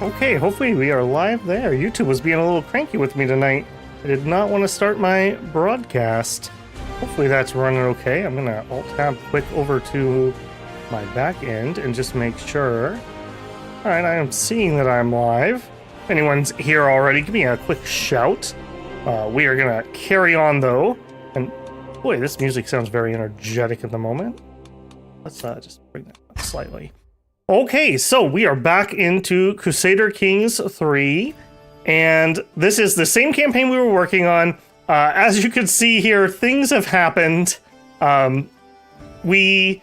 Okay, hopefully we are live there. YouTube was being a little cranky with me tonight. I did not want to start my broadcast. Hopefully that's running okay. I'm gonna Alt-Tab quick over to my back end and just make sure. Alright, I am seeing that I'm live. If anyone's here already, give me a quick shout. We are gonna carry on though. And boy, this music sounds very energetic at the moment. Let's just bring that up slightly. Okay, so we are back into Crusader Kings III, and this is the same campaign we were working on. As you can see here, things have happened. We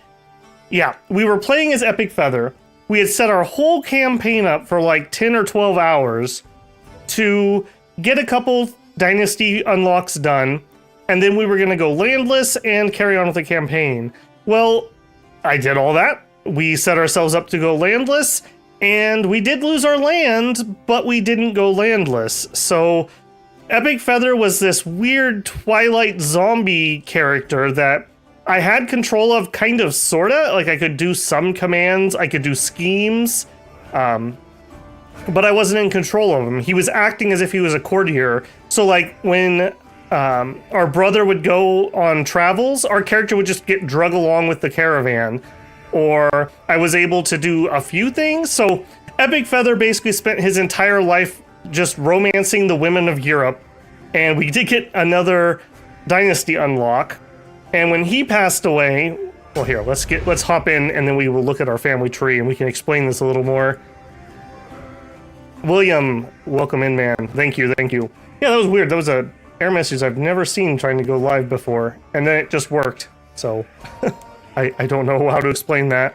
were playing as Epic Feather. We had set our whole campaign up for like 10 or 12 hours to get a couple Dynasty unlocks done, and then we were going to go landless and carry on with the campaign. Well, I did all that. We set ourselves up to go landless, and we did lose our land, but we didn't go landless. So Epic Feather was this weird Twilight zombie character that I had control of, kind of, sorta. Like, I could do some commands, I could do schemes, but I wasn't in control of him. He was acting as if he was a courtier. So, like, when our brother would go on travels, our character would just get drug along with the caravan. Or I was able to do a few things. So Epic Feather basically spent his entire life just romancing the women of Europe. And we did get another Dynasty unlock. And when he passed away, well, here, let's hop in and then we will look at our family tree and we can explain this a little more. William, welcome in, man. Thank you. Yeah, that was weird. That was a error message I've never seen trying to go live before. And then it just worked. So I don't know how to explain that.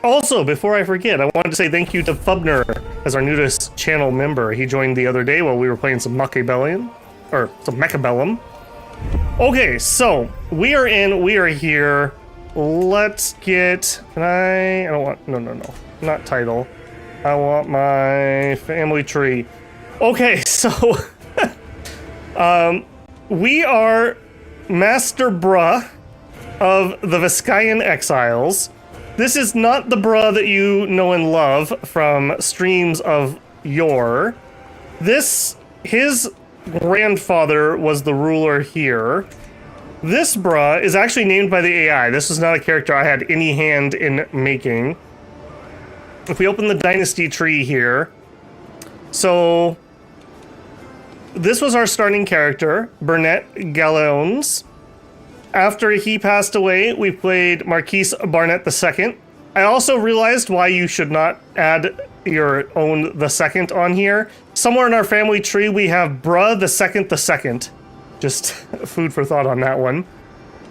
Also, before I forget, I wanted to say thank you to Fubner as our newest channel member. He joined the other day while we were playing some Macabellion, or some Mechabellum. Okay, so we are here. Let's get, I don't want, no, not title. I want my family tree. Okay, so, we are Master Bruh of the Viscayan Exiles. This is not the bruh that you know and love from streams of yore. His grandfather was the ruler here. This bruh is actually named by the AI. This is not a character I had any hand in making. If we open the Dynasty tree here, so this was our starting character, Bernat Galeons. After he passed away, we played Marquis Bernat II. I also realized why you should not add your own the second on here. Somewhere in our family tree, we have Bruh the Second. Just food for thought on that one.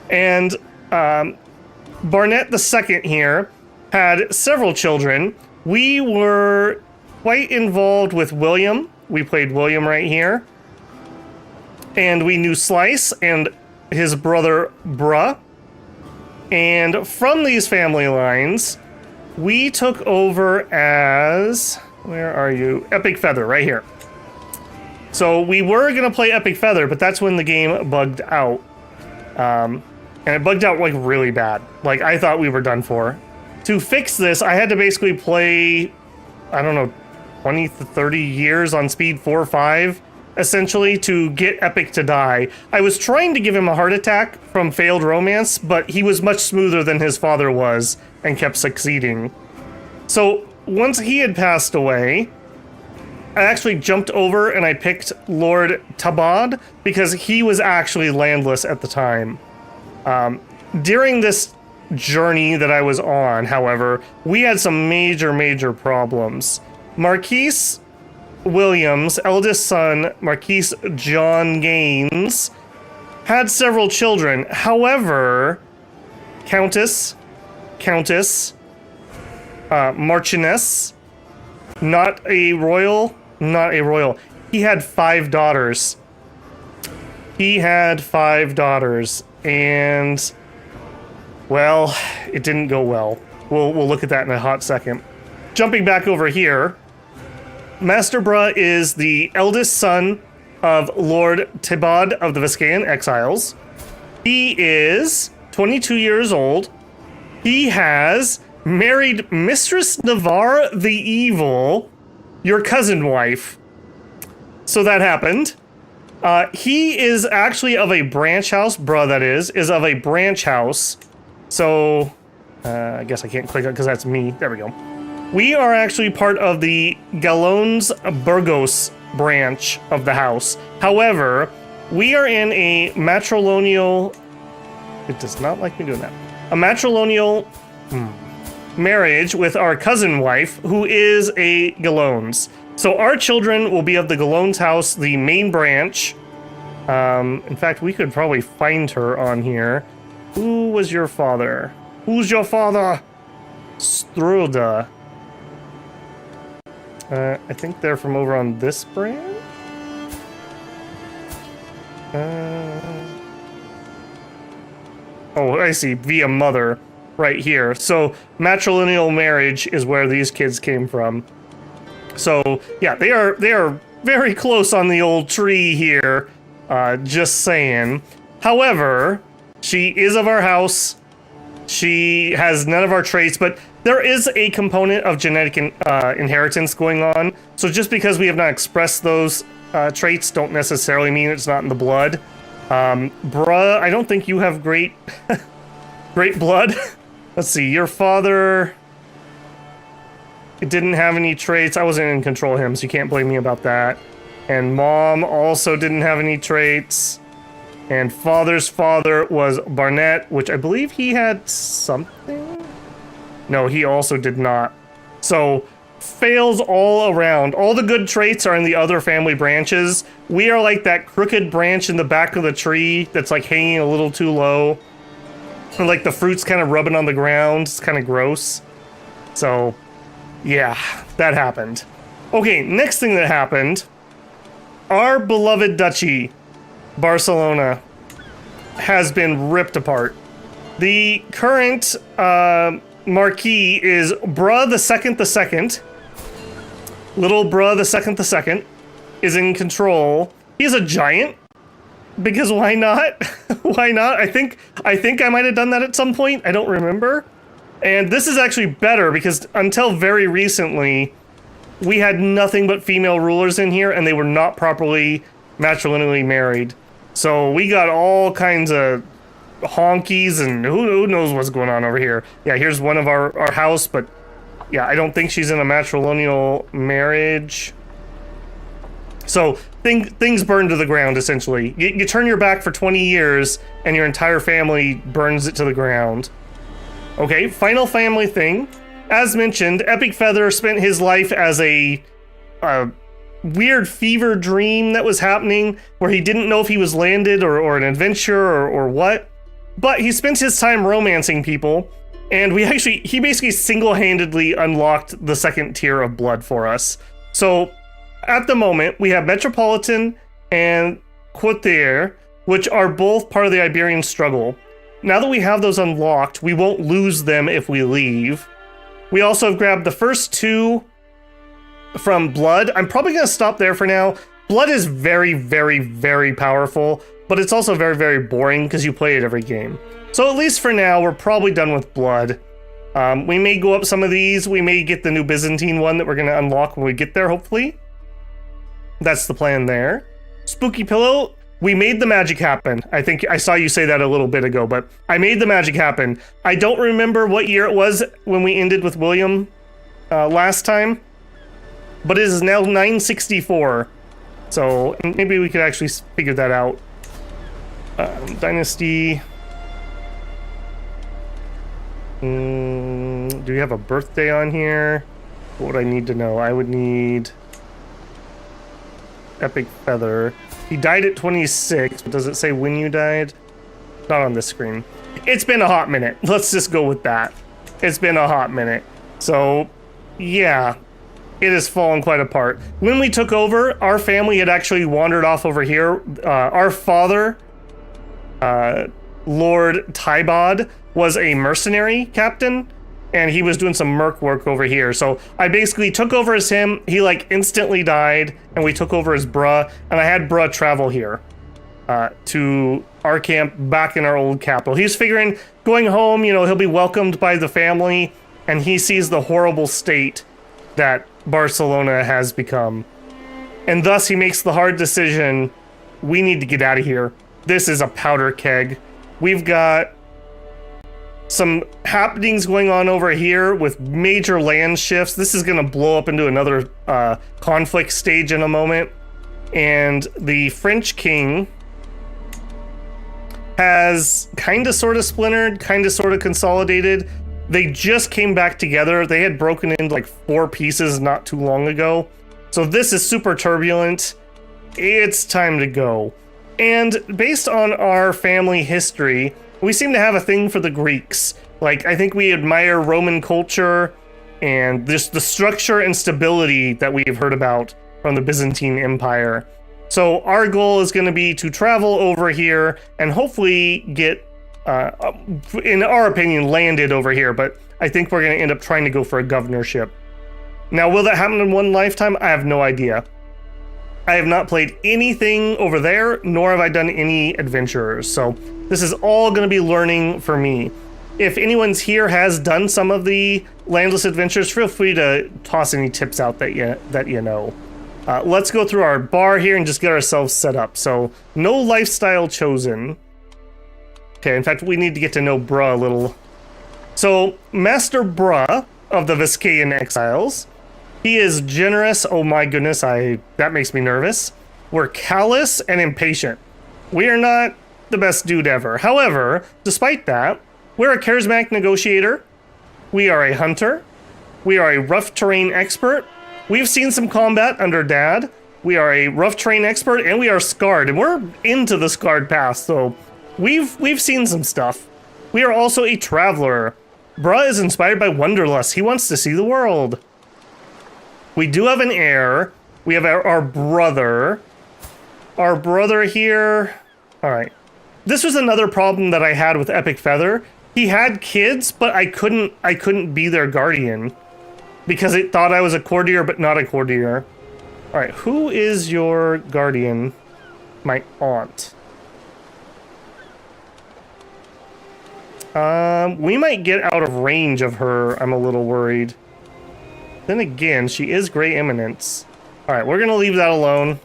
And Bernat II here had several children. We were quite involved with William. We played William right here. And we knew Slice and his brother Bruh. And from these family lines, we took over as, where are you? Epic Feather, right here. So we were gonna play Epic Feather, but that's when the game bugged out. And it bugged out like really bad. Like I thought we were done for. To fix this, I had to basically play, I don't know, 20 to 30 years on speed 4 or 5. Essentially, to get Epic to die. I was trying to give him a heart attack from failed romance, but he was much smoother than his father was and kept succeeding. So once he had passed away, I actually jumped over and I picked Lord Tabad because he was actually landless at the time. During this journey that I was on, however, we had some major problemms. Marquis William's eldest son, Marquis John Gaines, had several children. However, Countess, Marchioness, not a royal. He had 5 daughters. And, well, it didn't go well. We'll look at that in a hot second. Jumping back over here, Master Bruh is the eldest son of Lord Tibad of the Viscayan Exiles. He is 22 years old. He has married Mistress Navarre the Evil, your cousin wife. So that happened. He is actually of a branch house. Bruh, that is of a branch house. So, I guess I can't click it because that's me. There we go. We are actually part of the Gallones Burgos branch of the house. However, we are in a matrilineal... It does not like me doing that. A matrilineal marriage with our cousin wife, who is a Gallones. So our children will be of the Gallones house, the main branch. In fact, we could probably find her on here. Who was your father? Who's your father? Struda. I think they're from over on this branch? Oh, I see. Via mother. Right here. So, matrilineal marriage is where these kids came from. So, yeah, they are very close on the old tree here. Just saying. However, she is of our house. She has none of our traits, but there is a component of genetic inheritance going on. So just because we have not expressed those traits don't necessarily mean it's not in the blood. Bruh, I don't think you have great great blood. Let's see, your father didn't have any traits. I wasn't in control of him, so you can't blame me about that. And mom also didn't have any traits. And father's father was Bernat, which I believe he had something? No, he also did not. So, fails all around. All the good traits are in the other family branches. We are like that crooked branch in the back of the tree that's like hanging a little too low. And like the fruit's kind of rubbing on the ground. It's kind of gross. So, yeah, that happened. Okay, next thing that happened. Our beloved duchy, Barcelona, has been ripped apart. The current marquis is Bruh the Second. Little Bruh the Second is in control. He's a giant. Because why not? Why not? I think I might have done that at some point. I don't remember. And this is actually better because until very recently, we had nothing but female rulers in here and they were not properly matrilineally married. So we got all kinds of honkies and who knows what's going on over here. Yeah, here's one of our house, but yeah, I don't think she's in a matrilineal marriage. So things burn to the ground, essentially. You turn your back for 20 years and your entire family burns it to the ground. Okay, final family thing. As mentioned, Epic Feather spent his life as a weird fever dream that was happening where he didn't know if he was landed or an adventure or what. But he spent his time romancing people, and he basically single-handedly unlocked the second tier of blood for us. So at the moment, we have Metropolitan and Courtier, which are both part of the Iberian struggle. Now that we have those unlocked, we won't lose them if we leave. We also have grabbed the first two from Blood. I'm probably going to stop there for now. Blood is very, very, very powerful, but it's also very, very boring because you play it every game. So at least for now, we're probably done with Blood. We may go up some of these. We may get the new Byzantine one that we're going to unlock when we get there, hopefully. That's the plan there. Spooky Pillow, we made the magic happen. I think I saw you say that a little bit ago, but I made the magic happen. I don't remember what year it was when we ended with William last time, but it is now 964. So maybe we could actually figure that out. Dynasty. Do we have a birthday on here? What would I need to know? I would need Epic Feather. He died at 26, but does it say when you died? Not on this screen. It's been a hot minute. Let's just go with that. It's been a hot minute. So, yeah, it has fallen quite apart. When we took over, our family had actually wandered off over here. Our father, Lord Tybod, was a mercenary captain, and he was doing some merc work over here. So I basically took over as him. He like instantly died, and we took over as Bruh, and I had Bruh travel here to our camp back in our old capital. He's figuring going home, you know, he'll be welcomed by the family, and he sees the horrible state that Barcelona has become. And thus he makes the hard decision, we need to get out of here. This is a powder keg. We've got some happenings going on over here with major land shifts. This is going to blow up into another conflict stage in a moment. And the French king has kind of sort of splintered, kind of sort of consolidated. They just came back together. They had broken into like 4 pieces not too long ago. So this is super turbulent. It's time to go. And based on our family history, we seem to have a thing for the Greeks. Like, I think we admire Roman culture and just the structure and stability that we've heard about from the Byzantine Empire. So our goal is going to be to travel over here and hopefully get, in our opinion, landed over here. But I think we're going to end up trying to go for a governorship. Now, will that happen in one lifetime? I have no idea. I have not played anything over there, nor have I done any adventurers. So this is all going to be learning for me. If anyone's here has done some of the landless adventures, feel free to toss any tips out that you know. Let's go through our bar here and just get ourselves set up. So no lifestyle chosen. Okay, in fact, we need to get to know Bruh a little. So Master Bruh of the Viscayan Exiles. He is generous. Oh my goodness, that makes me nervous. We're callous and impatient. We are not the best dude ever. However, despite that, we're a charismatic negotiator. We are a hunter. We are a rough terrain expert. We've seen some combat under Dad. We are a rough terrain expert, and we are scarred, and we're into the scarred path, so we've seen some stuff. We are also a traveler. Bruh is inspired by wanderlust. He wants to see the world. We do have an heir. We have our brother. Our brother here. All right. This was another problem that I had with Epic Feather. He had kids, but I couldn't be their guardian because it thought I was a courtier, but not a courtier. All right. Who is your guardian? My aunt. We might get out of range of her. I'm a little worried. Then again, she is Grey Eminence. All right, we're going to leave that alone.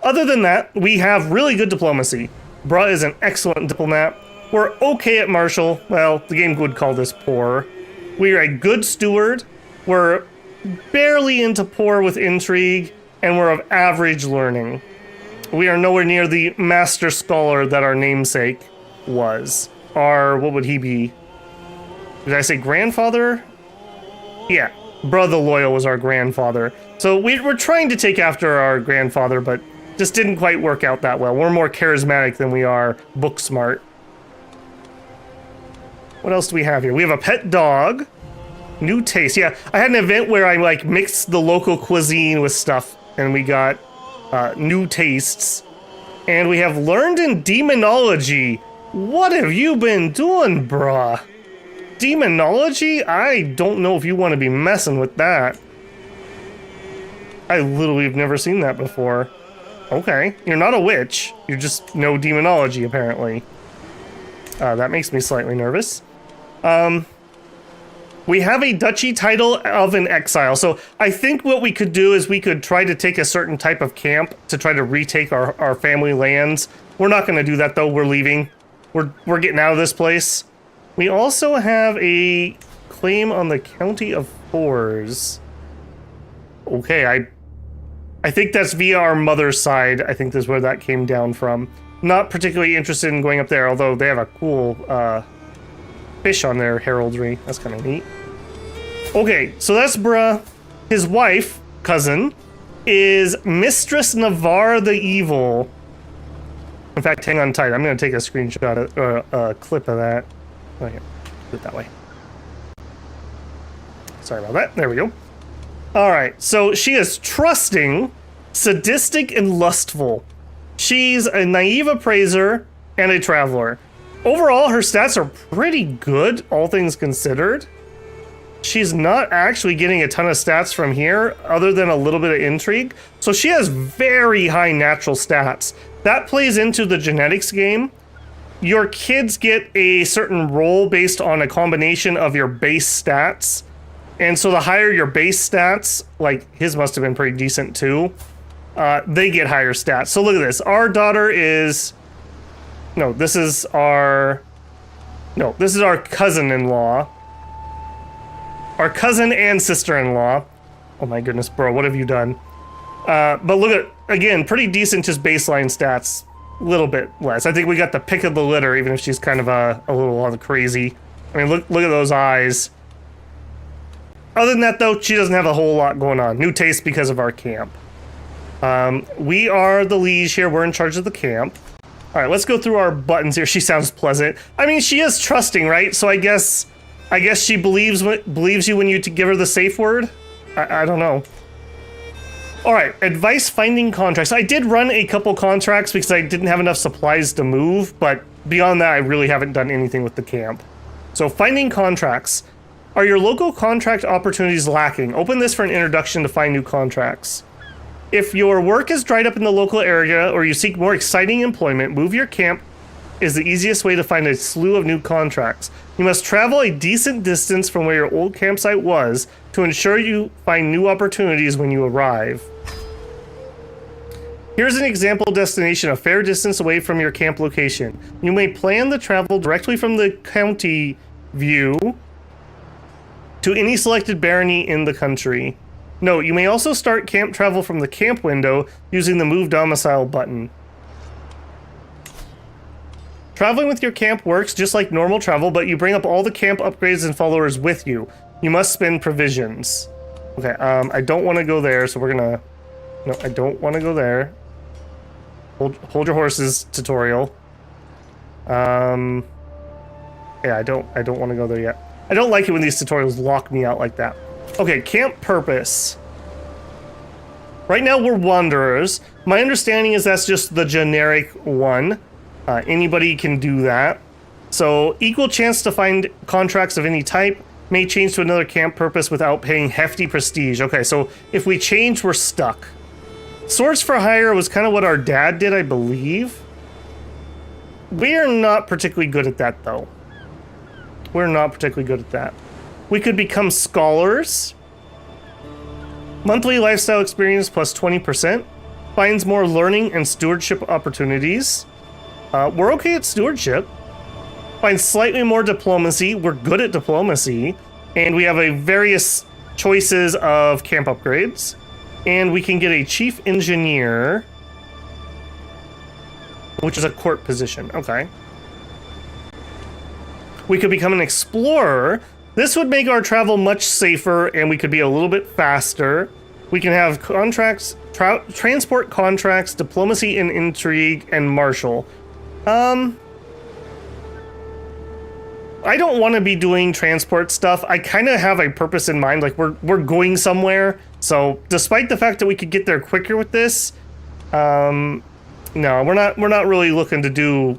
Other than that, we have really good diplomacy. Bruh is an excellent diplomat. We're okay at martial. Well, the game would call this poor. We are a good steward. We're barely into poor with intrigue, and we're of average learning. We are nowhere near the master scholar that our namesake was. What would he be? Did I say grandfather? Yeah, Bruh the Loyal was our grandfather. So we're trying to take after our grandfather, but just didn't quite work out that well. We're more charismatic than we are book smart. What else do we have here? We have a pet dog. New taste. Yeah, I had an event where I like mixed the local cuisine with stuff, and we got new tastes. And we have learned in demonology. What have you been doing, bruh? Demonology? I don't know if you want to be messing with that. I literally have never seen that before. Okay, you're not a witch. You just know demonology, apparently. That makes me slightly nervous. We have a duchy title of an exile. So I think what we could do is we could try to take a certain type of camp to try to retake our family lands. We're not going to do that, though. We're leaving. We're getting out of this place. We also have a claim on the County of Fours. Okay, I think that's via our mother's side. I think that's where that came down from. Not particularly interested in going up there, although they have a cool fish on their heraldry. That's kind of neat. Okay, so that's Bruh. His wife, cousin, is Mistress Navarre the Evil. In fact, hang on tight. I'm going to take a screenshot, a clip of that. Okay, do it that way. Sorry about that. There we go. All right, so she is trusting, sadistic, and lustful. She's a naive appraiser and a traveler. Overall, her stats are pretty good, all things considered. She's not actually getting a ton of stats from here, other than a little bit of intrigue. So she has very high natural stats. That plays into the genetics game. your kids get a certain role based on a combination of your base stats. And so the higher your base stats, like his must have been pretty decent too, they get higher stats. So look at this. Our daughter is... No, this is our cousin-in-law. Our cousin and sister-in-law. Oh my goodness, bro, what have you done? But look at, again, pretty decent just baseline stats. A little bit less. I think we got the pick of the litter, even if she's kind of a little crazy. I mean, look at those eyes. Other than that, though, she doesn't have a whole lot going on. New taste because of our camp. We are the liege here. We're in charge of the camp. All right, let's go through our buttons here. She sounds pleasant. I mean, she is trusting, right? So I guess she believes you when you give her the safe word. I don't know. All right, advice finding contracts. I did run a couple contracts because I didn't have enough supplies to move, but beyond that, I really haven't done anything with the camp. So finding contracts. Are your local contract opportunities lacking? Open this for an introduction to find new contracts. If your work is dried up in the local area or you seek more exciting employment, move your camp is the easiest way to find a slew of new contracts. You must travel a decent distance from where your old campsite was to ensure you find new opportunities when you arrive. Here's an example destination a fair distance away from your camp location. You may plan the travel directly from the county view to any selected barony in the country. Note, you may also start camp travel from the camp window using the Move Domicile button. Traveling with your camp works just like normal travel, but you bring up all the camp upgrades and followers with you. You must spend provisions. Okay, I don't want to go there, so we're gonna... No, I don't want to go there. Hold your horses tutorial. Yeah, I don't want to go there yet. I don't like it when these tutorials lock me out like that. Okay, camp purpose. Right now we're wanderers. My understanding is that's just the generic one. Anybody can do that. So equal chance to find contracts of any type. May change to another camp purpose without paying hefty prestige. Okay, so if we change, we're stuck. Swords for hire was kind of what our dad did, I believe. We are not particularly good at that, though. We're not particularly good at that. We could become scholars. Monthly lifestyle experience plus 20%. Finds more learning and stewardship opportunities. We're okay at stewardship. Finds slightly more diplomacy. We're good at diplomacy. And we have a various choices of camp upgrades. And we can get a chief engineer, which is a court position. Okay. We could become an explorer. This would make our travel much safer, and we could be a little bit faster. We can have contracts, transport contracts, diplomacy and intrigue, and martial. I don't want to be doing transport stuff. I kind of have a purpose in mind, like we're going somewhere. So, despite the fact that we could get there quicker with this, no, we're not really looking to do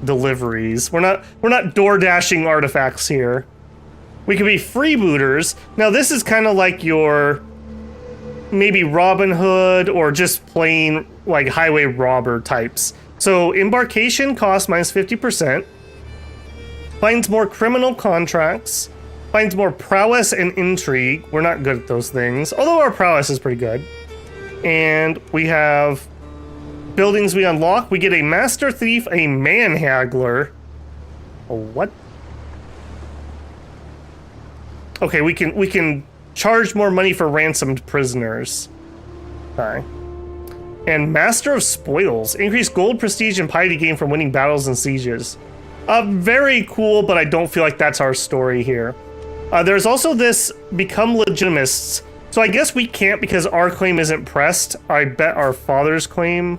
deliveries. We're not door dashing artifacts here. We could be freebooters. Now, this is kind of like your maybe Robin Hood or just plain like highway robber types. So, embarkation cost minus 50%. Finds more criminal contracts. Finds more prowess and intrigue. We're not good at those things, although our prowess is pretty good. And we have buildings we unlock. We get a master thief, a man haggler. Oh, what? Okay, we can charge more money for ransomed prisoners. Okay. And master of spoils. Increase gold, prestige, and piety gain from winning battles and sieges. Very cool, but I don't feel like that's our story here. There's also this become legitimists. So I guess we can't because our claim isn't pressed. I bet our father's claim,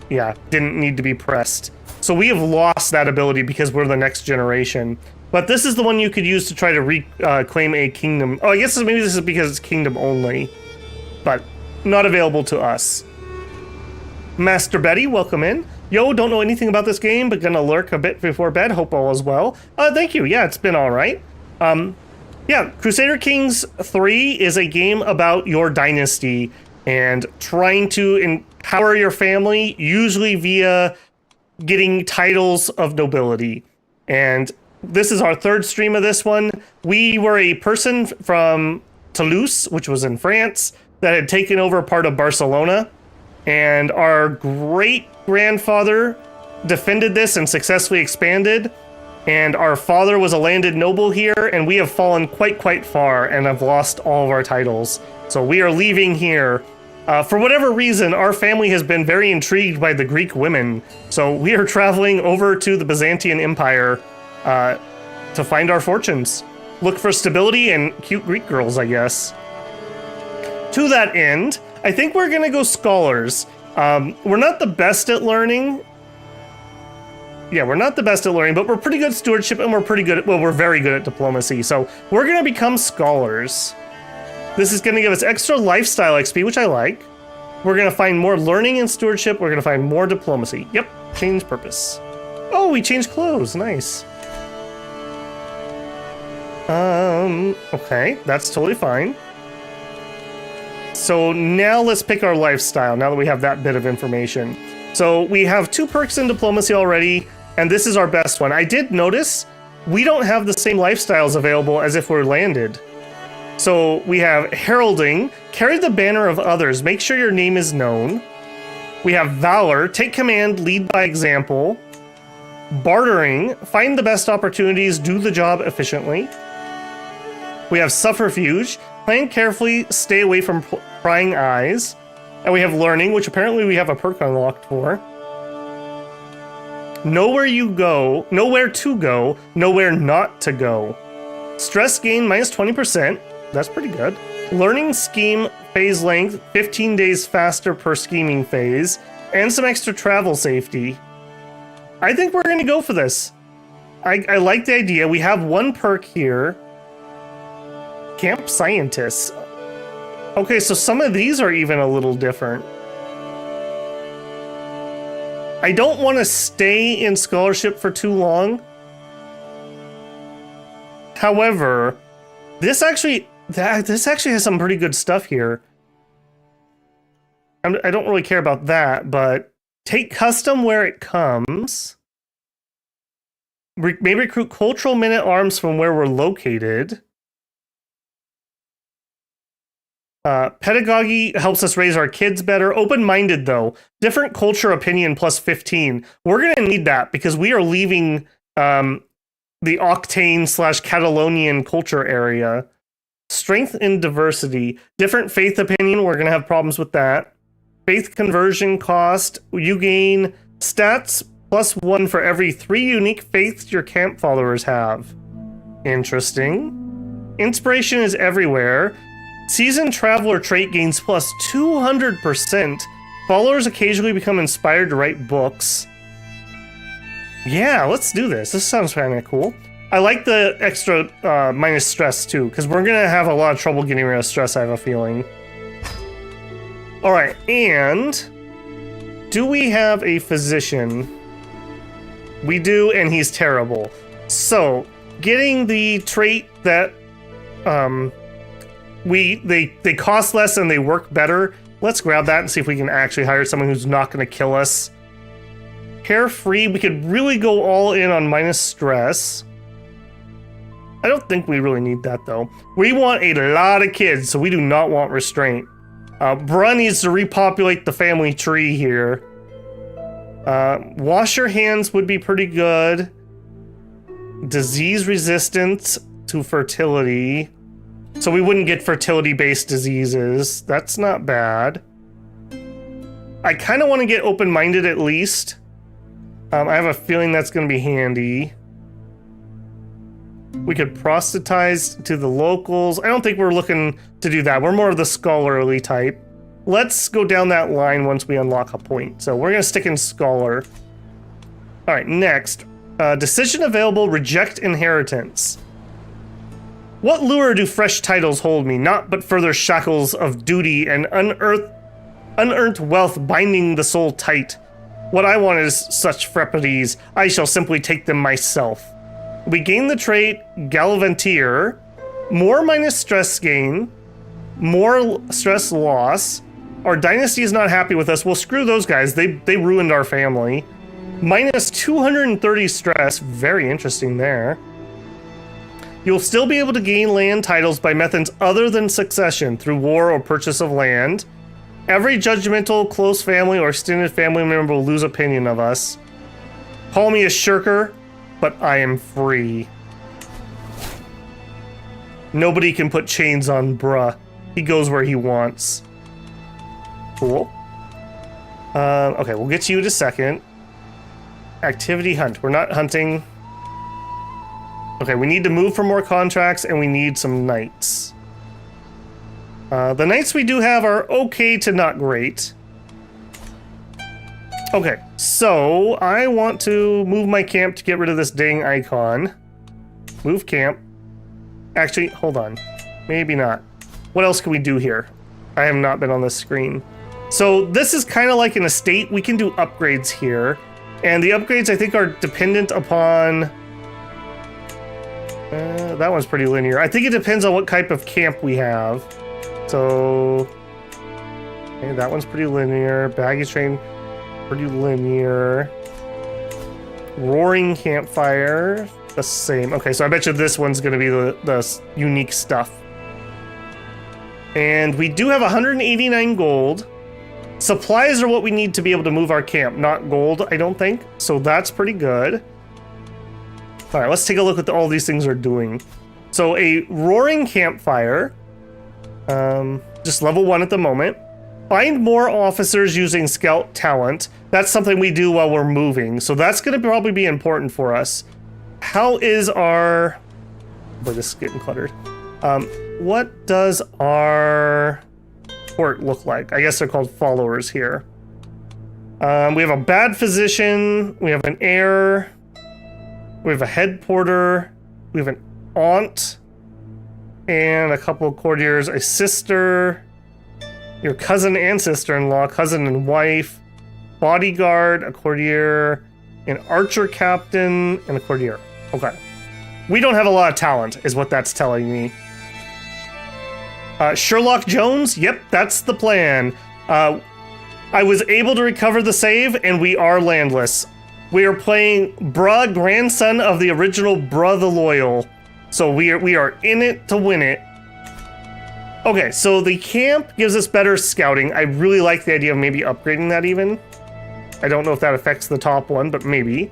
yeah, didn't need to be pressed. So we have lost that ability because we're the next generation. But this is the one you could use to try to reclaim a kingdom. Oh, I guess maybe this is because it's kingdom only. But not available to us. Master Betty, welcome in. Yo, don't know anything about this game, but gonna lurk a bit before bed. Hope all is well. Thank you. Yeah, it's been all right. Yeah, Crusader Kings III is a game about your dynasty and trying to empower your family, usually via getting titles of nobility. And this is our third stream of this one. We were a person from Toulouse, which was in France, that had taken over part of Barcelona. And our great-grandfather defended this and successfully expanded. And our father was a landed noble here, and we have fallen quite far and have lost all of our titles. So we are leaving here. For whatever reason, our family has been very intrigued by the Greek women. So we are traveling over to the Byzantian Empire to find our fortunes. Look for stability and cute Greek girls, I guess. To that end, I think we're going to go scholars. We're not the best at learning. Yeah, we're not the best at learning, but we're pretty good at stewardship, and we're pretty good at, well, we're very good at diplomacy. So we're going to become scholars. This is going to give us extra lifestyle XP, which I like. We're going to find more learning and stewardship. We're going to find more diplomacy. Yep, change purpose. Oh, we changed clothes. Nice. Okay, that's totally fine. So now let's pick our lifestyle, now that we have that bit of information. So we have 2 perks in diplomacy already, and this is our best one. I did notice we don't have the same lifestyles available as if we're landed. So we have heralding, carry the banner of others, make sure your name is known. We have valor, take command, lead by example. Bartering, find the best opportunities, do the job efficiently. We have subterfuge, plan carefully, stay away from prying eyes. And we have learning, which apparently we have a perk unlocked for. Nowhere to go, nowhere not to go. Stress gain minus 20%. That's pretty good. Learning scheme phase length, 15 days faster per scheming phase, and some extra travel safety. I think we're going to go for this. I like the idea. We have 1 perk here. Camp scientists. Okay, so some of these are even a little different. I don't want to stay in scholarship for too long. However, this actually has some pretty good stuff here. I don't really care about that, but take custom where it comes. May recruit cultural men-at-arms from where we're located. Pedagogy helps us raise our kids better. Open-minded, though. Different culture opinion plus 15. We're going to need that because we are leaving the Octane/Catalonian culture area. Strength in diversity. Different faith opinion. We're going to have problems with that. Faith conversion cost. You gain stats plus 1 for every 3 unique faiths your camp followers have. Interesting. Inspiration is everywhere. Seasoned Traveler trait gains plus 200%. Followers occasionally become inspired to write books. Yeah, let's do this. This sounds kind of cool. I like the extra minus stress too, because we're going to have a lot of trouble getting rid of stress, I have a feeling. Alright, and do we have a physician? We do, and he's terrible. So, getting the trait that they cost less and they work better. Let's grab that and see if we can actually hire someone who's not going to kill us. Carefree, we could really go all in on minus stress. I don't think we really need that though. We want a lot of kids, so we do not want restraint. Bruh needs to repopulate the family tree here. Wash your hands would be pretty good. Disease resistance to fertility. So we wouldn't get fertility-based diseases. That's not bad. I kind of want to get open-minded at least. I have a feeling that's going to be handy. We could proselytize to the locals. I don't think we're looking to do that. We're more of the scholarly type. Let's go down that line once we unlock a point. So we're going to stick in scholar. All right, next. Decision available, reject inheritance. What lure do fresh titles hold me? Naught but further shackles of duty and unearned wealth binding the soul tight. What I want is such freppities. I shall simply take them myself. We gain the trait Gallivantier, more minus stress gain, more stress loss. Our dynasty is not happy with us. Well, screw those guys. They ruined our family. Minus 230 stress. Very interesting there. You'll still be able to gain land titles by methods other than succession through war or purchase of land. Every judgmental, close family or extended family member will lose opinion of us. Call me a shirker, but I am free. Nobody can put chains on bruh. He goes where he wants. Cool. Okay, we'll get to you in a second. Activity hunt. We're not hunting. Okay, we need to move for more contracts, and we need some knights. The knights we do have are okay to not great. Okay, so I want to move my camp to get rid of this dang icon. Move camp. Actually, hold on. Maybe not. What else can we do here? I have not been on this screen. So this is kind of like an estate. We can do upgrades here. And the upgrades, I think, are dependent upon... that one's pretty linear. I think it depends on what type of camp we have. So... okay, that one's pretty linear. Baggage train, pretty linear. Roaring campfire, the same. Okay, so I bet you this one's going to be the unique stuff. And we do have 189 gold. Supplies are what we need to be able to move our camp, not gold, I don't think. So that's pretty good. All right, let's take a look at what all these things are doing. So a roaring campfire, just level 1 at the moment. Find more officers using scout talent. That's something we do while we're moving. So that's going to probably be important for us. How is our... boy, this is getting cluttered. What does our court look like? I guess they're called followers here. We have a bad physician. We have an heir. We have a head porter. We have an aunt. And a couple of courtiers. A sister. Your cousin and sister-in-law. Cousin and wife. Bodyguard. A courtier. An archer captain. And a courtier. Okay. We don't have a lot of talent, is what that's telling me. Sherlock Jones? Yep, that's the plan. I was able to recover the save, and we are landless. We are playing Bruh, grandson of the original Bruh the Loyal. So we are in it to win it. Okay, so the camp gives us better scouting. I really like the idea of maybe upgrading that even. I don't know if that affects the top one, but maybe.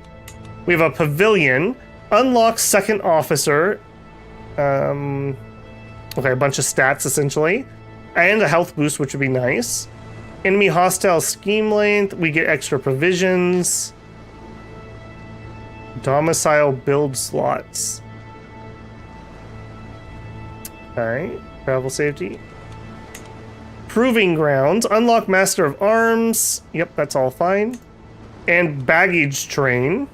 We have a pavilion. Unlock second officer. Okay, a bunch of stats, essentially. And a health boost, which would be nice. Enemy hostile scheme length. We get extra provisions. Domicile build slots. Alright, travel safety. Proving grounds. Unlock master of arms. Yep, that's all fine. And baggage train.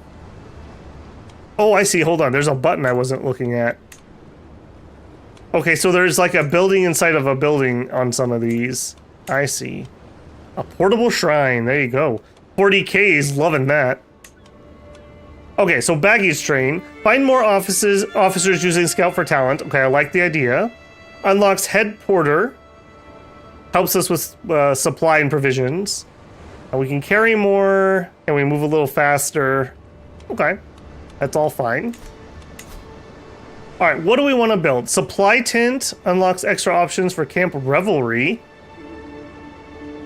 Oh, I see. Hold on. There's a button I wasn't looking at. Okay, so there's like a building inside of a building on some of these. I see. A portable shrine. There you go. 40K's loving that. Okay, so baggage train. Find more officers using scout for talent. Okay, I like the idea. Unlocks head porter. Helps us with supply and provisions. We can carry more, and we move a little faster. Okay, that's all fine. All right, what do we want to build? Supply tent unlocks extra options for camp revelry.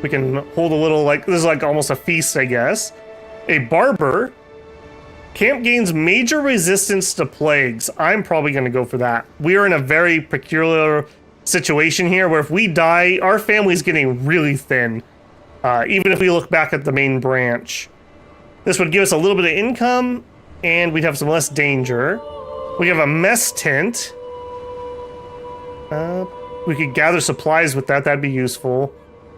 We can hold a little, like, this is like almost a feast, I guess. A barber. Camp gains major resistance to plagues. I'm probably going to go for that. We are in a very peculiar situation here where if we die, our family's getting really thin. Even if we look back at the main branch. This would give us a little bit of income, and we'd have some less danger. We have a mess tent. We could gather supplies with that. That'd be useful.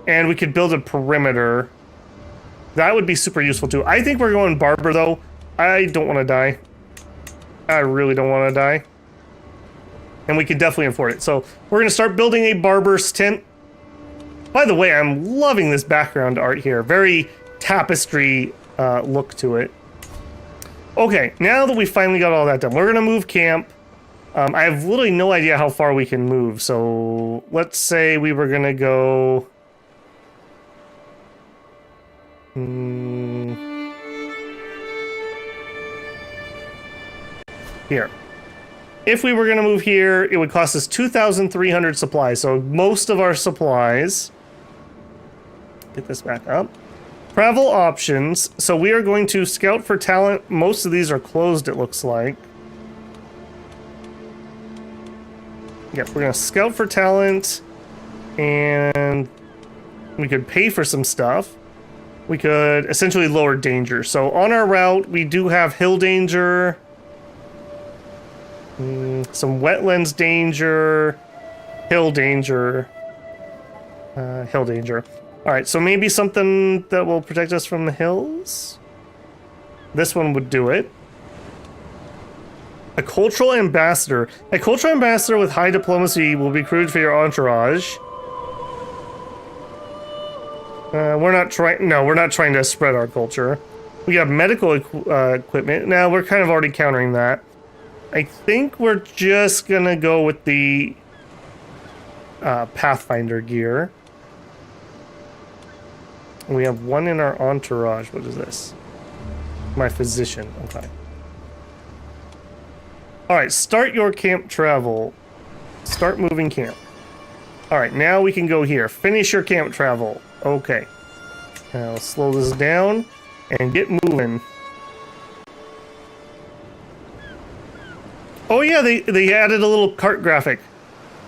And we could build a perimeter. That would be super useful too. I think we're going barber though. I don't want to die. I really don't want to die. And we could definitely afford it. So we're going to start building a barber's tent. By the way, I'm loving this background art here. Very tapestry look to it. Okay, now that we finally got all that done, we're going to move camp. I have literally no idea how far we can move. So let's say we were going to go... here. If we were going to move here, it would cost us 2,300 supplies. So most of our supplies. Get this back up. Travel options. So we are going to scout for talent. Most of these are closed, it looks like. Yep, we're going to scout for talent. And we could pay for some stuff. We could essentially lower danger. So on our route, we do have hill danger. Some wetlands danger. Hill danger. Hill danger. Alright, so maybe something that will protect us from the hills? This one would do it. A cultural ambassador. A cultural ambassador with high diplomacy will be recruited for your entourage. We're not trying to spread our culture. We got medical equipment. Now, we're kind of already countering that. I think we're just gonna go with the Pathfinder gear. We have one in our entourage. What is this? My physician. Okay. Alright, start your camp travel. Start moving camp. Alright, now we can go here. Finish your camp travel. Okay. Now let's slow this down and get moving. Oh yeah, they added a little cart graphic.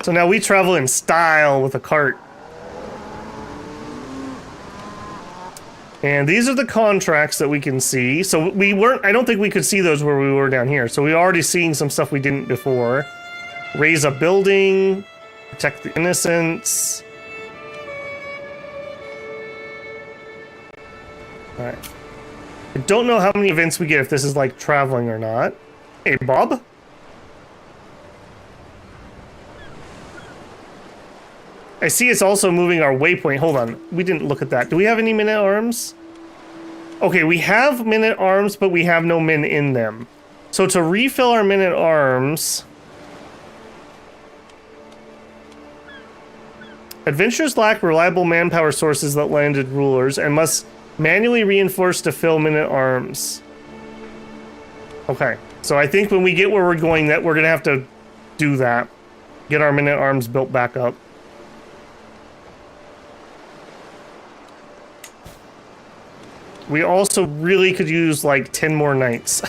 So now we travel in style with a cart. And these are the contracts that we can see. So I don't think we could see those where we were down here. So we're already seeing some stuff we didn't before. Raise a building. Protect the innocents. Alright. I don't know how many events we get if this is like traveling or not. Hey, Bob? I see it's also moving our waypoint. Hold on. We didn't look at that. Do we have any men-at-arms? Okay, we have men-at-arms, but we have no men in them. So to refill our men-at-arms... Adventurers lack reliable manpower sources that landed rulers and must manually reinforce to fill men-at-arms. Okay, so I think when we get where we're going, that we're going to have to do that. Get our men-at-arms built back up. We also really could use like 10 more knights.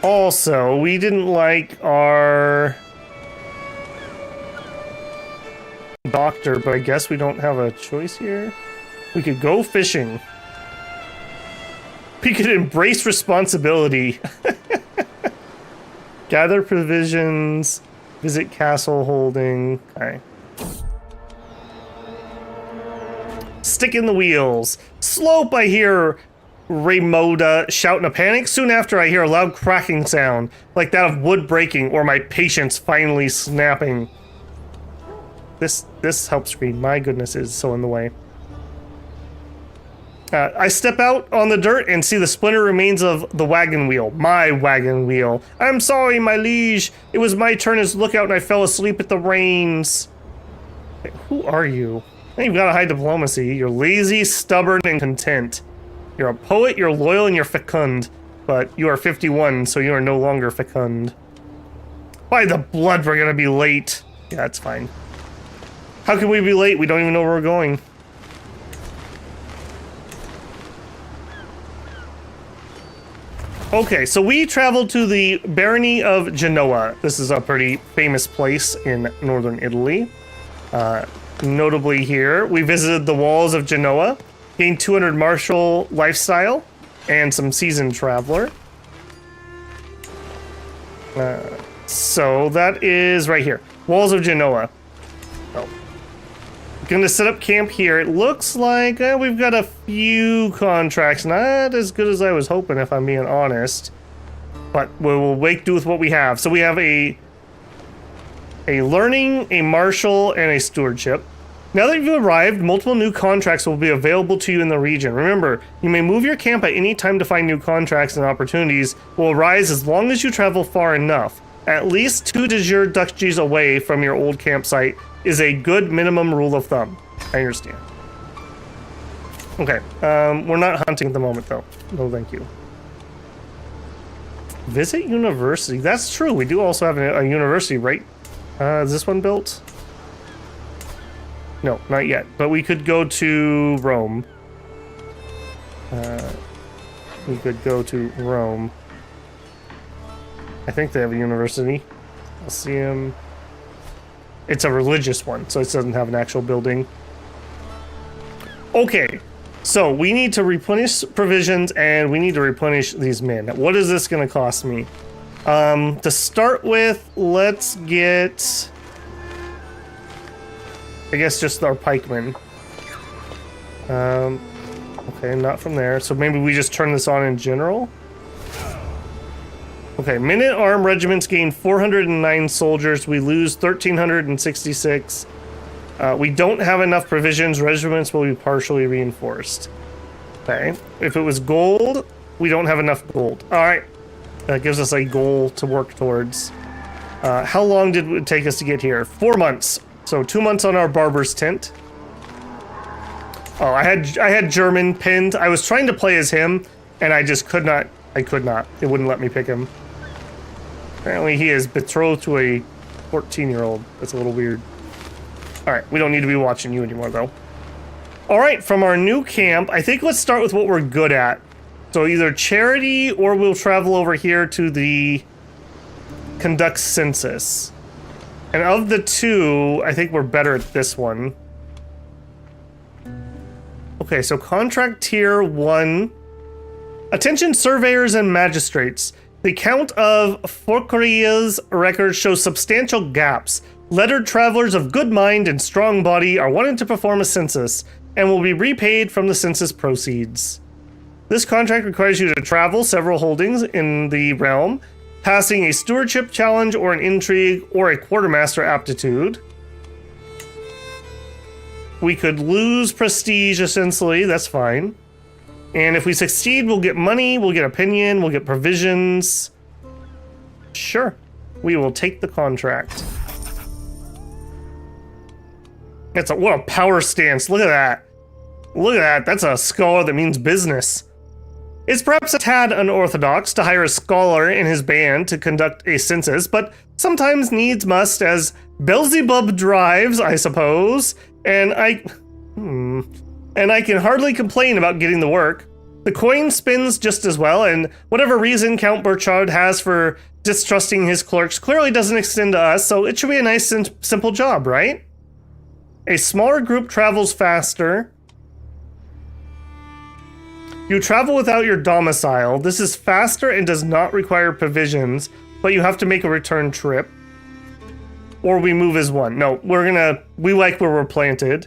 Also, we didn't like our doctor, but I guess we don't have a choice here. We could go fishing. We could embrace responsibility. Gather provisions. Visit castle holding. Okay. Stick in the wheels. Slope, I hear Raymoda shout in a panic. Soon after, I hear a loud cracking sound, like that of wood breaking or my patience finally snapping. This help screen, my goodness, is so in the way. I step out on the dirt and see the splinter remains of the wagon wheel. My wagon wheel. I'm sorry, my liege. It was my turn as lookout and I fell asleep at the reins. Hey, who are you? You've got a high diplomacy. You're lazy, stubborn, and content. You're a poet, you're loyal, and you're fecund. But you are 51, so you are no longer fecund. By the blood, we're gonna be late. Yeah, that's fine. How can we be late? We don't even know where we're going. Okay, so we traveled to the Barony of Genoa. This is a pretty famous place in northern Italy. Notably here, we visited the walls of Genoa, gained 200 martial lifestyle, and some seasoned traveler. So that is right here. Walls of Genoa. Oh. Gonna set up camp here. It looks like we've got a few contracts. Not as good as I was hoping, if I'm being honest. But we'll make do with what we have. So we have a learning, a martial, and a stewardship. Now that you've arrived, multiple new contracts will be available to you in the region. Remember, you may move your camp at any time to find new contracts, and opportunities will arise as long as you travel far enough. At least 2 de jure duchies away from your old campsite is a good minimum rule of thumb. I understand. Okay, we're not hunting at the moment, though. No, thank you. Visit university. That's true. We do also have a university, right? Is this one built? No, not yet. But we could go to Rome. We could go to Rome. I think they have a university. I'll see him. It's a religious one, so it doesn't have an actual building. Okay, so we need to replenish provisions and we need to replenish these men. What is this going to cost me? To start with, let's get, I guess, just our pikemen. Okay, not from there. So maybe we just turn this on in general. Okay, minute-arm regiments gain 409 soldiers. We lose 1,366. We don't have enough provisions. Regiments will be partially reinforced. Okay, if it was gold, we don't have enough gold. All right, that gives us a goal to work towards. How long did it take us to get here? 4 months. So 2 months on our barber's tent. Oh, I had German pinned. I was trying to play as him, and I just could not. I could not. It wouldn't let me pick him. Apparently he is betrothed to a 14-year-old. That's a little weird. Alright, we don't need to be watching you anymore, though. Alright, from our new camp, I think let's start with what we're good at. So either charity, or we'll travel over here to the conduct census. And of the two, I think we're better at this one. Okay, so contract tier 1. Attention surveyors and magistrates. The count of Forqueria's records shows substantial gaps. Lettered travelers of good mind and strong body are wanting to perform a census and will be repaid from the census proceeds. This contract requires you to travel several holdings in the realm, passing a stewardship challenge or an intrigue or a quartermaster aptitude. We could lose prestige, essentially. That's fine. And if we succeed, we'll get money, we'll get opinion, we'll get provisions. Sure. We will take the contract. What a power stance. Look at that. Look at that. That's a scholar that means business. It's perhaps a tad unorthodox to hire a scholar in his band to conduct a census, but sometimes needs must, as Beelzebub drives, I suppose, and I can hardly complain about getting the work. The coin spins just as well, and whatever reason Count Burchard has for distrusting his clerks clearly doesn't extend to us, so it should be a nice and simple job, right? A smaller group travels faster. You travel without your domicile. This is faster and does not require provisions, but you have to make a return trip. Or we move as one. No, we like where we're planted.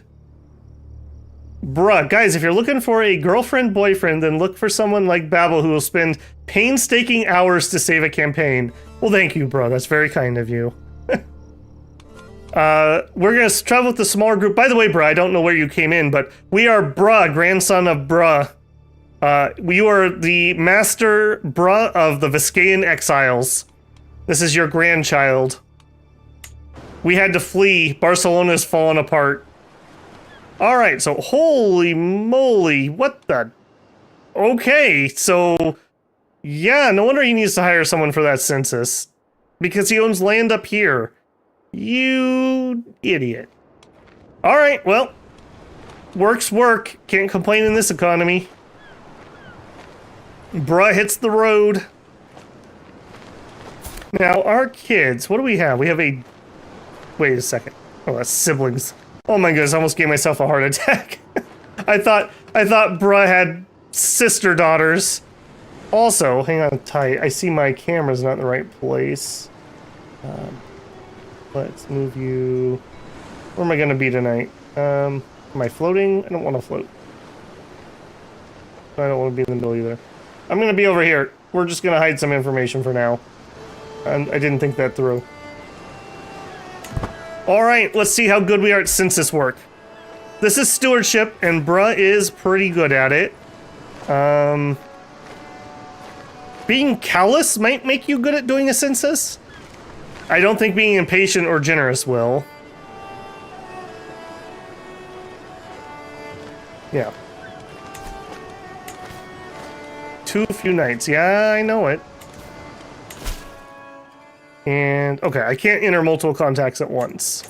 Bruh, guys, if you're looking for a girlfriend, boyfriend, then look for someone like Babel who will spend painstaking hours to save a campaign. Well, thank you, bro. That's very kind of you. We're gonna travel with the smaller group. By the way, bruh, I don't know where you came in, but we are bruh, grandson of bruh. You are the master bruh of the Viscayan exiles. This is your grandchild. We had to flee. Barcelona's fallen apart. Alright, so holy moly, what the... Okay, so... Yeah, no wonder he needs to hire someone for that census. Because he owns land up here. You idiot. Alright, well. Work's work. Can't complain in this economy. Bruh hits the road. Now, our kids, what do we have? We have a... Wait a second. Oh, that's siblings. Oh my goodness, I almost gave myself a heart attack. I thought bruh had sister daughters. Also, hang on tight. I see my camera's not in the right place. Let's move you. Where am I gonna be tonight? Am I floating? I don't want to float. I don't want to be in the middle either. I'm gonna be over here. We're just gonna hide some information for now. I didn't think that through. Alright, let's see how good we are at census work. This is stewardship, and bruh is pretty good at it. Being callous might make you good at doing a census. I don't think being impatient or generous will. Yeah. Too few nights. Yeah, I know it. And, okay, I can't enter multiple contacts at once.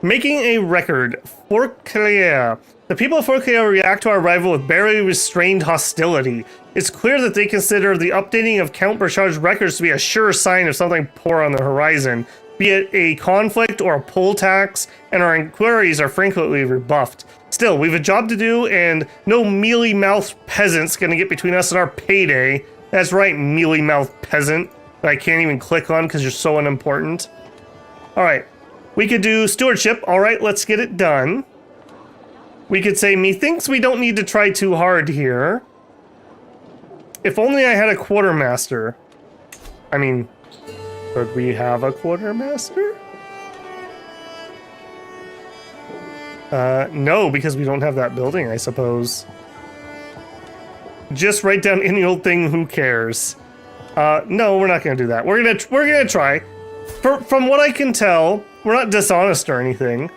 Making a record. Fort Claire. The people of Fort Claire react to our arrival with barely restrained hostility. It's clear that they consider the updating of Count Burchard's records to be a sure sign of something poor on the horizon, be it a conflict or a poll tax, and our inquiries are frequently rebuffed. Still, we've a job to do, and no mealy-mouthed peasant's gonna get between us and our payday. That's right, mealy-mouthed peasant that I can't even click on because you're so unimportant. Alright, we could do stewardship. Alright, let's get it done. We could say, methinks we don't need to try too hard here. If only I had a quartermaster. I mean, could we have a quartermaster? No, because we don't have that building, I suppose. Just write down any old thing, who cares? No, we're not gonna do that. We're gonna try. From what I can tell, we're not dishonest or anything.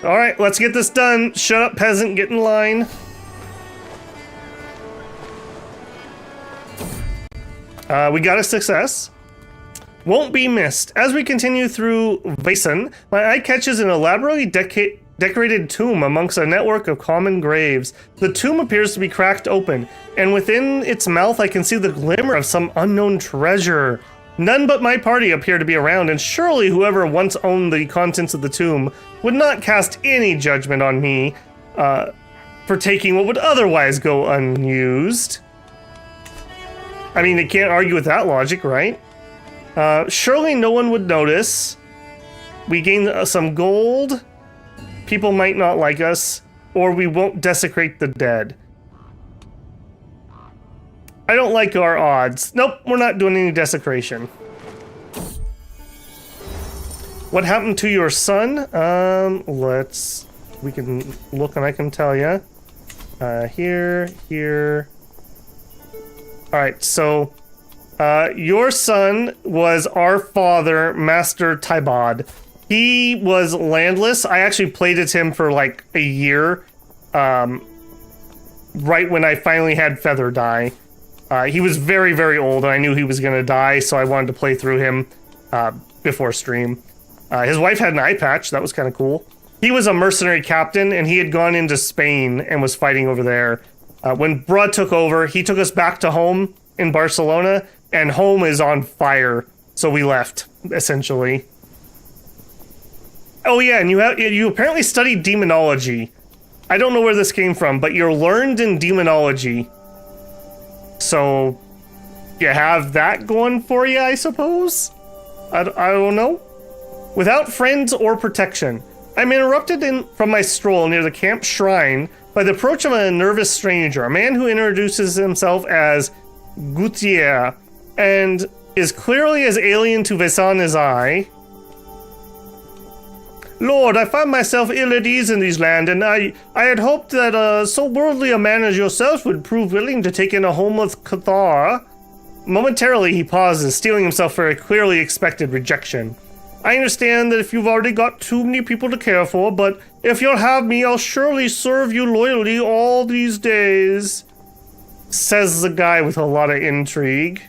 Alright, let's get this done. Shut up, peasant, get in line. We got a success. Won't be missed. As we continue through Vaesen, my eye catches an elaborately decorated tomb amongst a network of common graves. The tomb appears to be cracked open, and within its mouth I can see the glimmer of some unknown treasure. None but my party appear to be around, and surely whoever once owned the contents of the tomb would not cast any judgment on me for taking what would otherwise go unused. I mean, they can't argue with that logic, right? Surely no one would notice. We gain some gold. People might not like us, or we won't desecrate the dead. I don't like our odds. Nope, we're not doing any desecration. What happened to your son? We can look and I can tell you. Here. Alright, so, your son was our father, Master Tybod. He was landless. I actually played as him for like a year, right when I finally had Feather die. He was very, very old, and I knew he was gonna die, so I wanted to play through him before stream. His wife had an eye patch. That was kind of cool. He was a mercenary captain, and he had gone into Spain and was fighting over there. When Brud took over, he took us back to home in Barcelona, and home is on fire, so we left, essentially. Oh yeah, and you apparently studied demonology. I don't know where this came from, but you're learned in demonology. So, you have that going for you, I suppose? I don't know. Without friends or protection, I'm interrupted from my stroll near the camp shrine by the approach of a nervous stranger, a man who introduces himself as Gothia, and is clearly as alien to Vaesen as I. Lord, I find myself ill at ease in these lands, and I had hoped that so worldly a man as yourself would prove willing to take in a homeless Cathar. Momentarily he pauses, steeling himself for a clearly expected rejection. I understand that if you've already got too many people to care for, but if you'll have me, I'll surely serve you loyally all these days, says the guy with a lot of intrigue.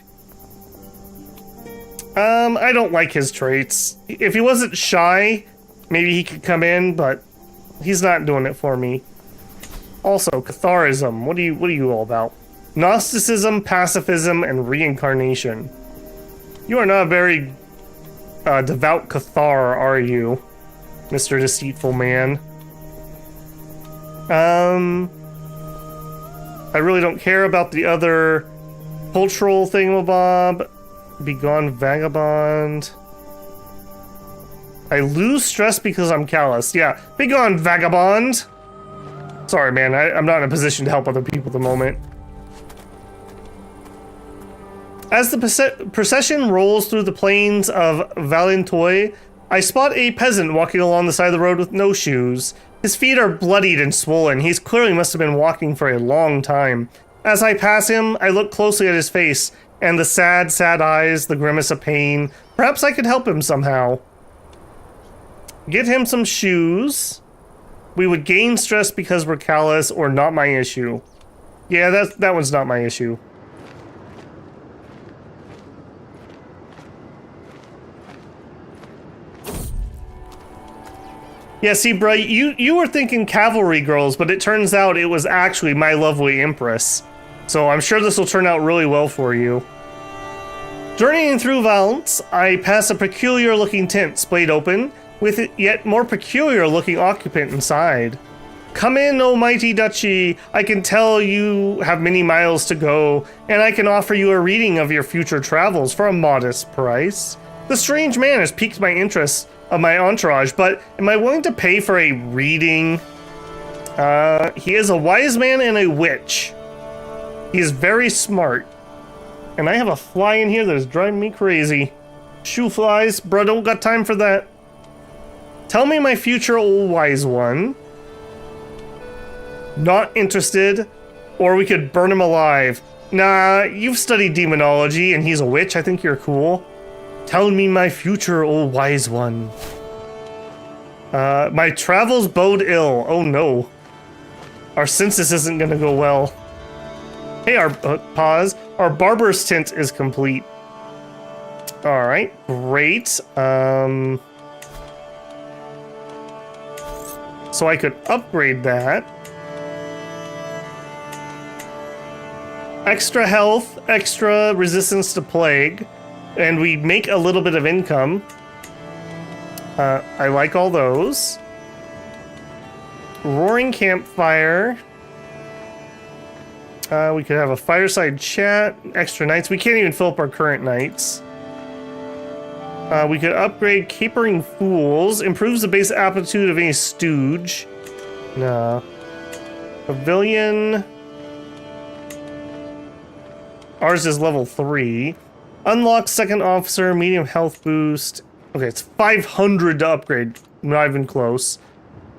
I don't like his traits. If he wasn't shy, maybe he could come in, but he's not doing it for me. Also, Catharism. What are you all about? Gnosticism, pacifism, and reincarnation. You are not a very devout Cathar, are you, Mr. Deceitful Man? I really don't care about the other cultural thingamabob. Begone vagabond. I lose stress because I'm callous. Yeah, begone vagabond! Sorry, man, I'm not in a position to help other people at the moment. As the procession rolls through the plains of Valentoy, I spot a peasant walking along the side of the road with no shoes. His feet are bloodied and swollen. He clearly must have been walking for a long time. As I pass him, I look closely at his face, and the sad, sad eyes, the grimace of pain. Perhaps I could help him somehow. Get him some shoes. We would gain stress because we're callous, or not my issue. Yeah, that one's not my issue. Yeah, see, bro, you were thinking cavalry girls, but it turns out it was actually my lovely empress. So I'm sure this will turn out really well for you. Journeying through Valence, I pass a peculiar-looking tent splayed open, with a yet more peculiar-looking occupant inside. Come in, O mighty duchy. I can tell you have many miles to go, and I can offer you a reading of your future travels for a modest price. The strange man has piqued my interest of my entourage, but am I willing to pay for a reading? He is a wise man and a witch. He is very smart. And I have a fly in here that is driving me crazy. Shoe flies, bro, don't got time for that. Tell me my future, old wise one. Not interested, or we could burn him alive. Nah, you've studied demonology and he's a witch. I think you're cool. Tell me my future, old wise one. My travels bode ill. Oh no. Our census isn't gonna go well. Hey, pause. Our barber's tent is complete. Alright, great. So I could upgrade that. Extra health, extra resistance to plague, and we make a little bit of income. I like all those. Roaring campfire. We could have a fireside chat, extra nights. We can't even fill up our current nights. We could upgrade capering fools, improves the base aptitude of any stooge. No. Pavilion. Ours is level 3. Unlock second officer, medium health boost. Okay, it's 500 to upgrade. Not even close.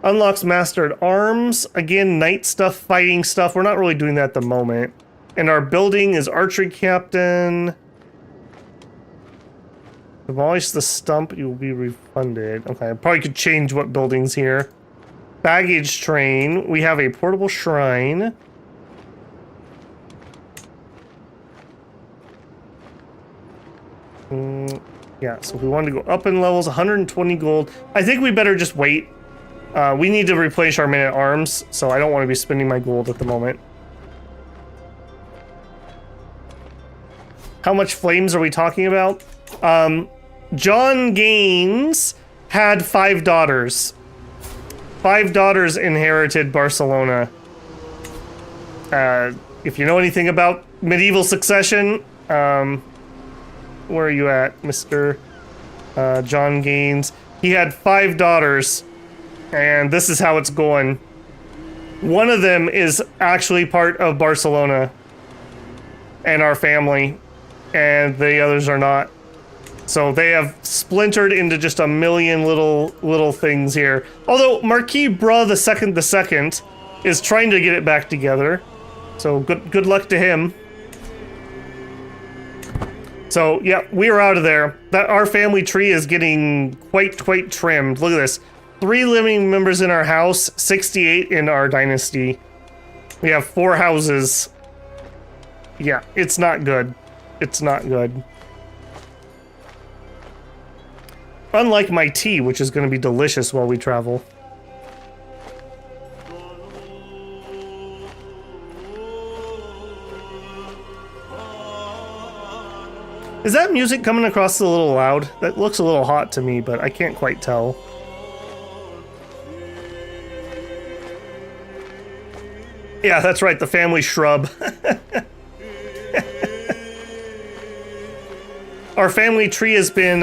Unlocks master at arms. Again, knight stuff, fighting stuff. We're not really doing that at the moment. And our building is archery captain. Demolish the stump, you will be refunded. Okay, I probably could change what buildings here. Baggage train. We have a portable shrine. Yeah, so if we wanted to go up in levels, 120 gold. I think we better just wait. We need to replace our men-at-arms, so I don't want to be spending my gold at the moment. How much flames are we talking about? John Gaines had 5 daughters. 5 daughters inherited Barcelona. If you know anything about medieval succession, where are you at, Mr. John Gaines? He had 5 daughters, and this is how it's going. One of them is actually part of Barcelona and our family, and the others are not. So they have splintered into just a million little things here. Although Marquis Bruh the second is trying to get it back together. So good luck to him. So yeah, we are out of there. Our family tree is getting quite trimmed. Look at this. 3 living members in our house, 68 in our dynasty. We have 4 houses. Yeah, it's not good. It's not good. Unlike my tea, which is going to be delicious while we travel. Is that music coming across a little loud? That looks a little hot to me, but I can't quite tell. Yeah, that's right, the family shrub. Our family tree has been,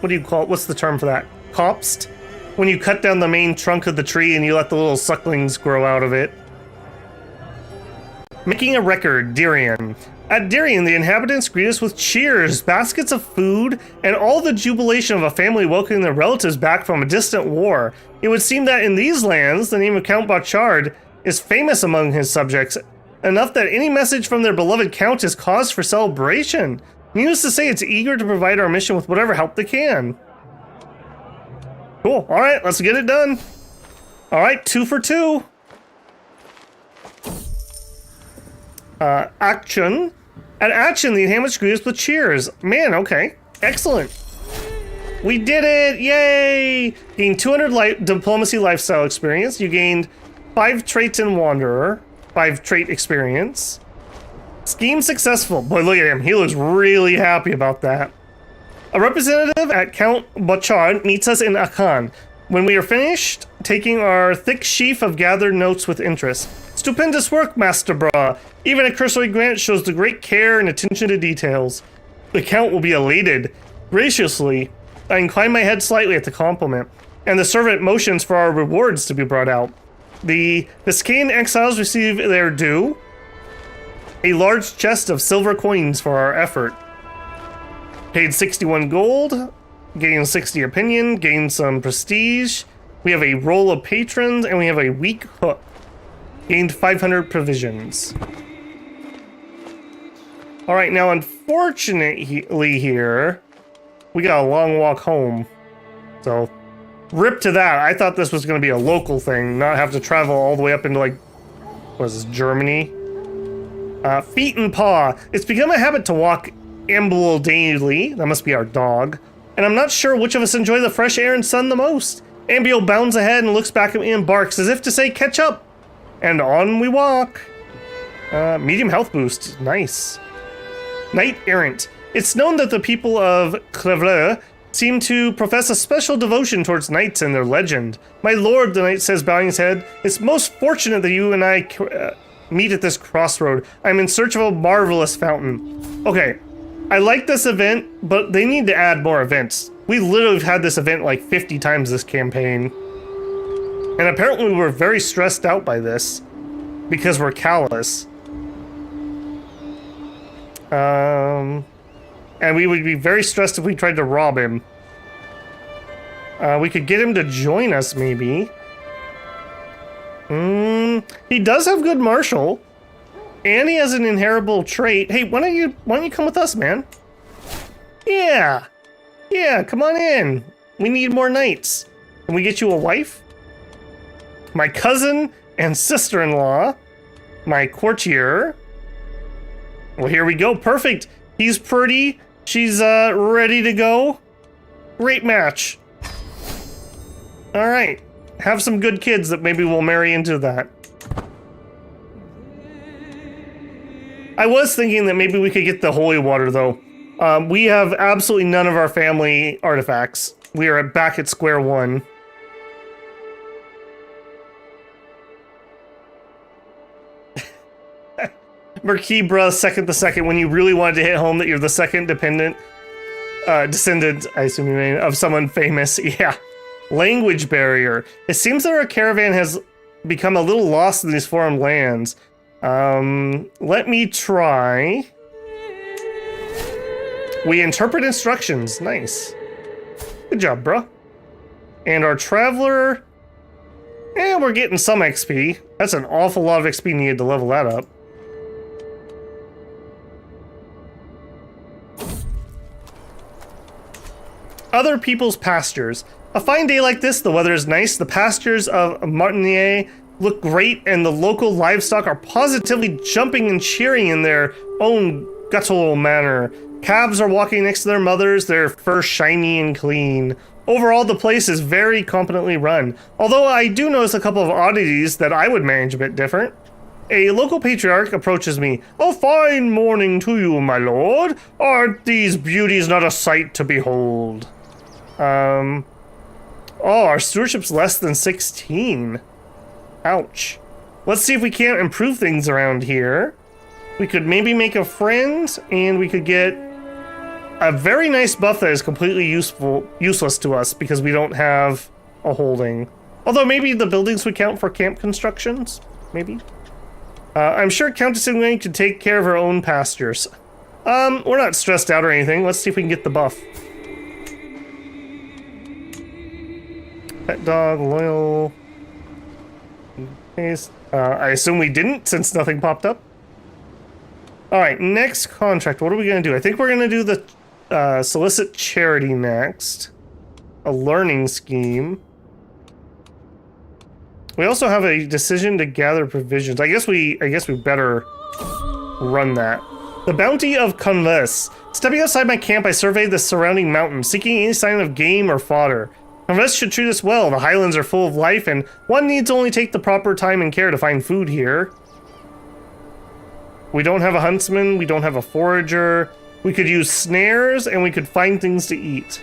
what do you call it? What's the term for that? Copsed? When you cut down the main trunk of the tree and you let the little sucklings grow out of it. Making a record, Dirian. At Dirian, the inhabitants greet us with cheers, baskets of food, and all the jubilation of a family welcoming their relatives back from a distant war. It would seem that in these lands, the name of Count Bouchard is famous among his subjects, enough that any message from their beloved count is cause for celebration. Needless to say, it's eager to provide our mission with whatever help they can. Cool. All right, let's get it done. All right, 2 for 2. Action. At action, the inhabitants greet us with cheers. Man, okay. Excellent. We did it! Yay! Gained 200 diplomacy lifestyle experience. You gained 5 traits in Wanderer, 5 trait experience. Scheme successful. Boy, look at him. He looks really happy about that. A representative at Count Bochard meets us in Akan. When we are finished taking our thick sheaf of gathered notes with interest. Stupendous work, Master Bra. Even a cursory glance shows the great care and attention to details. The Count will be elated. Graciously, I incline my head slightly at the compliment, and the servant motions for our rewards to be brought out. The Biscayan exiles receive their due. A large chest of silver coins for our effort. Paid 61 gold, gained 60 opinion, gained some prestige. We have a roll of patrons, and we have a weak hook. Gained 500 provisions. Alright, now unfortunately here, we got a long walk home. So, rip to that. I thought this was going to be a local thing, not have to travel all the way up into, like, what is this, Germany? Feet and paw. It's become a habit to walk Amble daily. That must be our dog. And I'm not sure which of us enjoy the fresh air and sun the most. Ambiel bounds ahead and looks back at me and barks as if to say, catch up. And on we walk. Medium health boost. Nice. Knight Errant. It's known that the people of Crevre seem to profess a special devotion towards knights and their legend. My lord, the knight says, bowing his head, it's most fortunate that you and I meet at this crossroad. I'm in search of a marvelous fountain. Okay, I like this event, but they need to add more events. We literally have had this event like 50 times this campaign. And apparently we're very stressed out by this because we're callous. And we would be very stressed if we tried to rob him. We could get him to join us, maybe. He does have good martial, and he has an inheritable trait. Hey, why don't you come with us, man? Yeah, come on in. We need more knights. Can we get you a wife? My cousin and sister-in-law, my courtier. Well, here we go. Perfect. He's pretty. She's ready to go. Great match. All right. Have some good kids that maybe we'll marry into that. I was thinking that maybe we could get the holy water, though. We have absolutely none of our family artifacts. We are back at square one. Merkibra, second the second, when you really wanted to hit home that you're the second descendant, I assume you mean, of someone famous. Yeah. Language barrier. It seems that our caravan has become a little lost in these foreign lands. Let me try. We interpret instructions. Nice. Good job, bro. And our traveler, we're getting some XP. That's an awful lot of XP needed to level that up. Other people's pastures. A fine day like this, the weather is nice, the pastures of Martinier look great, and the local livestock are positively jumping and cheering in their own guttural manner. Calves are walking next to their mothers, their fur shiny and clean. Overall, the place is very competently run, although I do notice a couple of oddities that I would manage a bit different. A local patriarch approaches me. A fine morning to you, my lord. Aren't these beauties not a sight to behold? Oh, our stewardship's less than 16. Ouch. Let's see if we can't improve things around here. We could maybe make a friend, and we could get a very nice buff that is completely useless to us because we don't have a holding. Although maybe the buildings would count for camp constructions? Maybe? I'm sure Countess Inglain could take care of her own pastures. We're not stressed out or anything. Let's see if we can get the buff. Pet dog, loyal. I assume we didn't, since nothing popped up. Alright, next contract. What are we going to do? I think we're going to do the solicit charity next. A learning scheme. We also have a decision to gather provisions. I guess we better run that. The bounty of Conves. Stepping outside my camp, I surveyed the surrounding mountains, seeking any sign of game or fodder. The rest should treat us well. The highlands are full of life, and one needs only take the proper time and care to find food here. We don't have a huntsman, we don't have a forager. We could use snares, and we could find things to eat.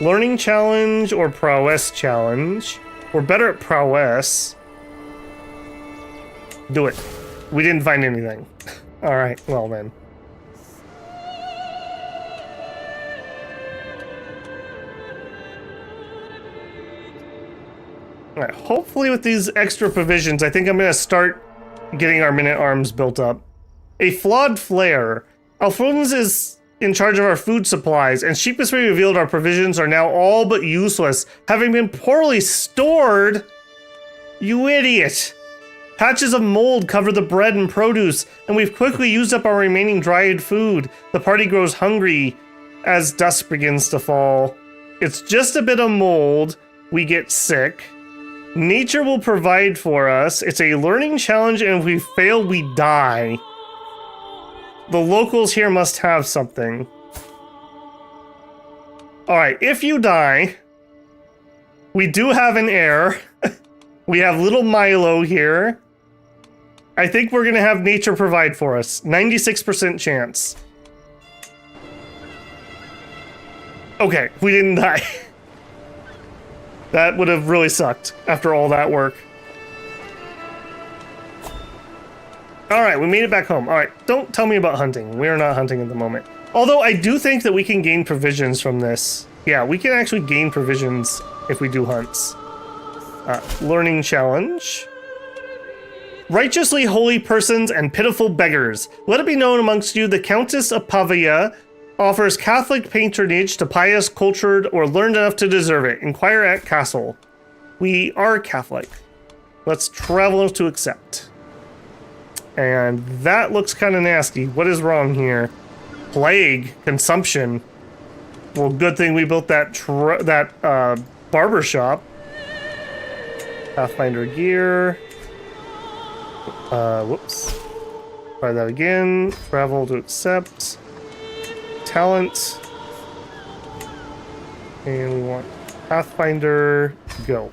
Learning challenge or prowess challenge. We're better at prowess. Do it. We didn't find anything. Alright, well then. Alright, hopefully with these extra provisions, I think I'm going to start getting our men-at-arms built up. A flawed flare. Alphonse is in charge of our food supplies, and sheepishly revealed our provisions are now all but useless, having been poorly stored. You idiot! Patches of mold cover the bread and produce, and we've quickly used up our remaining dried food. The party grows hungry as dusk begins to fall. It's just a bit of mold. We get sick. Nature will provide for us. It's a learning challenge, and if we fail, we die. The locals here must have something. Alright, if you die, we do have an heir. We have little Milo here. I think we're gonna have nature provide for us. 96% chance. Okay, we didn't die. That would have really sucked after all that work. Alright, we made it back home. Alright, don't tell me about hunting. We're not hunting at the moment. Although I do think that we can gain provisions from this. Yeah, we can actually gain provisions if we do hunts. Learning challenge. Righteously holy persons and pitiful beggars. Let it be known amongst you the Countess of Pavia offers Catholic patronage to pious, cultured, or learned enough to deserve it. Inquire at castle. We are Catholic. Let's travel to accept. And that looks kind of nasty. What is wrong here? Plague. Consumption. Well, good thing we built that barber shop. Pathfinder gear. Whoops. Try that again. Travel to accept. Talent. And we want Pathfinder. Go.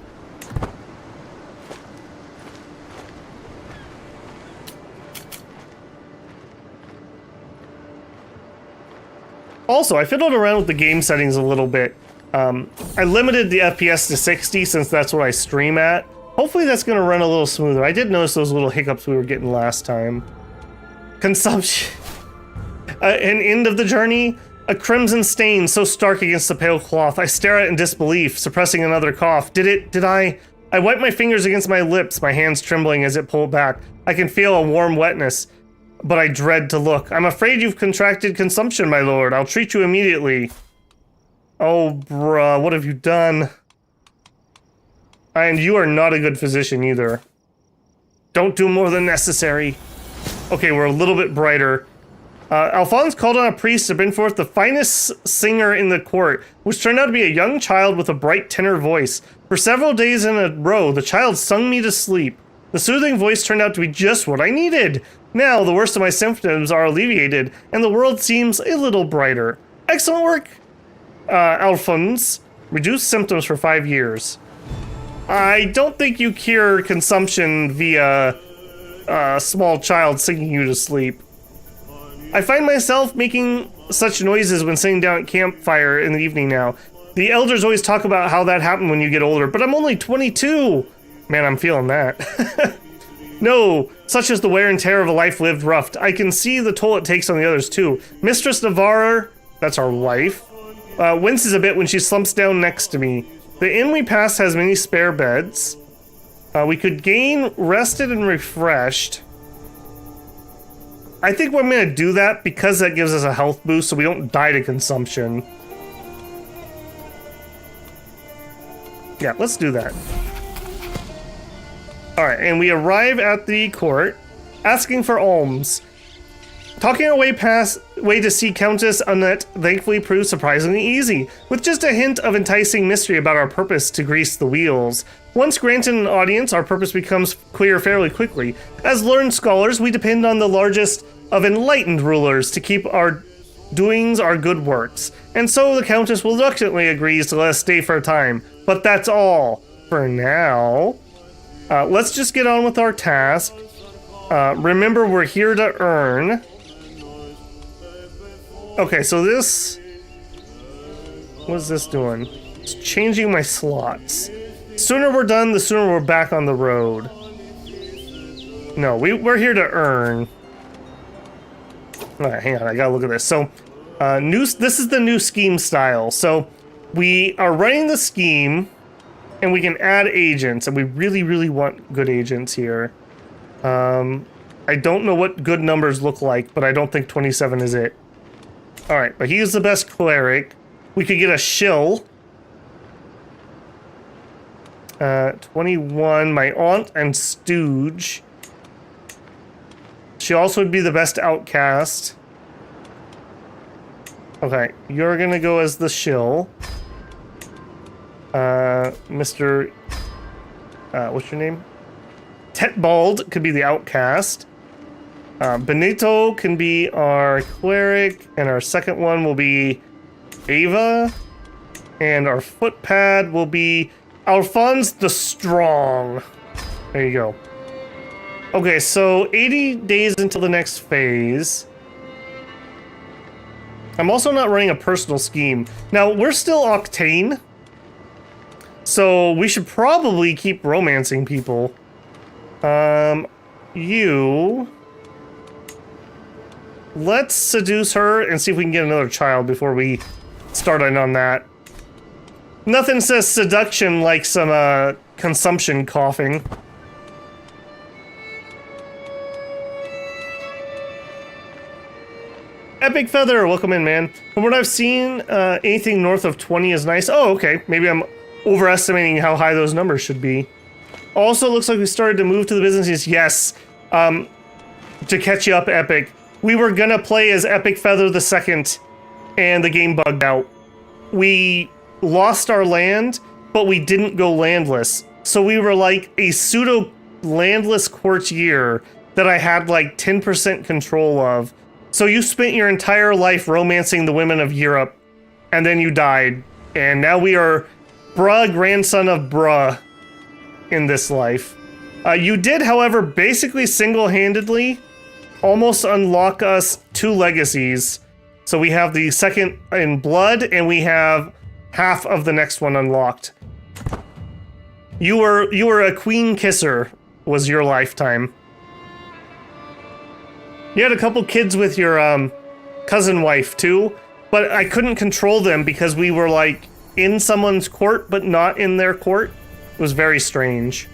Also, I fiddled around with the game settings a little bit. I limited the FPS to 60 since that's what I stream at. Hopefully that's going to run a little smoother. I did notice those little hiccups we were getting last time. Consumption. An end of the journey. A crimson stain so stark against the pale cloth. I stare at it in disbelief, suppressing another cough. Did I? I wipe my fingers against my lips, my hands trembling as it pulled back. I can feel a warm wetness, but I dread to look. I'm afraid you've contracted consumption, my lord. I'll treat you immediately. Oh, bruh, what have you done? And you are not a good physician either. Don't do more than necessary. Okay, we're a little bit brighter. Alphonse called on a priest to bring forth the finest singer in the court, which turned out to be a young child with a bright tenor voice. For several days in a row, the child sung me to sleep. The soothing voice turned out to be just what I needed. Now, the worst of my symptoms are alleviated, and the world seems a little brighter. Excellent work, Alphonse. Reduce symptoms for 5 years. I don't think you cure consumption via a small child singing you to sleep. I find myself making such noises when sitting down at campfire in the evening now. The elders always talk about how that happened when you get older, but I'm only 22. Man, I'm feeling that. No, such is the wear and tear of a life lived rough. I can see the toll it takes on the others too. Mistress Navarre, that's our wife, winces a bit when she slumps down next to me. The inn we pass has many spare beds. We could gain rested and refreshed. I think we're going to do that because that gives us a health boost so we don't die to consumption. Yeah, let's do that. Alright, and we arrive at the court, asking for alms. Talking our way to see Countess Annette thankfully proved surprisingly easy, with just a hint of enticing mystery about our purpose to grease the wheels. Once granted an audience, our purpose becomes clear fairly quickly. As learned scholars, we depend on the largest of enlightened rulers to keep our doings are good works. And so the Countess reluctantly agrees to let us stay for a time. But that's all for now. Let's just get on with our task. Remember, we're here to earn. Okay, so this... What is this doing? It's changing my slots. Sooner we're done, the sooner we're back on the road. No, we're here to earn. Alright, hang on, I gotta look at this. So, this is the new scheme style. So, we are running the scheme, and we can add agents, and we really, really want good agents here. I don't know what good numbers look like, but I don't think 27 is it. Alright, but he's the best cleric. We could get a shill. 21, my aunt and stooge. She also would be the best outcast. Okay, you're gonna go as the shill. Mr. What's your name? Tetbald could be the outcast. Benito can be our cleric, and our second one will be Ava, and our footpad will be Alphonse the Strong. There you go. Okay, so 80 days until the next phase. I'm also not running a personal scheme. Now, we're still Octane, so we should probably keep romancing people. Let's seduce her and see if we can get another child before we start in on that. Nothing says seduction like some, consumption coughing. Epic Feather, welcome in, man. From what I've seen, anything north of 20 is nice. Oh, okay. Maybe I'm overestimating how high those numbers should be. Also, looks like we started to move to the Byzantines. Yes. To catch you up, Epic. We were gonna play as Epic Feather II, and the game bugged out. We lost our land, but we didn't go landless. So we were like a pseudo-landless courtier that I had like 10% control of. So you spent your entire life romancing the women of Europe, and then you died. And now we are bruh grandson of bruh in this life. You did, however, basically single-handedly almost unlock us 2 legacies. So we have the second in blood, and we have half of the next one unlocked. You were a queen kisser, was your lifetime. You had a couple kids with your cousin wife too, but I couldn't control them because we were like in someone's court but not in their court. It was very strange.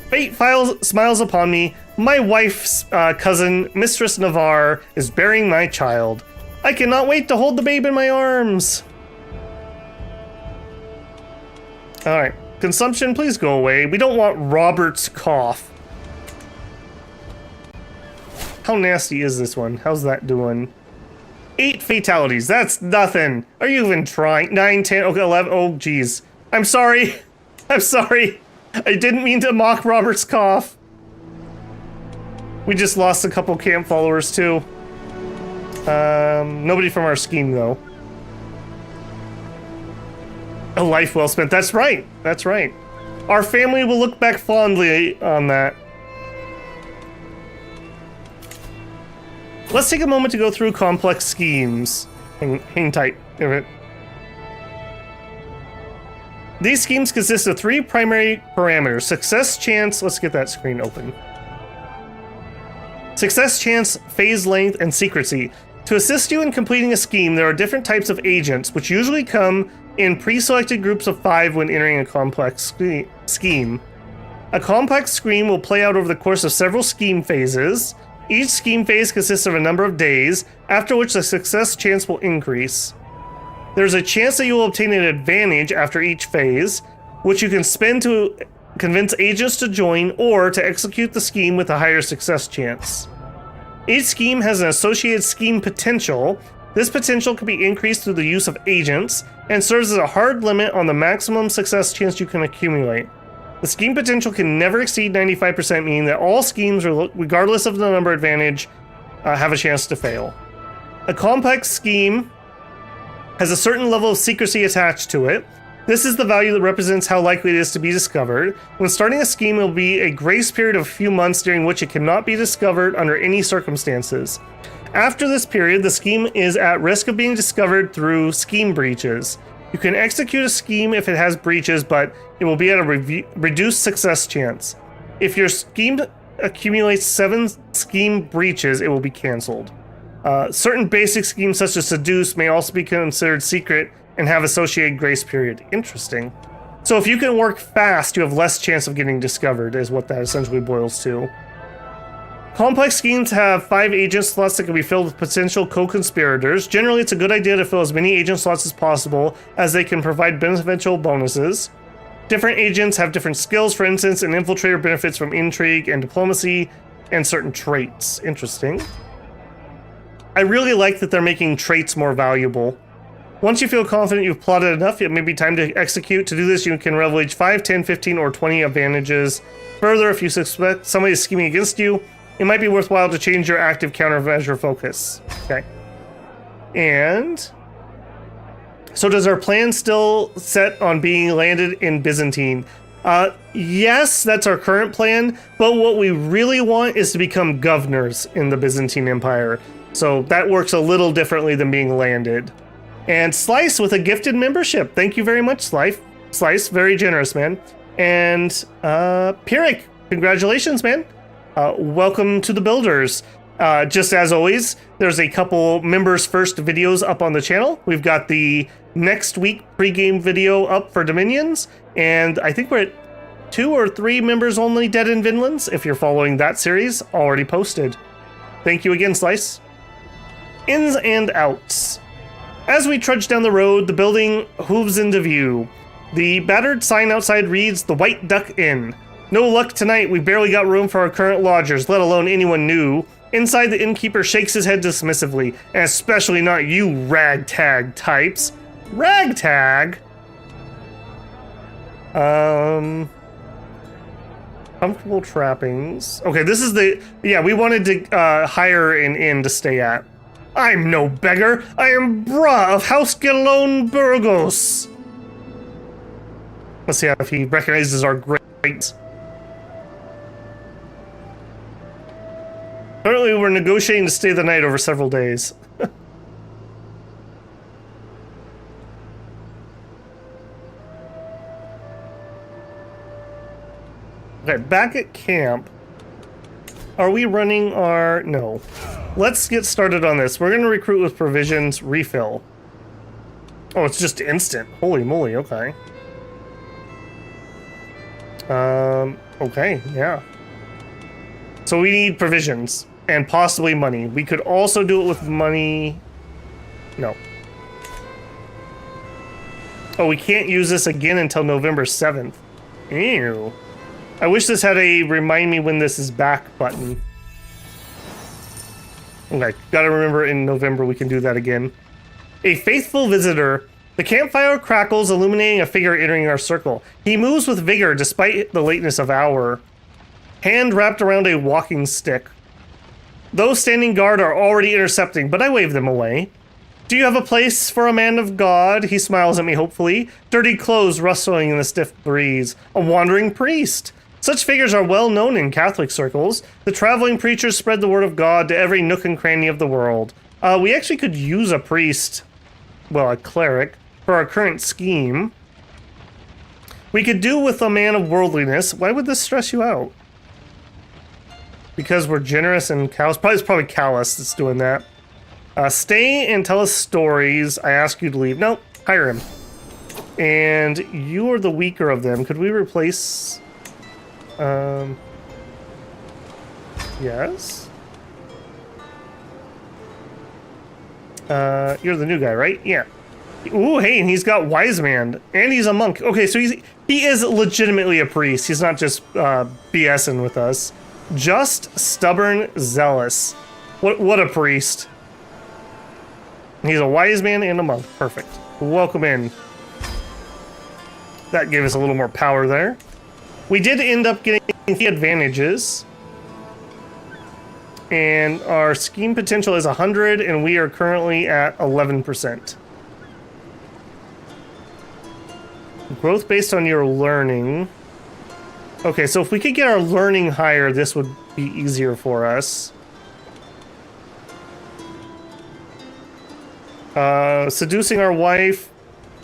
Fate smiles upon me. My wife's cousin, Mistress Navarre, is bearing my child. I cannot wait to hold the babe in my arms. Alright, consumption, please go away. We don't want Robert's cough. How nasty is this one? How's that doing? 8 fatalities. That's nothing. Are you even trying? 9, 10, okay, 11. Oh, geez. I'm sorry. I'm sorry. I didn't mean to mock Robert's cough. We just lost a couple camp followers, too. Nobody from our scheme, though. A life well spent. That's right. That's right. Our family will look back fondly on that. Let's take a moment to go through complex schemes. Hang tight. These schemes consist of 3 primary parameters. Success chance, let's get that screen open. Success chance, phase length, and secrecy. To assist you in completing a scheme, there are different types of agents, which usually come in pre-selected groups of 5 when entering a complex scheme. A complex scheme will play out over the course of several scheme phases. Each scheme phase consists of a number of days, after which the success chance will increase. There's a chance that you will obtain an advantage after each phase, which you can spend to convince agents to join or to execute the scheme with a higher success chance. Each scheme has an associated scheme potential. This potential can be increased through the use of agents and serves as a hard limit on the maximum success chance you can accumulate. The scheme potential can never exceed 95%, meaning that all schemes, regardless of the number advantage, have a chance to fail. A complex scheme has a certain level of secrecy attached to it. This is the value that represents how likely it is to be discovered. When starting a scheme, there will be a grace period of a few months during which it cannot be discovered under any circumstances. After this period, the scheme is at risk of being discovered through scheme breaches. You can execute a scheme if it has breaches, but it will be at a reduced success chance. If your scheme accumulates 7 scheme breaches, it will be cancelled. Certain basic schemes such as seduce may also be considered secret and have associated grace period. Interesting. So if you can work fast, you have less chance of getting discovered, is what that essentially boils to. Complex schemes have 5 agent slots that can be filled with potential co-conspirators. Generally, it's a good idea to fill as many agent slots as possible, as they can provide beneficial bonuses. Different agents have different skills. For instance, an infiltrator benefits from intrigue and diplomacy and certain traits. Interesting. I really like that they're making traits more valuable. Once you feel confident you've plotted enough, it may be time to execute. To do this, you can leverage 5, 10, 15, or 20 advantages. Further, if you suspect somebody is scheming against you, it might be worthwhile to change your active countermeasure focus. Okay. And so does our plan still set on being landed in Byzantine? Yes, that's our current plan, but what we really want is to become governors in the Byzantine Empire. So that works a little differently than being landed. And Slice with a gifted membership. Thank you very much, Slice. Very generous, man. And Pyrrhic, congratulations, man. Welcome to the Builders. Just as always, there's a couple members first videos up on the channel. We've got the next week pregame video up for Dominions, and I think we're at 2 or 3 members only Dead in Vinlands, if you're following that series, already posted. Thank you again, Slice. Ins and outs. As we trudge down the road, the building hooves into view. The battered sign outside reads, "The White Duck Inn." No luck tonight, we barely got room for our current lodgers, let alone anyone new. Inside, the innkeeper shakes his head dismissively, and especially not you ragtag types. Ragtag? Comfortable trappings. Okay, this is the... Yeah, we wanted to hire an inn to stay at. I'm no beggar. I am Bra of House Gelone Burgos. Let's see if he recognizes our great. Currently, we're negotiating to stay the night over several days. Okay, back at camp. Are we running our... No. Let's get started on this. We're going to recruit with provisions refill. Oh, it's just instant. Holy moly, okay. Okay, yeah. So we need provisions and possibly money. We could also do it with money. No. Oh, we can't use this again until November 7th. Ew. I wish this had a remind me when this is back button. Okay, gotta remember in November we can do that again. A faithful visitor. The campfire crackles, illuminating a figure entering our circle. He moves with vigor despite the lateness of hour. Hand wrapped around a walking stick. Those standing guard are already intercepting, but I wave them away. Do you have a place for a man of God? He smiles at me hopefully. Dirty clothes rustling in the stiff breeze. A wandering priest. Such figures are well known in Catholic circles. The traveling preachers spread the word of God to every nook and cranny of the world. We actually could use a priest, well, a cleric, for our current scheme. We could do with a man of worldliness. Why would this stress you out? Because we're generous and callous. It's probably callous that's doing that. Stay and tell us stories. I ask you to leave. Nope, hire him. And you are the weaker of them. Could we replace... Yes? You're the new guy, right? Yeah. Ooh, hey, and he's got Wise Man. And he's a monk. Okay, so he is legitimately a priest. He's not just BSing with us. Just stubborn, zealous. What a priest. He's a wise man and a monk. Perfect. Welcome in. That gave us a little more power there. We did end up getting the advantages. And our scheme potential is 100, and we are currently at 11%. Growth based on your learning. Okay, so if we could get our learning higher, this would be easier for us. Seducing our wife.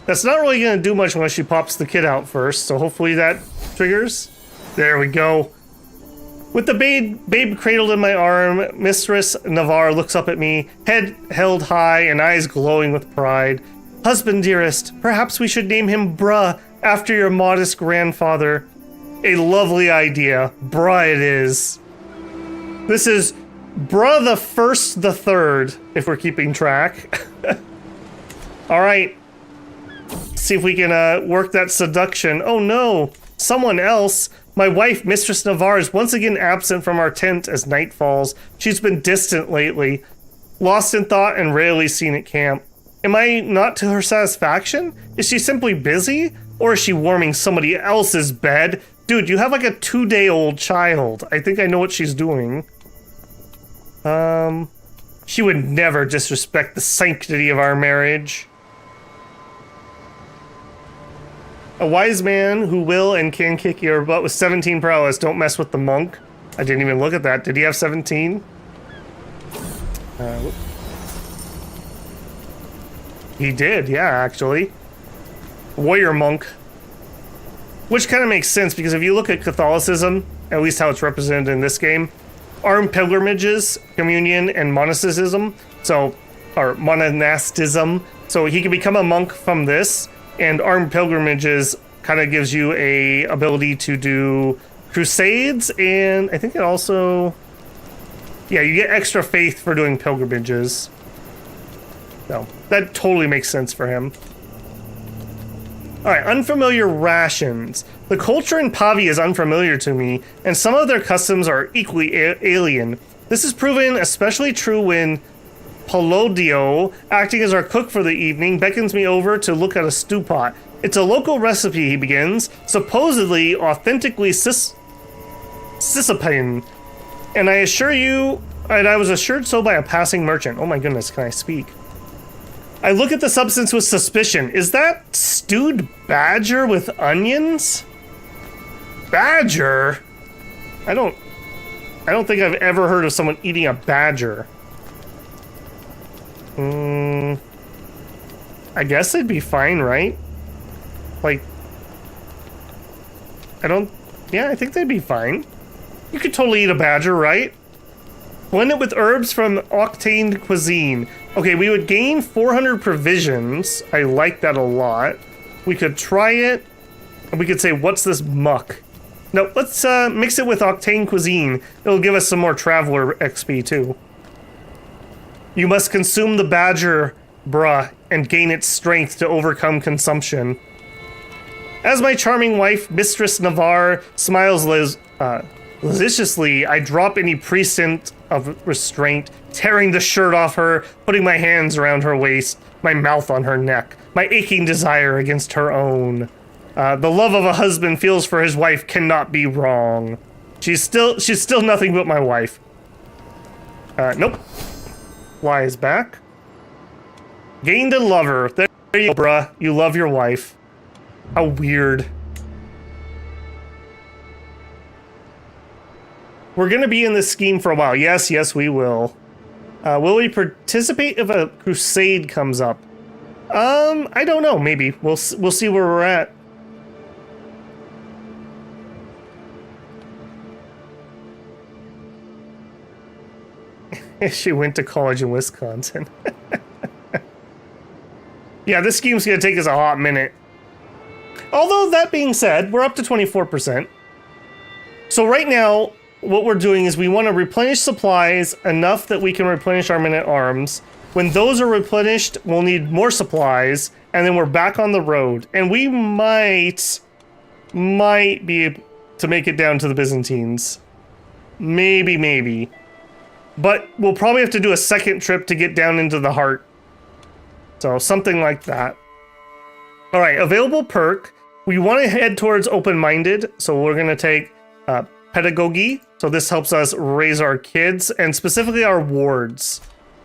That's not really going to do much unless she pops the kid out first, so hopefully that triggers. There we go. With the babe cradled in my arm, Mistress Navarre looks up at me, head held high and eyes glowing with pride. Husband dearest, perhaps we should name him Bruh after your modest grandfather. A lovely idea. Bruh it is. This is Bruh the First, the Third, if we're keeping track. Alright. See if we can work that seduction. Oh no! Someone else! My wife, Mistress Navarre, is once again absent from our tent as night falls. She's been distant lately, lost in thought and rarely seen at camp. Am I not to her satisfaction? Is she simply busy? Or is she warming somebody else's bed? Dude, you have like a 2-day-old child. I think I know what she's doing. She would never disrespect the sanctity of our marriage. A wise man who will and can kick your butt with 17 prowess. Don't mess with the monk. I didn't even look at that. Did he have 17? He did, yeah, actually. Warrior monk. Which kind of makes sense, because if you look at Catholicism, at least how it's represented in this game, armed pilgrimages, communion, and monasticism, or monasticism, so he can become a monk from this, and armed pilgrimages kind of gives you a ability to do crusades, and I think it also... Yeah, you get extra faith for doing pilgrimages. So, that totally makes sense for him. Alright, unfamiliar rations. The culture in Pavia is unfamiliar to me, and some of their customs are equally alien. This is proven especially true when Palladio, acting as our cook for the evening, beckons me over to look at a stew pot. It's a local recipe, he begins, supposedly authentically Sicilian. And I assure you, and I was assured so by a passing merchant. Oh my goodness, can I speak? I look at the substance with suspicion. Is that stewed badger with onions? Badger? I don't think I've ever heard of someone eating a badger. I guess it'd be fine, right? Like, yeah, I think they'd be fine. You could totally eat a badger, right? Blend it with herbs from octane cuisine. Okay, we would gain 400 provisions. I like that a lot. We could try it, and we could say, what's this muck? No, let's mix it with octane cuisine. It'll give us some more traveler XP, too. You must consume the badger, bruh, and gain its strength to overcome consumption. As my charming wife, Mistress Navarre, smiles lasciviously, I drop any pretense of restraint, tearing the shirt off her, putting my hands around her waist, my mouth on her neck, my aching desire against her own. The love of a husband feels for his wife cannot be wrong. She's still nothing but my wife. Nope. Lies back. Gained a lover. There you go, bruh. You love your wife. How weird. We're gonna be in this scheme for a while. Yes, we will. Will we participate if a crusade comes up? I don't know. Maybe. We'll see where we're at. She went to college in Wisconsin. Yeah, this scheme's gonna take us a hot minute. Although, that being said, we're up to 24%. So right now, what we're doing is we want to replenish supplies enough that we can replenish our men-at-arms. When those are replenished, we'll need more supplies, and then we're back on the road. And we might be able to make it down to the Byzantines. Maybe. But we'll probably have to do a second trip to get down into the heart. So, something like that. Alright, available perk. We want to head towards open-minded, so we're going to take pedagogy. So So this helps us raise our kids and specifically our wards.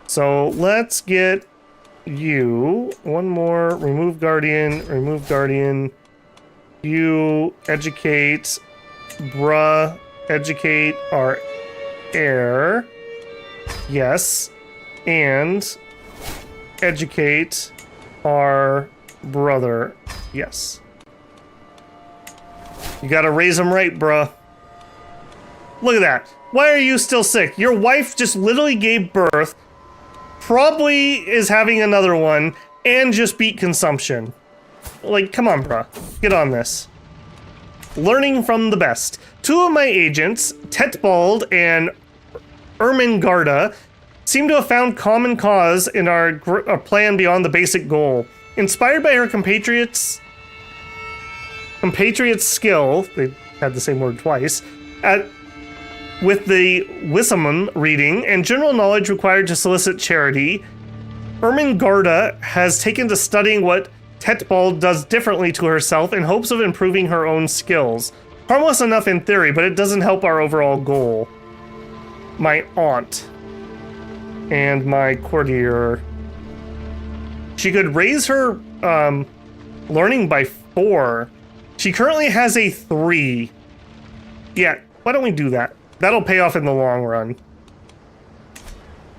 So let's get you one more. Remove guardian, remove guardian. You educate, bruh, educate our heir. Yes. And educate our brother. Yes. You gotta raise them right, bruh. Look at that. Why are you still sick? Your wife just literally gave birth, probably is having another one, and just beat consumption. Like, come on, bruh. Get on this. Learning from the best. Two of my agents, Tetbald and Ermengarda, seem to have found common cause in our plan beyond the basic goal. Inspired by her compatriots' skill, they had the same word twice, with the Wissaman reading and general knowledge required to solicit charity, Ermengarda has taken to studying what Tetbald does differently to herself in hopes of improving her own skills. Harmless enough in theory, but it doesn't help our overall goal. My aunt and my courtier. She could raise her learning by 4. She currently has a 3. Yeah, why don't we do that? That'll pay off in the long run.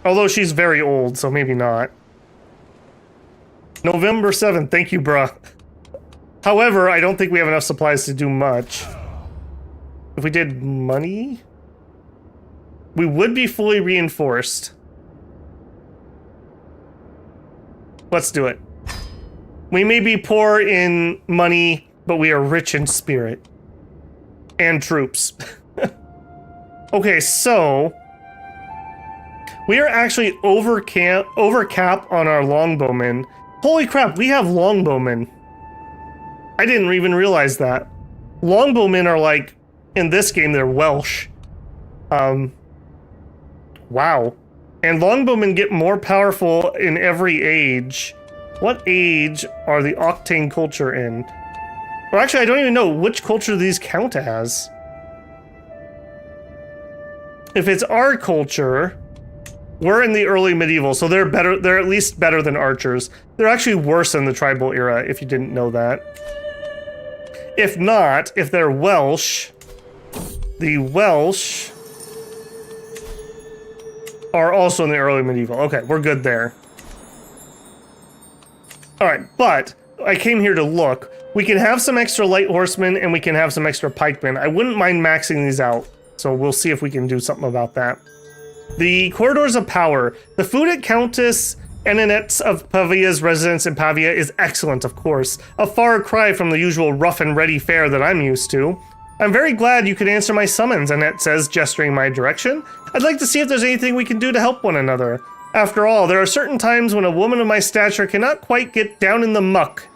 Although she's very old, so maybe not. November 7th, thank you, bruh. However, I don't think we have enough supplies to do much. If we did money, we would be fully reinforced. Let's do it. We may be poor in money, but we are rich in spirit. And troops. Okay, so we are actually over cap on our longbowmen. Holy crap, we have longbowmen. I didn't even realize that. Longbowmen are like, in this game, they're Welsh. Wow. And longbowmen get more powerful in every age. What age are the Octane culture in? Or actually, I don't even know which culture these count as. If it's our culture, we're in the early medieval, so they're better. They're at least better than archers. They're actually worse in the tribal era, if you didn't know that. If not, if they're Welsh, the Welsh are also in the early medieval. Okay, we're good there. All right, but I came here to look. We can have some extra light horsemen and we can have some extra pikemen. I wouldn't mind maxing these out. So we'll see if we can do something about that. The corridors of power. The food at Countess Annette's of Pavia's residence in Pavia is excellent, of course. A far cry from the usual rough and ready fare that I'm used to. I'm very glad you could answer my summons, Annette says, gesturing my direction. I'd like to see if there's anything we can do to help one another. After all, there are certain times when a woman of my stature cannot quite get down in the muck,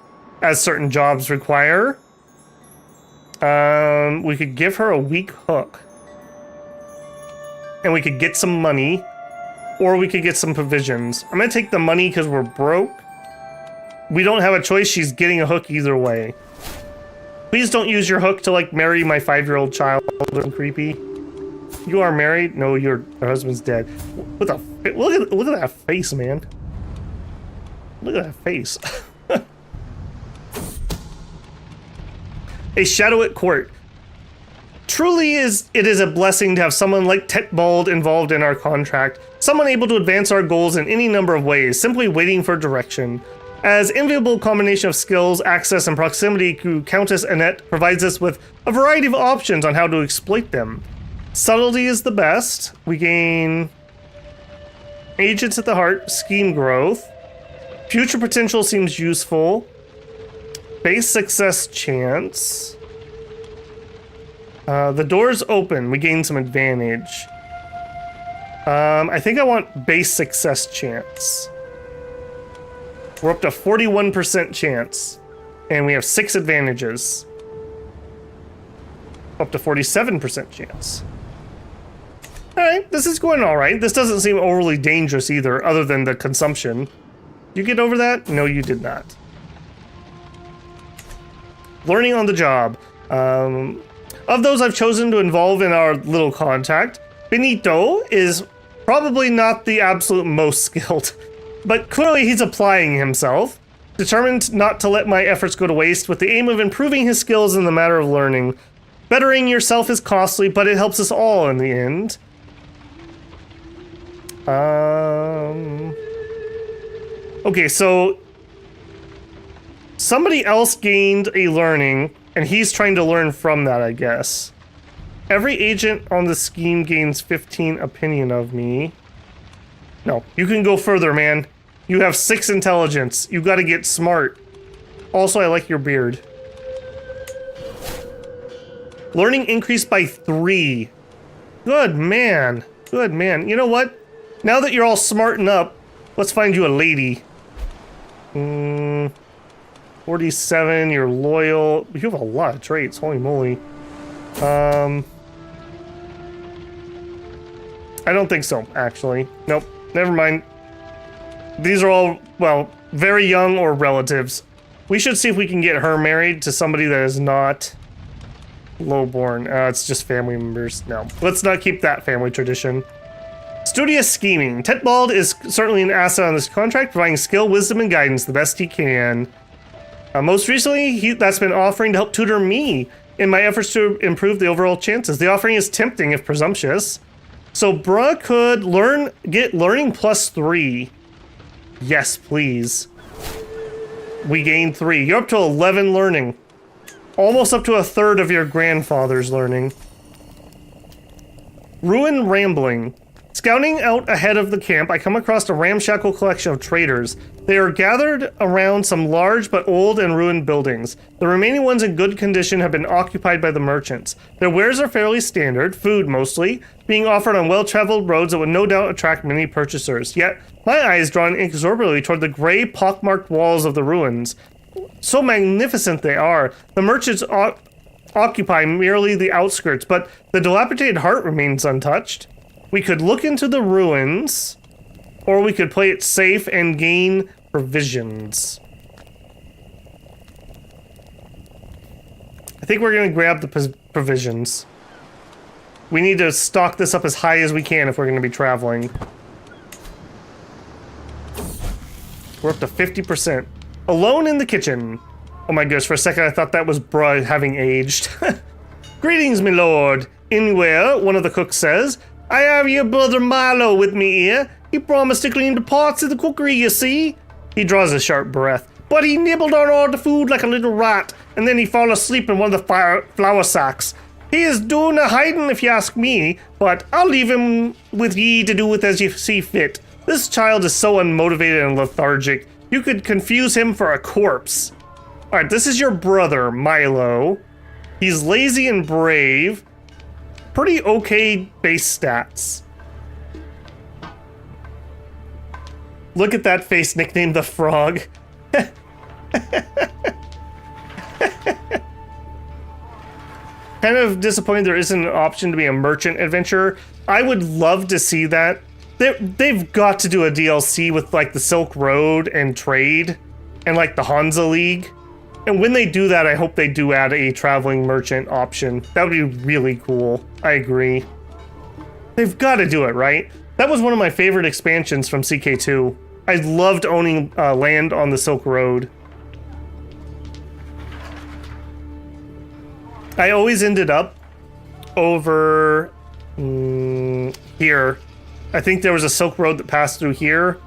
as certain jobs require. We could give her a weak hook. And we could get some money, or we could get some provisions. I'm gonna take the money because we're broke. We don't have a choice. She's getting a hook either way. Please don't use your hook to, like, marry my 5-year-old child. Creepy. You are married? No, your husband's dead. What the? Look at that face, man. Look at that face. A shadow at court. Truly it is a blessing to have someone like Tetbald involved in our contract, someone able to advance our goals in any number of ways, simply waiting for direction. As enviable combination of skills, access, and proximity to Countess Annette provides us with a variety of options on how to exploit them. Subtlety is the best. We gain agents at the heart, scheme growth. Future potential seems useful. Base success chance. The door's open. We gain some advantage. I think I want base success chance. We're up to 41% chance. And we have 6 advantages. Up to 47% chance. Alright, this is going alright. This doesn't seem overly dangerous either, other than the consumption. You get over that? No, you did not. Learning on the job. Of those I've chosen to involve in our little contact, Benito is probably not the absolute most skilled, but clearly he's applying himself, determined not to let my efforts go to waste with the aim of improving his skills in the matter of learning. Bettering yourself is costly, but it helps us all in the end. Okay, so somebody else gained a learning, and he's trying to learn from that, I guess. Every agent on the scheme gains 15 opinion of me. No, you can go further, man. You have 6 intelligence. You gotta get smart. Also, I like your beard. Learning increased by 3. Good man. Good man. You know what? Now that you're all smartened up, let's find you a lady. 47, you're loyal. You have a lot of traits, holy moly. I don't think so, actually. Nope, never mind. These are all, well, very young or relatives. We should see if we can get her married to somebody that is not lowborn. It's just family members. No, let's not keep that family tradition. Studious scheming. Tetbald is certainly an asset on this contract, providing skill, wisdom, and guidance the best he can. Most recently, that's been offering to help tutor me in my efforts to improve the overall chances. The offering is tempting if presumptuous. So bruh could get learning plus 3. Yes, please. We gained 3. You're up to 11 learning. Almost up to a third of your grandfather's learning. Ruin rambling. Scouting out ahead of the camp, I come across a ramshackle collection of traders. They are gathered around some large but old and ruined buildings. The remaining ones in good condition have been occupied by the merchants. Their wares are fairly standard, food mostly, being offered on well-traveled roads that would no doubt attract many purchasers. Yet, my eye is drawn inexorably toward the gray, pockmarked walls of the ruins. So magnificent they are. The merchants occupy merely the outskirts, but the dilapidated heart remains untouched. We could look into the ruins, or we could play it safe and gain provisions. I think we're gonna grab the provisions. We need to stock this up as high as we can if we're gonna be traveling. We're up to 50%. Alone in the kitchen. Oh my goodness, for a second I thought that was bruh having aged. Greetings, my lord. Anywhere, one of the cooks says. I have your brother Milo with me here. He promised to clean the pots of the cookery, you see. He draws a sharp breath. But he nibbled on all the food like a little rat, and then he fell asleep in one of the flour sacks. He is doing a hiding if you ask me, but I'll leave him with ye to do with as you see fit. This child is so unmotivated and lethargic, you could confuse him for a corpse. Alright, this is your brother, Milo. He's lazy and brave. Pretty okay base stats. Look at that face, nicknamed the Frog. Kind of disappointed there isn't an option to be a merchant adventurer. I would love to see that. They've got to do a DLC with like the Silk Road and trade and like the Hansa League. And when they do that, I hope they do add a traveling merchant option. That would be really cool. I agree. They've got to do it, right? That was one of my favorite expansions from CK2. I loved owning land on the Silk Road. I always ended up over here. I think there was a Silk Road that passed through here.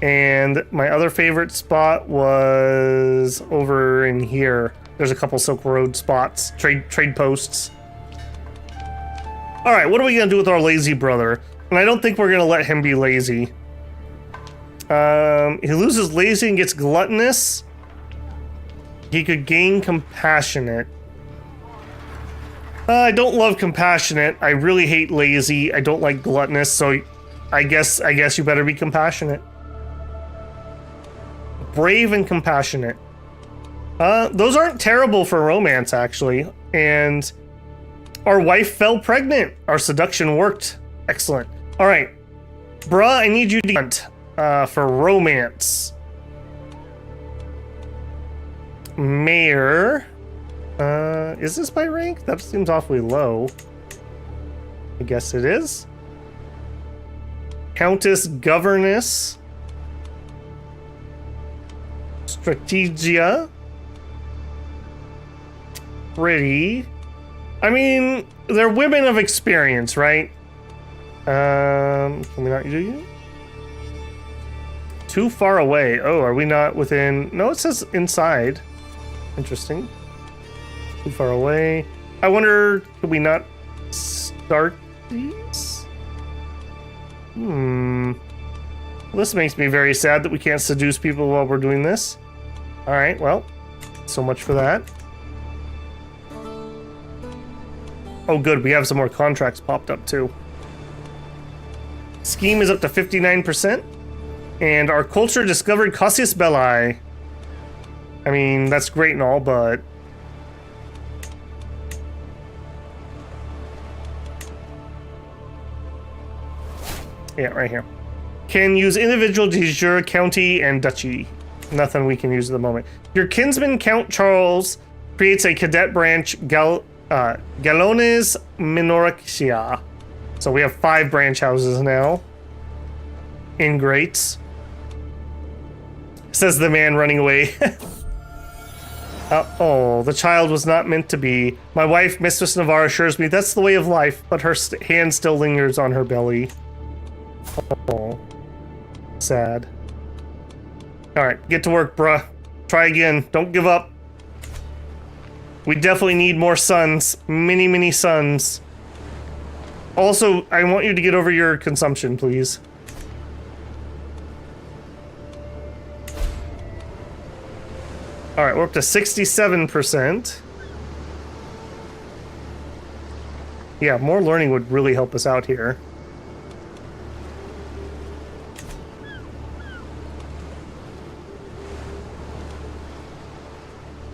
And my other favorite spot was over in here. There's a couple Silk Road spots, trade posts. All right, what are we gonna do with our lazy brother? And I don't think we're gonna let him be lazy. He loses lazy and gets gluttonous. He could gain compassionate. I don't love compassionate. I really hate lazy. I don't like gluttonous. So I guess you better be compassionate. Brave and compassionate. Those aren't terrible for romance, actually. And our wife fell pregnant. Our seduction worked. Excellent. All right. Bruh, I need you to hunt for romance. Mayor. Is this by rank? That seems awfully low. I guess it is. Countess Governess. Strategia. Pretty. I mean, they're women of experience, right? Can we not do you? Too far away. Oh, are we not within? No, it says inside. Interesting. Too far away. I wonder, could we not start these? Well, this makes me very sad that we can't seduce people while we're doing this. Alright, well, so much for that. Oh good, we have some more contracts popped up too. Scheme is up to 59%. And our culture discovered Cassius Belli. I mean, that's great and all, but... yeah, right here. Can use individual de jure, county, and duchy. Nothing we can use at the moment. Your kinsman, Count Charles, creates a cadet branch, Galones Minorixia. So we have 5 branch houses now. Ingrates. Says the man running away. Oh, the child was not meant to be. My wife, Mistress Navarre, assures me that's the way of life, but her hand still lingers on her belly. Oh, sad. Alright, get to work, bruh. Try again. Don't give up. We definitely need more sons. Many, many sons. Also, I want you to get over your consumption, please. Alright, we're up to 67%. Yeah, more learning would really help us out here.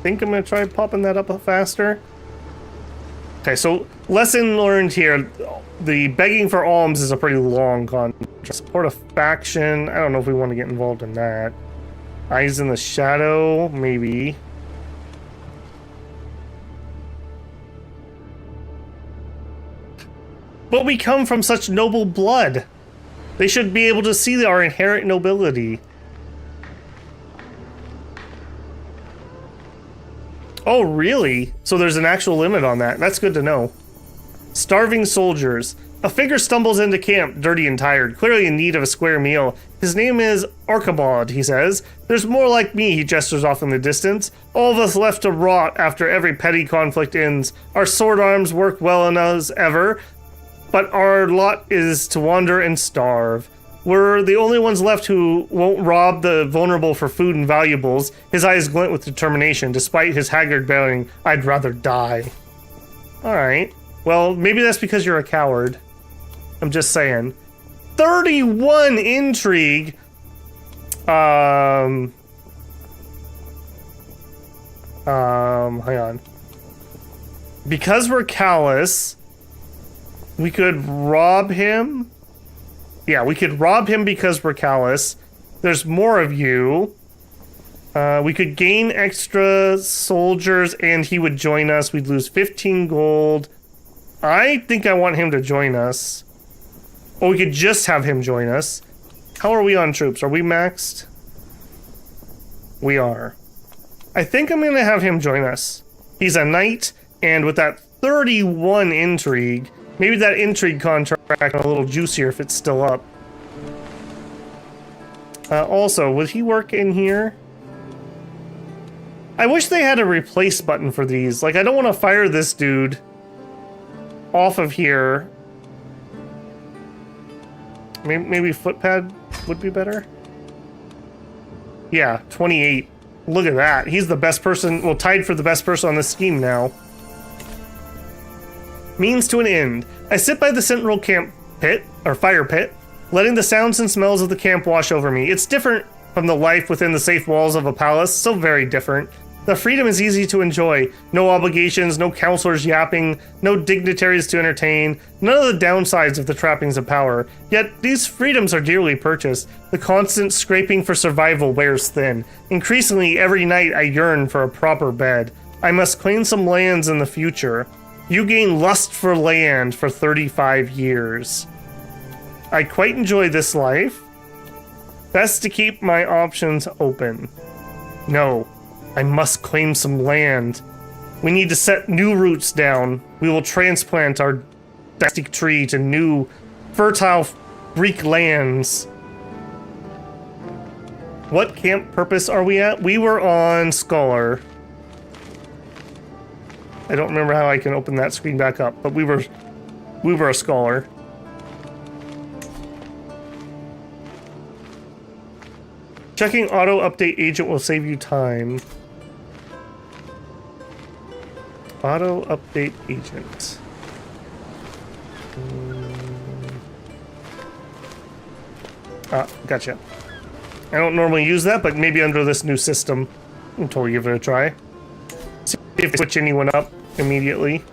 Think I'm gonna try popping that up faster. Okay, so lesson learned here. The begging for alms is a pretty long contract. Support a faction. I don't know if we want to get involved in that. Eyes in the shadow, maybe. But we come from such noble blood. They should be able to see our inherent nobility. Oh, really? So there's an actual limit on that. That's good to know. Starving soldiers. A figure stumbles into camp, dirty and tired, clearly in need of a square meal. His name is Archibald, he says. There's more like me, he gestures off in the distance. All of us left to rot after every petty conflict ends. Our sword arms work well enough as ever, but our lot is to wander and starve. We're the only ones left who won't rob the vulnerable for food and valuables. His eyes glint with determination. Despite his haggard bearing, I'd rather die. Alright. Well, maybe that's because you're a coward. I'm just saying. 31 intrigue. Hang on. Because we're callous, we could rob him. Yeah, we could rob him because we're callous. There's more of you. We could gain extra soldiers and he would join us. We'd lose 15 gold. I think I want him to join us. Or we could just have him join us. How are we on troops? Are we maxed? We are. I think I'm going to have him join us. He's a knight, and with that 31 intrigue, maybe that intrigue contract a little juicier if it's still up. Also, would he work in here? I wish they had a replace button for these. Like, I don't want to fire this dude off of here. Maybe footpad would be better. Yeah, 28. Look at that. He's the best person, well, tied for the best person on this scheme now. Means to an end. I sit by the central camp pit, or fire pit, letting the sounds and smells of the camp wash over me. It's different from the life within the safe walls of a palace, so very different. The freedom is easy to enjoy. No obligations, no counselors yapping, no dignitaries to entertain, none of the downsides of the trappings of power. Yet these freedoms are dearly purchased. The constant scraping for survival wears thin. Increasingly, every night I yearn for a proper bed. I must claim some lands in the future. You gain lust for land for 35 years. I quite enjoy this life. Best to keep my options open. No, I must claim some land. We need to set new roots down. We will transplant our dynasty tree to new, fertile Greek lands. What camp purpose are we at? We were on Scholar. I don't remember how I can open that screen back up, but we were a Scholar. Checking auto update agent will save you time. Auto update agent. Gotcha. I don't normally use that, but maybe under this new system, I'll totally give it a try. See if I switch anyone up immediately.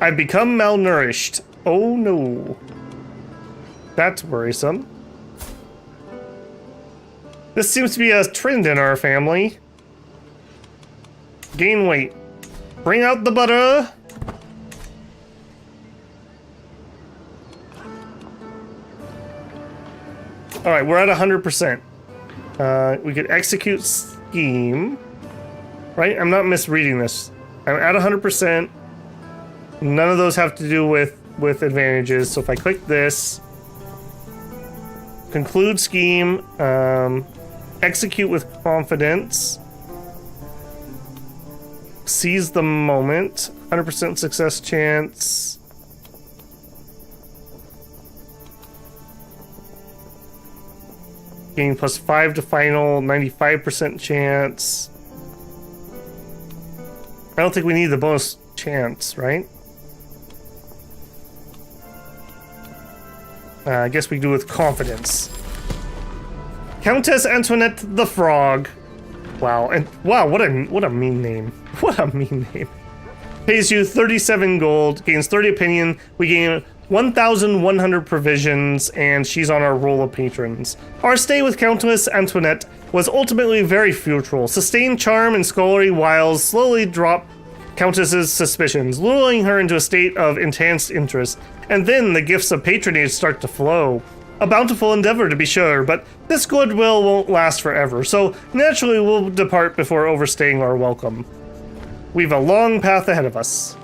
I've become malnourished. Oh no. That's worrisome. This seems to be a trend in our family. Gain weight. Bring out the butter. All right, we're at 100%. We could execute scheme. Right? I'm not misreading this. I'm at 100%. None of those have to do with advantages. So if I click this, conclude scheme, execute with confidence, seize the moment, 100% success chance. Gain +5 to final, 95% chance. I don't think we need the bonus chance, right? I guess we do with confidence. Countess Antoinette the Frog. Wow, and wow, what a mean name. What a mean name. Pays you 37 gold, gains 30 opinion. We gain 1,100 provisions, and she's on our roll of patrons. Our stay with Countess Antoinette was ultimately very fruitful. Sustained charm and scholarly wiles slowly drop Countess's suspicions, luring her into a state of intense interest. And then the gifts of patronage start to flow. A bountiful endeavor, to be sure, but this goodwill won't last forever, so naturally we'll depart before overstaying our welcome. We've a long path ahead of us.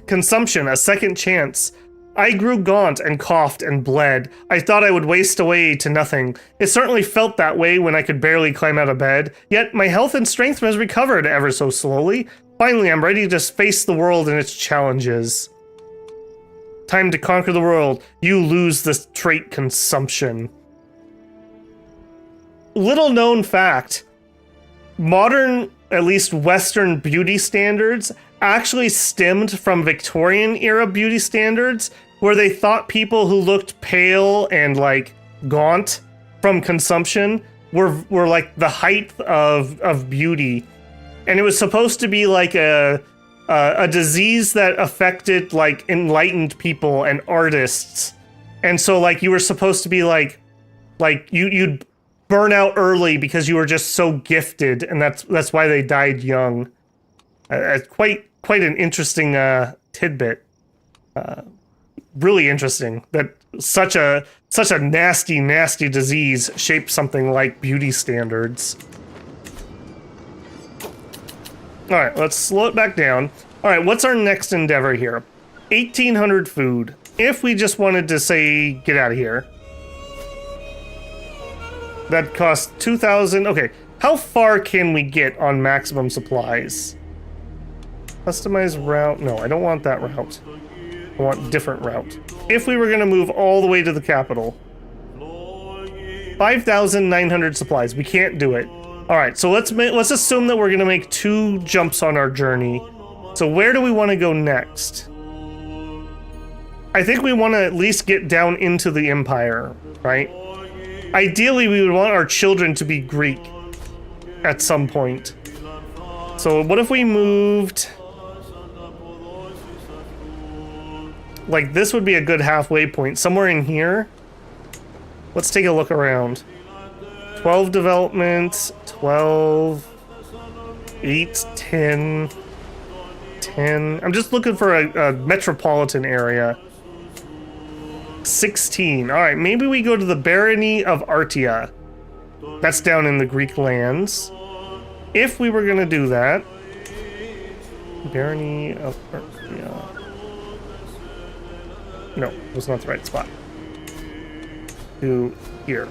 Consumption, a second chance. I grew gaunt and coughed and bled. I thought I would waste away to nothing. It certainly felt that way when I could barely climb out of bed, yet my health and strength has recovered ever so slowly. Finally, I'm ready to face the world and its challenges. Time to conquer the world. You lose the trait consumption. Little known fact. Modern, at least Western beauty standards actually stemmed from Victorian era beauty standards, where they thought people who looked pale and like gaunt from consumption were like the height of beauty. And it was supposed to be like a disease that affected like enlightened people and artists. And so like you were supposed to be like you'd burn out early because you were just so gifted, and that's why they died young. Quite an interesting tidbit. Really interesting that such a nasty disease shaped something like beauty standards. All right, let's slow it back down. All right, what's our next endeavor here? 1,800 food. If we just wanted to say get out of here, that costs 2,000. Okay, how far can we get on maximum supplies? Customize route. No, I don't want that route. I want different route. If we were going to move all the way to the capital, 5,900 supplies. We can't do it. All right, so let's assume that we're going to make 2 jumps on our journey. So where do we want to go next? I think we want to at least get down into the Empire, right? Ideally, we would want our children to be Greek at some point. So what if we moved... Like, this would be a good halfway point. Somewhere in here. Let's take a look around. 12 development, 12, 8, 10, 10. I'm just looking for a metropolitan area. 16. All right, maybe we go to the Barony of Artia. That's down in the Greek lands. If we were going to do that, Barony of Artia. No, that's not the right spot. To here.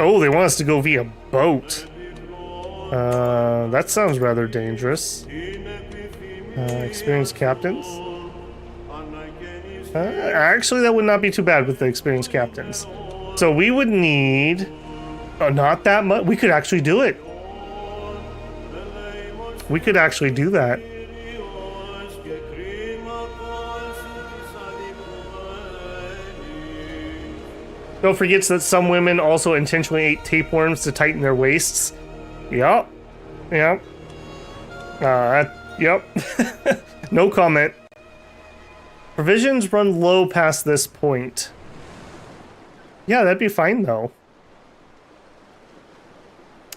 Oh, they want us to go via boat. That sounds rather dangerous. Experienced captains. Actually, that would not be too bad with the experienced captains. So we would need... not that much. We could actually do it. We could actually do that. Don't forget that some women also intentionally ate tapeworms to tighten their waists. Yup. Yep. Yep. No comment. Provisions run low past this point. Yeah, that'd be fine, though.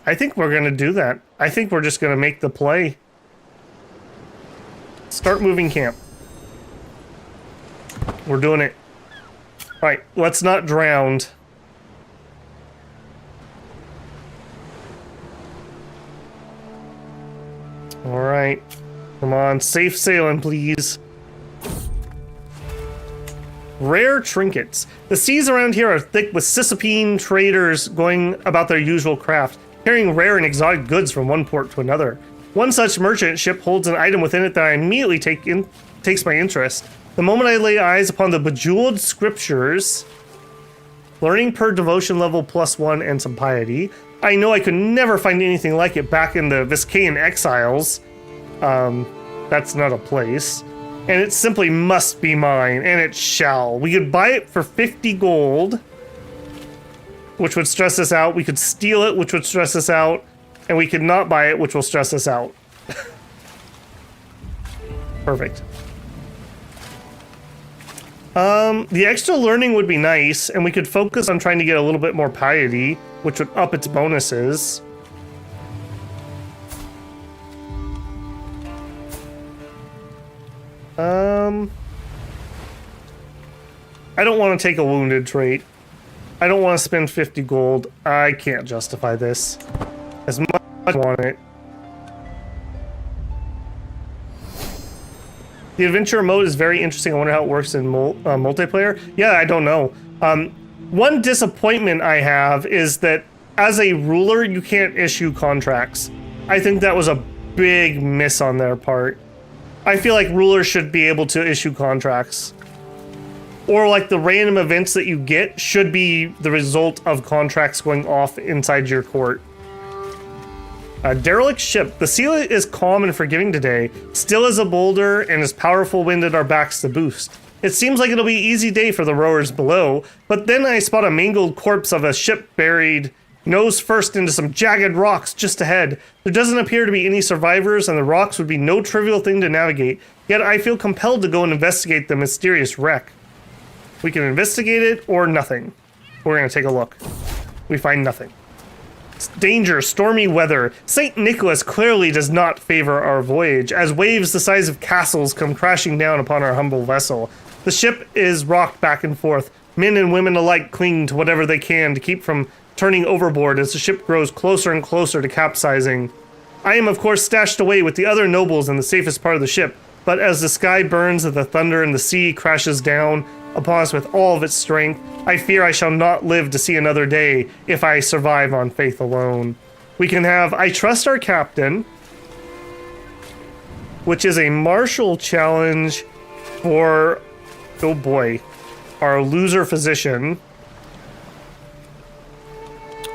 I think we're going to do that. I think we're just going to make the play. Start moving camp. We're doing it. All right, let's not drown. All right. Come on, safe sailing, please. Rare trinkets. The seas around here are thick with Cisalpine traders going about their usual craft, carrying rare and exotic goods from one port to another. One such merchant ship holds an item within it that I immediately takes my interest. The moment I lay eyes upon the bejeweled scriptures, learning per devotion level +1 and some piety, I know I could never find anything like it back in the Viscayan Exiles. That's not a place. And it simply must be mine, and it shall. We could buy it for 50 gold, which would stress us out. We could steal it, which would stress us out. And we could not buy it, which will stress us out. Perfect. The extra learning would be nice, and we could focus on trying to get a little bit more piety, which would up its bonuses. I don't want to take a wounded trait. I don't want to spend 50 gold. I can't justify this. As much as I want it. The adventure mode is very interesting. I wonder how it works in multiplayer. Yeah, I don't know. One disappointment I have is that as a ruler, you can't issue contracts. I think that was a big miss on their part. I feel like rulers should be able to issue contracts. Or like the random events that you get should be the result of contracts going off inside your court. Derelict ship. The sea is calm and forgiving today, still as a boulder and as powerful wind at our backs to boost. It seems like it'll be an easy day for the rowers below, but then I spot a mangled corpse of a ship buried nose first into some jagged rocks just ahead. There doesn't appear to be any survivors, and the rocks would be no trivial thing to navigate, yet I feel compelled to go and investigate the mysterious wreck. We can investigate it or nothing. We're going to take a look. We find nothing. Danger, stormy weather. St. Nicholas clearly does not favor our voyage, as waves the size of castles come crashing down upon our humble vessel. The ship is rocked back and forth. Men and women alike cling to whatever they can to keep from turning overboard as the ship grows closer and closer to capsizing. I am, of course, stashed away with the other nobles in the safest part of the ship, but as the sky burns and the thunder and the sea crashes down upon us with all of its strength, I fear I shall not live to see another day if I survive on faith alone. We can have I Trust Our Captain, which is a martial challenge for, oh boy, our loser physician.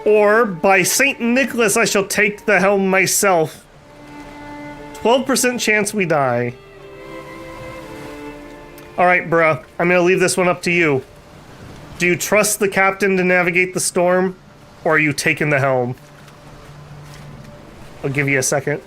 Or, by St. Nicholas, I shall take the helm myself. 12% chance we die. Alright, bruh. I'm gonna leave this one up to you. Do you trust the captain to navigate the storm? Or are you taking the helm? I'll give you a second.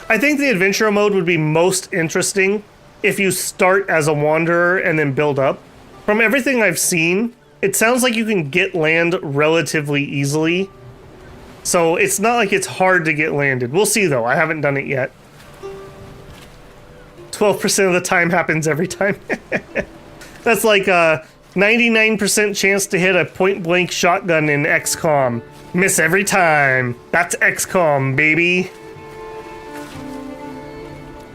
I think the adventurer mode would be most interesting if you start as a wanderer and then build up. From everything I've seen, it sounds like you can get land relatively easily. So it's not like it's hard to get landed. We'll see though, I haven't done it yet. 12% of the time happens every time. That's like a 99% chance to hit a point-blank shotgun in XCOM. Miss every time. That's XCOM, baby.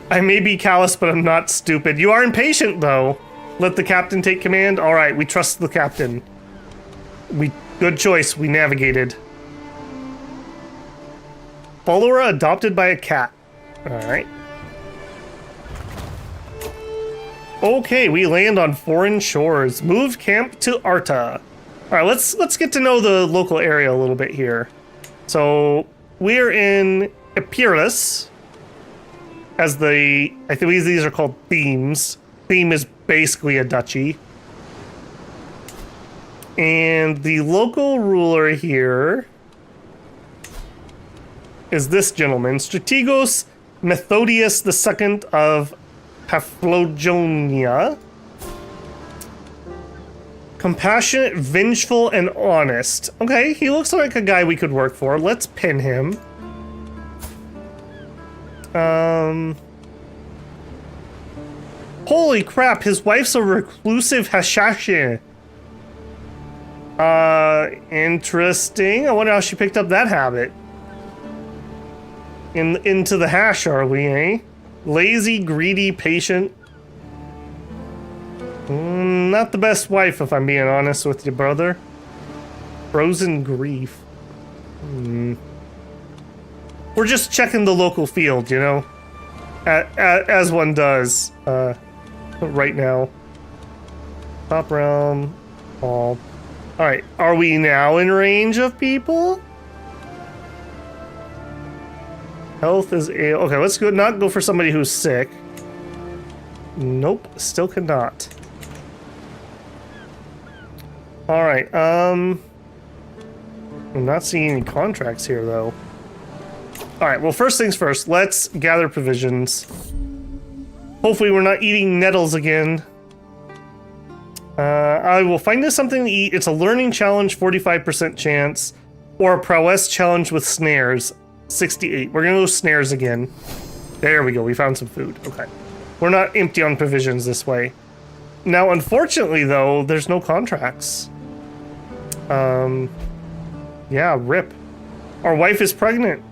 I may be callous, but I'm not stupid. You are impatient, though. Let the captain take command. All right, we trust the captain. Good choice. We navigated. Follower adopted by a cat. All right. Okay, we land on foreign shores. Move camp to Arta. All right, let's get to know the local area a little bit here. So we're in Epirus, as I think these are called themes. Theme is basically a duchy. And the local ruler here is this gentleman, Strategos Methodius II of Paphlagonia. Compassionate, vengeful, and honest. Okay, he looks like a guy we could work for. Let's pin him. Holy crap, his wife's a reclusive Hashashin. Interesting. I wonder how she picked up that habit. Into the hash, are we, eh? Lazy, greedy, patient. Not the best wife, if I'm being honest with you, brother. Frozen grief. We're just checking the local field, you know? As one does, right now. Top realm. All. Alright, are we now in range of people? Health is a... Okay, let's not go for somebody who's sick. Nope, still cannot. Alright, I'm not seeing any contracts here, though. Alright, well, first things first, let's gather provisions. Hopefully we're not eating nettles again. I will find us something to eat. It's a learning challenge, 45% chance. Or a prowess challenge with snares, 68. We're gonna go snares again. There we go, we found some food. Okay. We're not empty on provisions this way. Now, unfortunately, though, there's no contracts. Yeah, rip. Our wife is pregnant.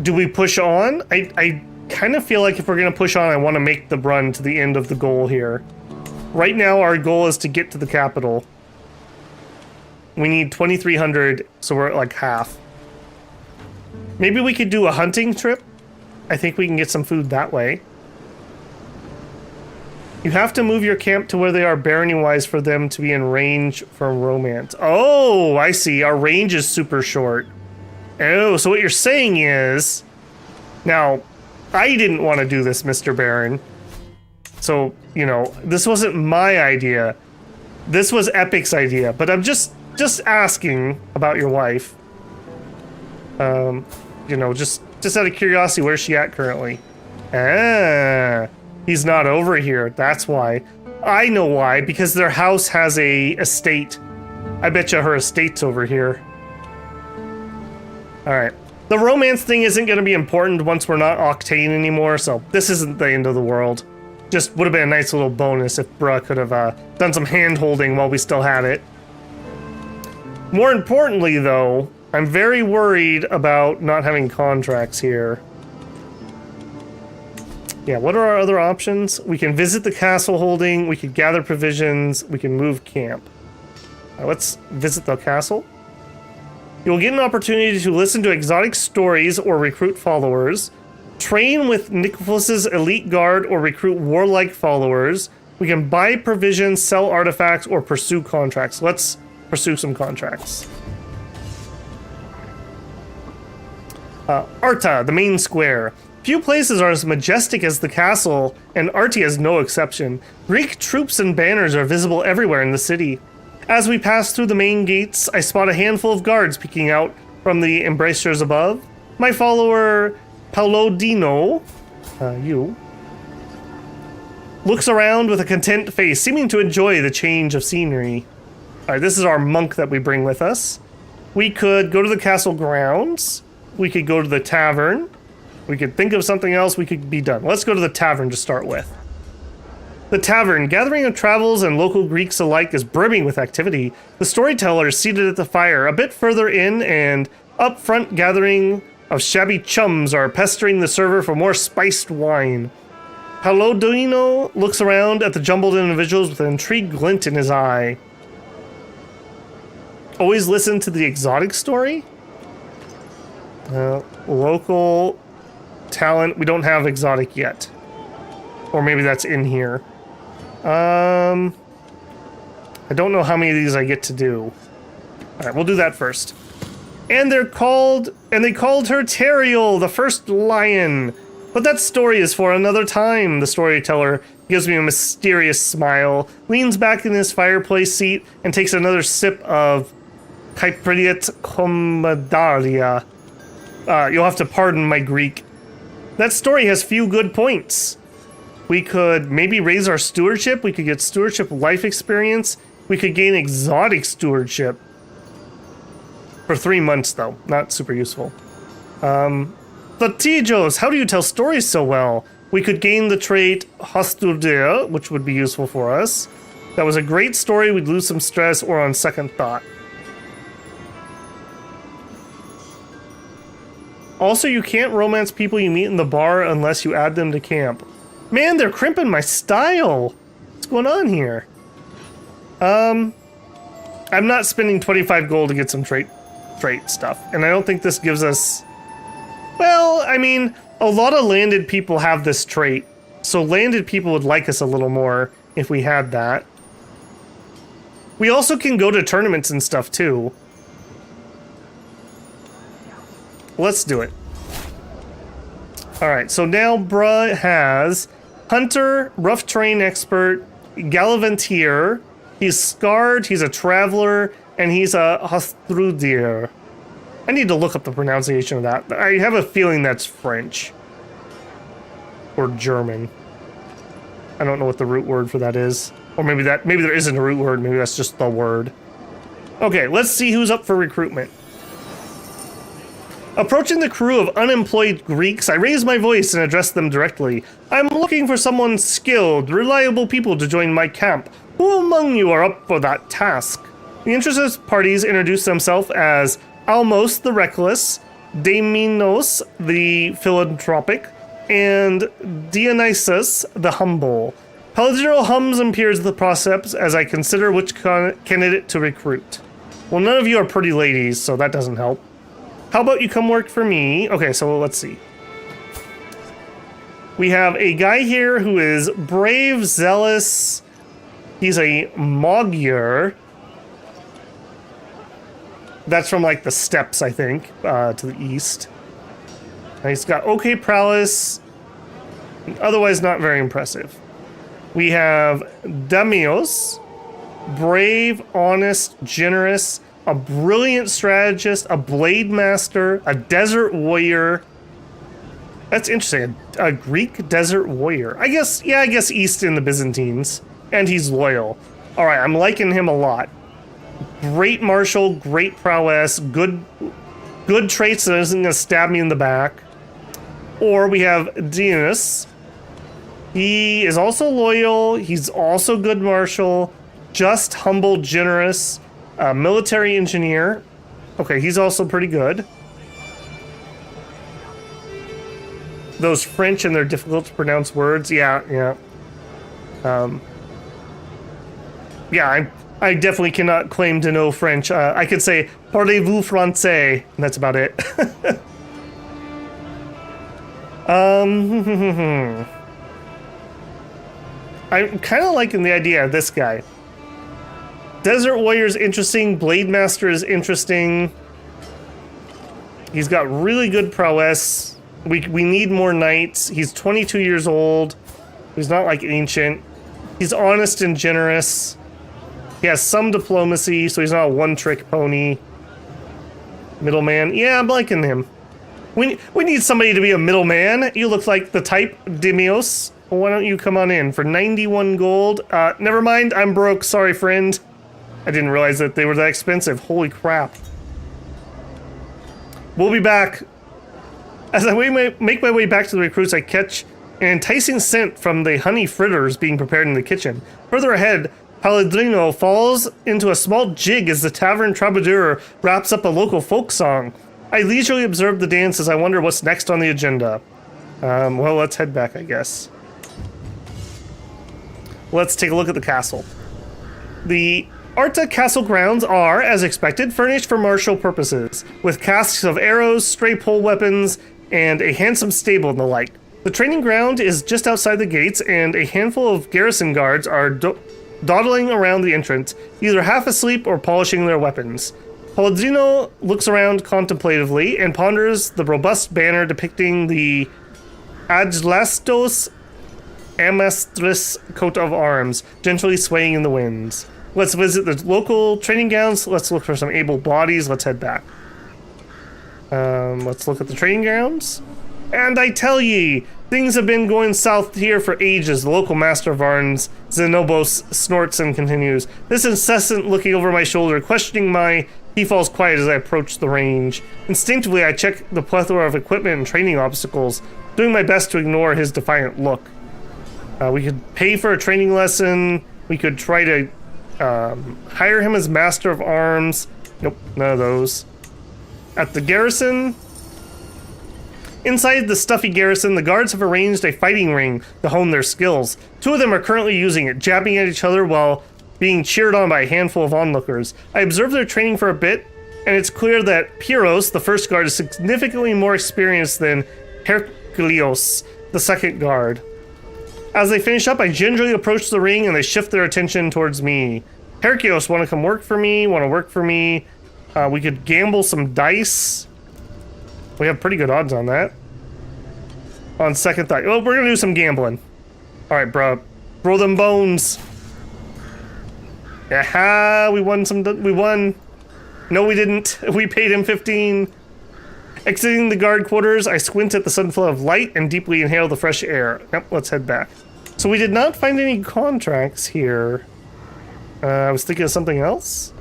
Do we push on? I kind of feel like if we're going to push on, I want to make the run to the end of the goal here. Right now, our goal is to get to the capital. We need 2,300, so we're at like half. Maybe we could do a hunting trip. I think we can get some food that way. You have to move your camp to where they are barony-wise for them to be in range for romance. Oh, I see. Our range is super short. Oh, so what you're saying is... Now, I didn't want to do this, Mr. Baron. So, you know, this wasn't my idea. This was Epic's idea. But I'm just asking about your wife. You know, just out of curiosity, where's she at currently? Ah... He's not over here, that's why. I know why, because their house has a estate. I bet you her estate's over here. Alright. The romance thing isn't going to be important once we're not Octane anymore, so this isn't the end of the world. Just would have been a nice little bonus if Bruh could have done some hand-holding while we still had it. More importantly, though, I'm very worried about not having contracts here. Yeah, what are our other options? We can visit the castle holding, we could gather provisions, we can move camp. Let's visit the castle. You'll get an opportunity to listen to exotic stories or recruit followers, train with Nicholas's elite guard or recruit warlike followers. We can buy provisions, sell artifacts, or pursue contracts. Let's pursue some contracts. Arta, the main square. Few places are as majestic as the castle, and Arti is no exception. Greek troops and banners are visible everywhere in the city. As we pass through the main gates, I spot a handful of guards peeking out from the embrasures above. My follower, Palladino, you, looks around with a content face, seeming to enjoy the change of scenery. All right, this is our monk that we bring with us. We could go to the castle grounds. We could go to the tavern. We could think of something else. We could be done. Let's go to the tavern to start with. The tavern, gathering of travels and local Greeks alike, is brimming with activity. The storyteller is seated at the fire. A bit further in and up front, gathering of shabby chums are pestering the server for more spiced wine. Palladino looks around at the jumbled individuals with an intrigued glint in his eye. Always listen to the exotic story? Local talent. We don't have exotic yet. Or maybe that's in here. I don't know how many of these I get to do. Alright, we'll do that first. And they called her Teriel, the first lion. But that story is for another time, the storyteller gives me a mysterious smile, leans back in his fireplace seat, and takes another sip of Kypriot Komadaria. You'll have to pardon my Greek. That story has few good points. We could maybe raise our stewardship. We could get stewardship life experience. We could gain exotic stewardship. For 3 months, though. Not super useful. Latijos, how do you tell stories so well? We could gain the trait Hosturdia, which would be useful for us. That was a great story. We'd lose some stress or on second thought. Also, you can't romance people you meet in the bar unless you add them to camp. Man, they're crimping my style. What's going on here? I'm not spending 25 gold to get some trait stuff. And I don't think this gives us... Well, I mean, a lot of landed people have this trait. So landed people would like us a little more if we had that. We also can go to tournaments and stuff, too. Let's do it. Alright, so now bruh has hunter, rough terrain expert, gallivantier, he's scarred, he's a traveler, and he's a Hostrudir. I need to look up the pronunciation of that. I have a feeling that's French. Or German. I don't know what the root word for that is. Or maybe there isn't a root word, maybe that's just the word. Okay, let's see who's up for recruitment. Approaching the crew of unemployed Greeks, I raise my voice and address them directly. I'm looking for someone skilled, reliable people to join my camp. Who among you are up for that task? The interested parties introduce themselves as Almos the Reckless, Daminos the Philanthropic, and Dionysus the Humble. Palladino hums and peers at the process as I consider which candidate to recruit. Well, none of you are pretty ladies, so that doesn't help. How about you come work for me? Okay, so let's see. We have a guy here who is brave, zealous. He's a Magyar. That's from like the steppes, I think, to the east. And he's got okay prowess. Otherwise not very impressive. We have Damios. Brave, honest, generous. A brilliant strategist, a blade master, a desert warrior. That's interesting. A Greek desert warrior. I guess East in the Byzantines. And he's loyal. All right, I'm liking him a lot. Great martial, great prowess, good traits that isn't going to stab me in the back. Or we have Dionysus. He is also loyal. He's also good martial. Just, humble, generous. Military engineer. Okay, he's also pretty good. Those French and their difficult to pronounce words. Yeah. I definitely cannot claim to know French. I could say, parlez-vous français? And that's about it. I'm kind of liking the idea of this guy. Desert Warrior is interesting. Blade Master is interesting. He's got really good prowess. We need more knights. He's 22 years old. He's not like ancient. He's honest and generous. He has some diplomacy, so he's not a one-trick pony. Middleman. Yeah, I'm liking him. We need somebody to be a middleman. You look like the type, Dimios. Why don't you come on in for 91 gold? Never mind, I'm broke. Sorry, friend. I didn't realize that they were that expensive. Holy crap. We'll be back. As I make my way back to the recruits, I catch an enticing scent from the honey fritters being prepared in the kitchen. Further ahead, Palladino falls into a small jig as the tavern troubadour wraps up a local folk song. I leisurely observe the dance as I wonder what's next on the agenda. Well, let's head back, I guess. Let's take a look at the castle. The Arta castle grounds are, as expected, furnished for martial purposes, with casks of arrows, stray pole weapons, and a handsome stable and the like. The training ground is just outside the gates, and a handful of garrison guards are dawdling around the entrance, either half asleep or polishing their weapons. Palladino looks around contemplatively and ponders the robust banner depicting the Adlastos Amastris coat of arms, gently swaying in the winds. Let's visit the local training grounds. Let's look for some able bodies. Let's head back. Let's look at the training grounds. And I tell ye, things have been going south here for ages. The local master of arms, Zenobos, snorts and continues. This incessant looking over my shoulder, questioning my... He falls quiet as I approach the range. Instinctively, I check the plethora of equipment and training obstacles, doing my best to ignore his defiant look. We could pay for a training lesson. We could try to hire him as master of arms. Nope, none of those. At the garrison... Inside the stuffy garrison, the guards have arranged a fighting ring to hone their skills. Two of them are currently using it, jabbing at each other while being cheered on by a handful of onlookers. I observe their training for a bit, and it's clear that Pyros, the first guard, is significantly more experienced than Herculios, the second guard. As they finish up, I gingerly approach the ring, and they shift their attention towards me. Herculios, want to come work for me? Want to work for me? We could gamble some dice. We have pretty good odds on that. On second thought. Well, we're going to do some gambling. Alright, bro. Throw them bones. Aha! We won some... We won. No, we didn't. We paid him 15. Exiting the guard quarters, I squint at the sudden flow of light and deeply inhale the fresh air. Yep, let's head back. So we did not find any contracts here. I was thinking of something else.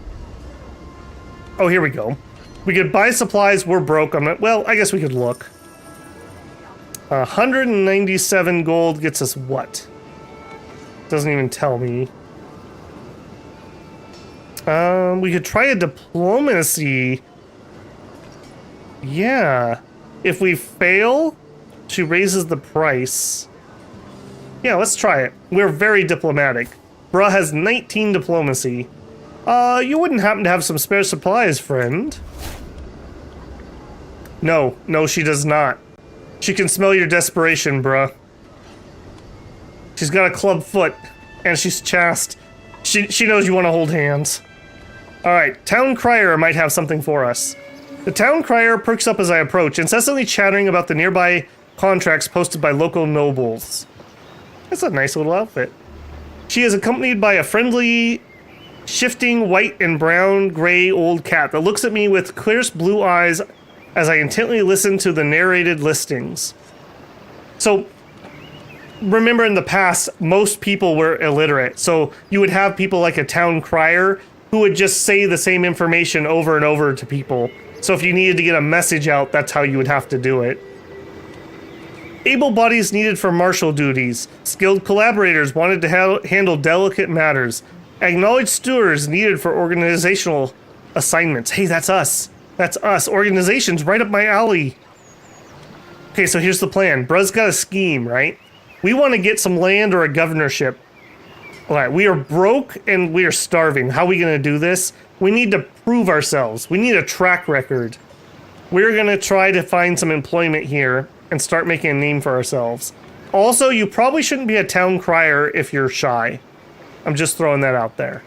Oh, here we go. We could buy supplies. We're broke. I'm not... Well, I guess we could look. 197 gold gets us what? Doesn't even tell me. We could try a diplomacy. Yeah. If we fail, she raises the price. Yeah, let's try it. We're very diplomatic. Bruh has 19 diplomacy. You wouldn't happen to have some spare supplies, friend? No, she does not. She can smell your desperation, bruh. She's got a club foot, and she's chaste. She knows you want to hold hands. Alright, Town Crier might have something for us. The Town Crier perks up as I approach, incessantly chattering about the nearby contracts posted by local nobles. That's a nice little outfit. She is accompanied by a friendly, shifting white and brown gray old cat that looks at me with clearest blue eyes as I intently listen to the narrated listings. So, remember in the past, most people were illiterate, so you would have people like a Town Crier who would just say the same information over and over to people. So if you needed to get a message out, that's how you would have to do it. Able bodies needed for martial duties. Skilled collaborators wanted to handle delicate matters. Acknowledged stewards needed for organizational assignments. Hey, that's us. That's us. Organization's right up my alley. Okay, so here's the plan. Bruh's got a scheme, right? We want to get some land or a governorship. Alright, we are broke and we are starving. How are we going to do this? We need to prove ourselves. We need a track record. We're going to try to find some employment here and start making a name for ourselves. Also, you probably shouldn't be a Town Crier if you're shy. I'm just throwing that out there.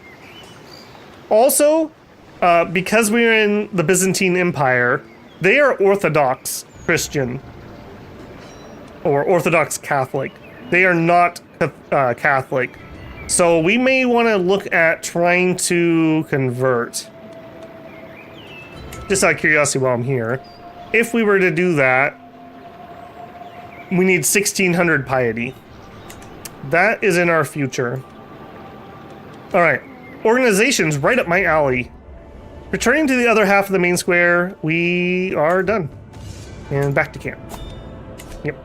Also, because we're in the Byzantine Empire, they are Orthodox Christian. Or Orthodox Catholic. They are not Catholic. So we may want to look at trying to convert. Just out of curiosity while I'm here. if we were to do that, we need 1600 piety. That is in our future. All right, organization's right up my alley. Returning to the other half of the main square, we are done. And back to camp. Yep.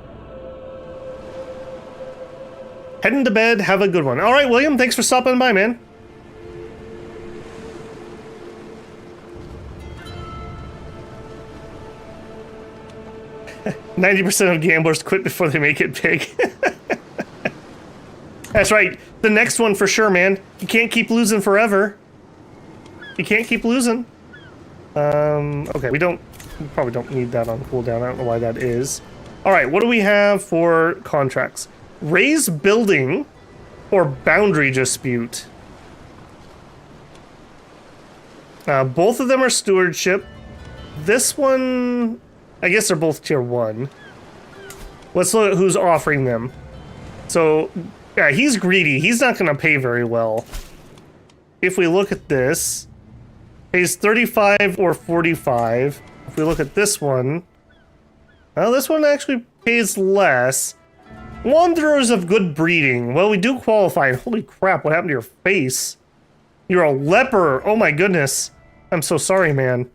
Heading to bed, have a good one. All right, William, thanks for stopping by, man. %90 of gamblers quit before they make it big. That's right. The next one for sure, man. You can't keep losing forever. You can't keep losing. Okay, we probably don't need that on cooldown. I don't know why that is. All right, what do we have for contracts? Raise building or boundary dispute. Both of them are stewardship. This one, I guess they're both tier 1. Let's look at who's offering them. So, yeah, he's greedy. He's not going to pay very well. If we look at this, pays 35 or 45. If we look at this one, well, this one actually pays less. Wanderers of good breeding. Well, we do qualify. Holy crap, what happened to your face? You're a leper. Oh my goodness. I'm so sorry, man.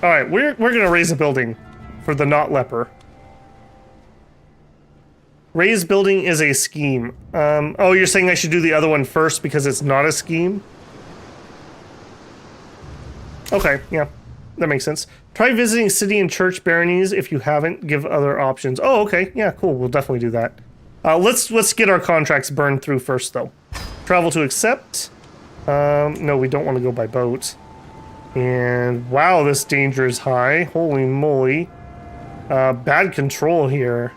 All right, we're gonna raise a building for the not leper. Raise building is a scheme. Oh, you're saying I should do the other one first because it's not a scheme? Okay, yeah, that makes sense. Try visiting city and church baronies if you haven't. Give other options. Oh, okay, yeah, cool. We'll definitely do that. Let's get our contracts burned through first, though. Travel to accept. No, we don't want to go by boat. And wow, this danger is high. Holy moly. Bad control here.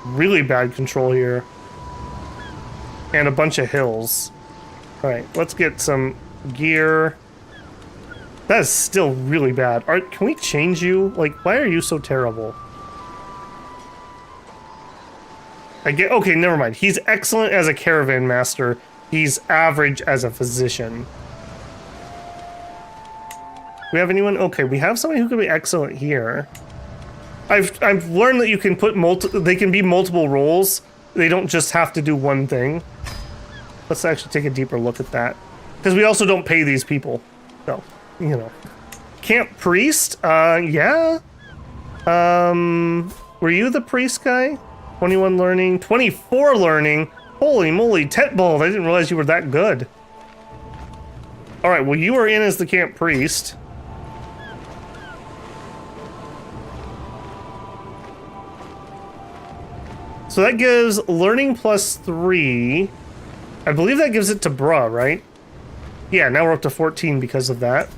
Really bad control here. And a bunch of hills. All right, let's get some gear. That is still really bad. Can we change you? Like, why are you so terrible? Okay, never mind. He's excellent as a caravan master. He's average as a physician. We have anyone? Okay, we have somebody who can be excellent here. I've learned that you can put they can be multiple roles. They don't just have to do one thing. Let's actually take a deeper look at that. Because we also don't pay these people. So, you know. Camp priest? Yeah. Were you the priest guy? 21 learning, 24 learning. Holy moly, Tetbold, I didn't realize you were that good. Alright, well you are in as the camp priest. So that gives learning +3. I believe that gives it to Bruh, right? Yeah, now we're up to 14 because of that.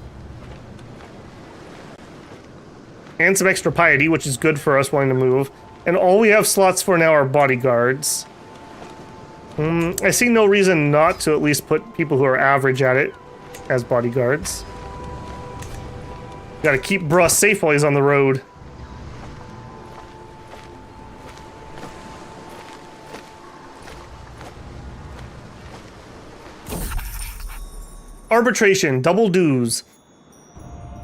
And some extra piety, which is good for us wanting to move. And all we have slots for now are bodyguards. I see no reason not to at least put people who are average at it as bodyguards. Gotta keep Bruh safe while he's on the road. Arbitration, double dues.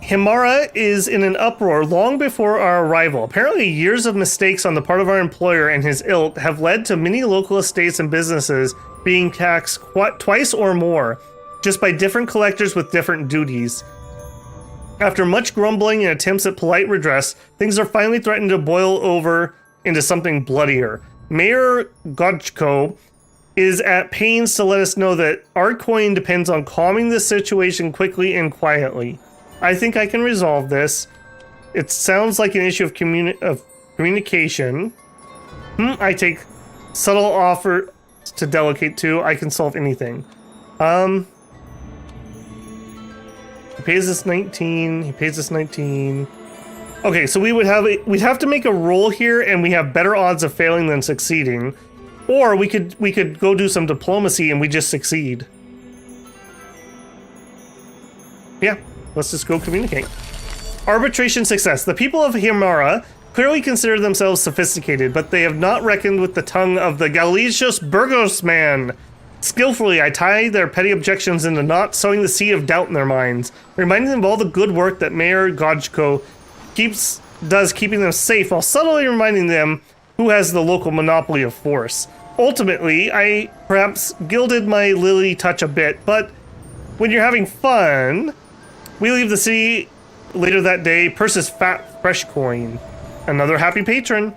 Himara is in an uproar long before our arrival. Apparently, years of mistakes on the part of our employer and his ilk have led to many local estates and businesses being taxed twice or more, just by different collectors with different duties. After much grumbling and attempts at polite redress, things are finally threatened to boil over into something bloodier. Mayor Godchko is at pains to let us know that our coin depends on calming the situation quickly and quietly. I think I can resolve this. It sounds like an issue of communication. I take subtle offer to delegate to. I can solve anything. He pays us 19. He pays us 19. Okay, so we'd have to make a roll here, and we have better odds of failing than succeeding. Or we could go do some diplomacy and we just succeed. Yeah, let's just go communicate. Arbitration success. The people of Himara clearly consider themselves sophisticated, but they have not reckoned with the tongue of the Galicious Burgos man. Skillfully, I tie their petty objections into knots, sowing the seed of doubt in their minds, reminding them of all the good work that Mayor Godchko does keeping them safe while subtly reminding them who has the local monopoly of force. Ultimately, I perhaps gilded my lily touch a bit, but when you're having fun, we leave the city later that day. Purse's fat, fresh coin. Another happy patron.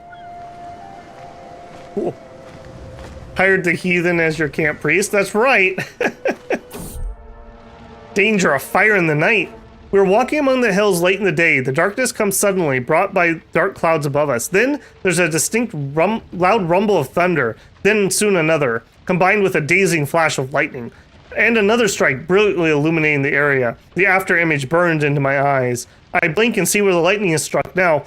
Cool. Hired the heathen as your camp priest. That's right. Danger, a fire in the night. We were walking among the hills late in the day. The darkness comes suddenly, brought by dark clouds above us. Then there's a distinct loud rumble of thunder. Then soon another, combined with a dazing flash of lightning. And another strike, brilliantly illuminating the area. The after image burned into my eyes. I blink and see where the lightning is struck. Now,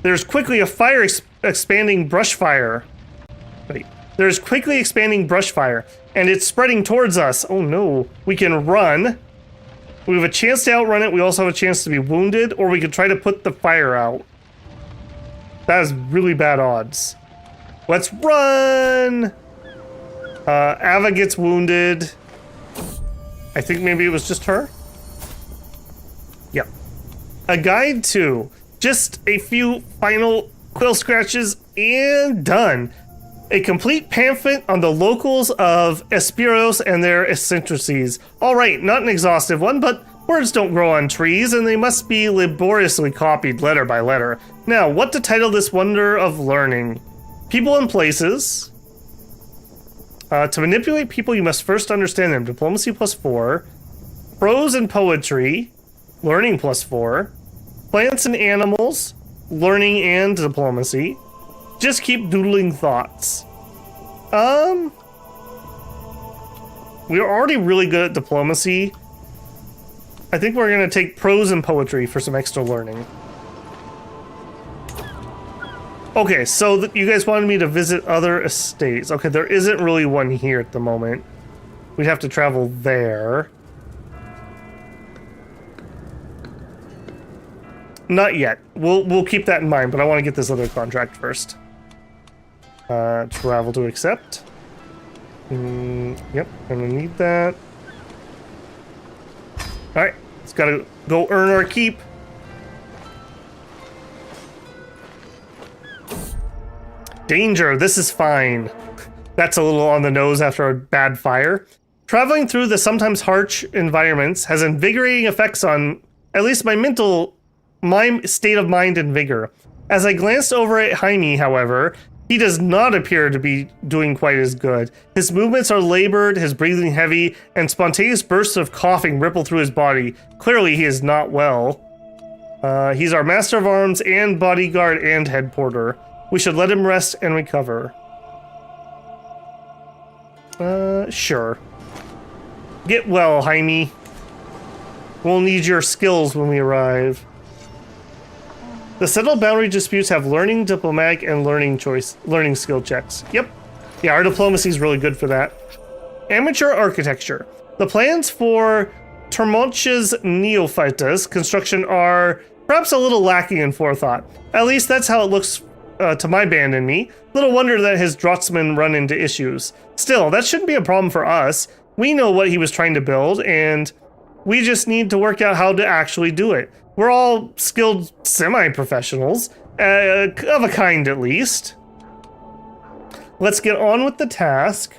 there's quickly a fire expanding brush fire. Wait. There's quickly expanding brush fire, and it's spreading towards us. Oh no. We can run. We have a chance to outrun it. We also have a chance to be wounded, or we could try to put the fire out. That is really bad odds. Let's run! Ava gets wounded. I think maybe it was just her. Yep. A guide to just a few final quill scratches and done. A complete pamphlet on the locals of Espiros and their eccentricities. All right, not an exhaustive one, but words don't grow on trees, and they must be laboriously copied letter by letter. Now, what to title this wonder of learning? People and places. To manipulate people, you must first understand them. Diplomacy +4. Prose and poetry. Learning +4. Plants and animals. Learning and diplomacy. Just keep doodling thoughts. We're already really good at diplomacy. I think we're gonna take prose and poetry for some extra learning. Okay, so you guys wanted me to visit other estates. Okay, there isn't really one here at the moment. We'd have to travel there. Not yet. We'll keep that in mind, but I want to get this other contract first. Travel to accept. Yep, gonna need that. Alright, let's gotta go earn our keep. Danger, this is fine. That's a little on the nose after a bad fire. Traveling through the sometimes harsh environments has invigorating effects on at least my state of mind and vigor. As I glanced over at Jaime, however, he does not appear to be doing quite as good. His movements are labored, his breathing heavy, and spontaneous bursts of coughing ripple through his body. Clearly, he is not well. He's our master of arms and bodyguard and head porter. We should let him rest and recover. Sure. Get well, Jaime. We'll need your skills when we arrive. The settled boundary disputes have learning, diplomatic, and learning skill checks. Yep. Yeah, our diplomacy is really good for that. Amateur architecture. The plans for Termonch's Neophytus construction are perhaps a little lacking in forethought. At least that's how it looks to my band and me. Little wonder that his draftsmen run into issues. Still, that shouldn't be a problem for us. We know what he was trying to build, and we just need to work out how to actually do it. We're all skilled semi-professionals, of a kind at least. Let's get on with the task.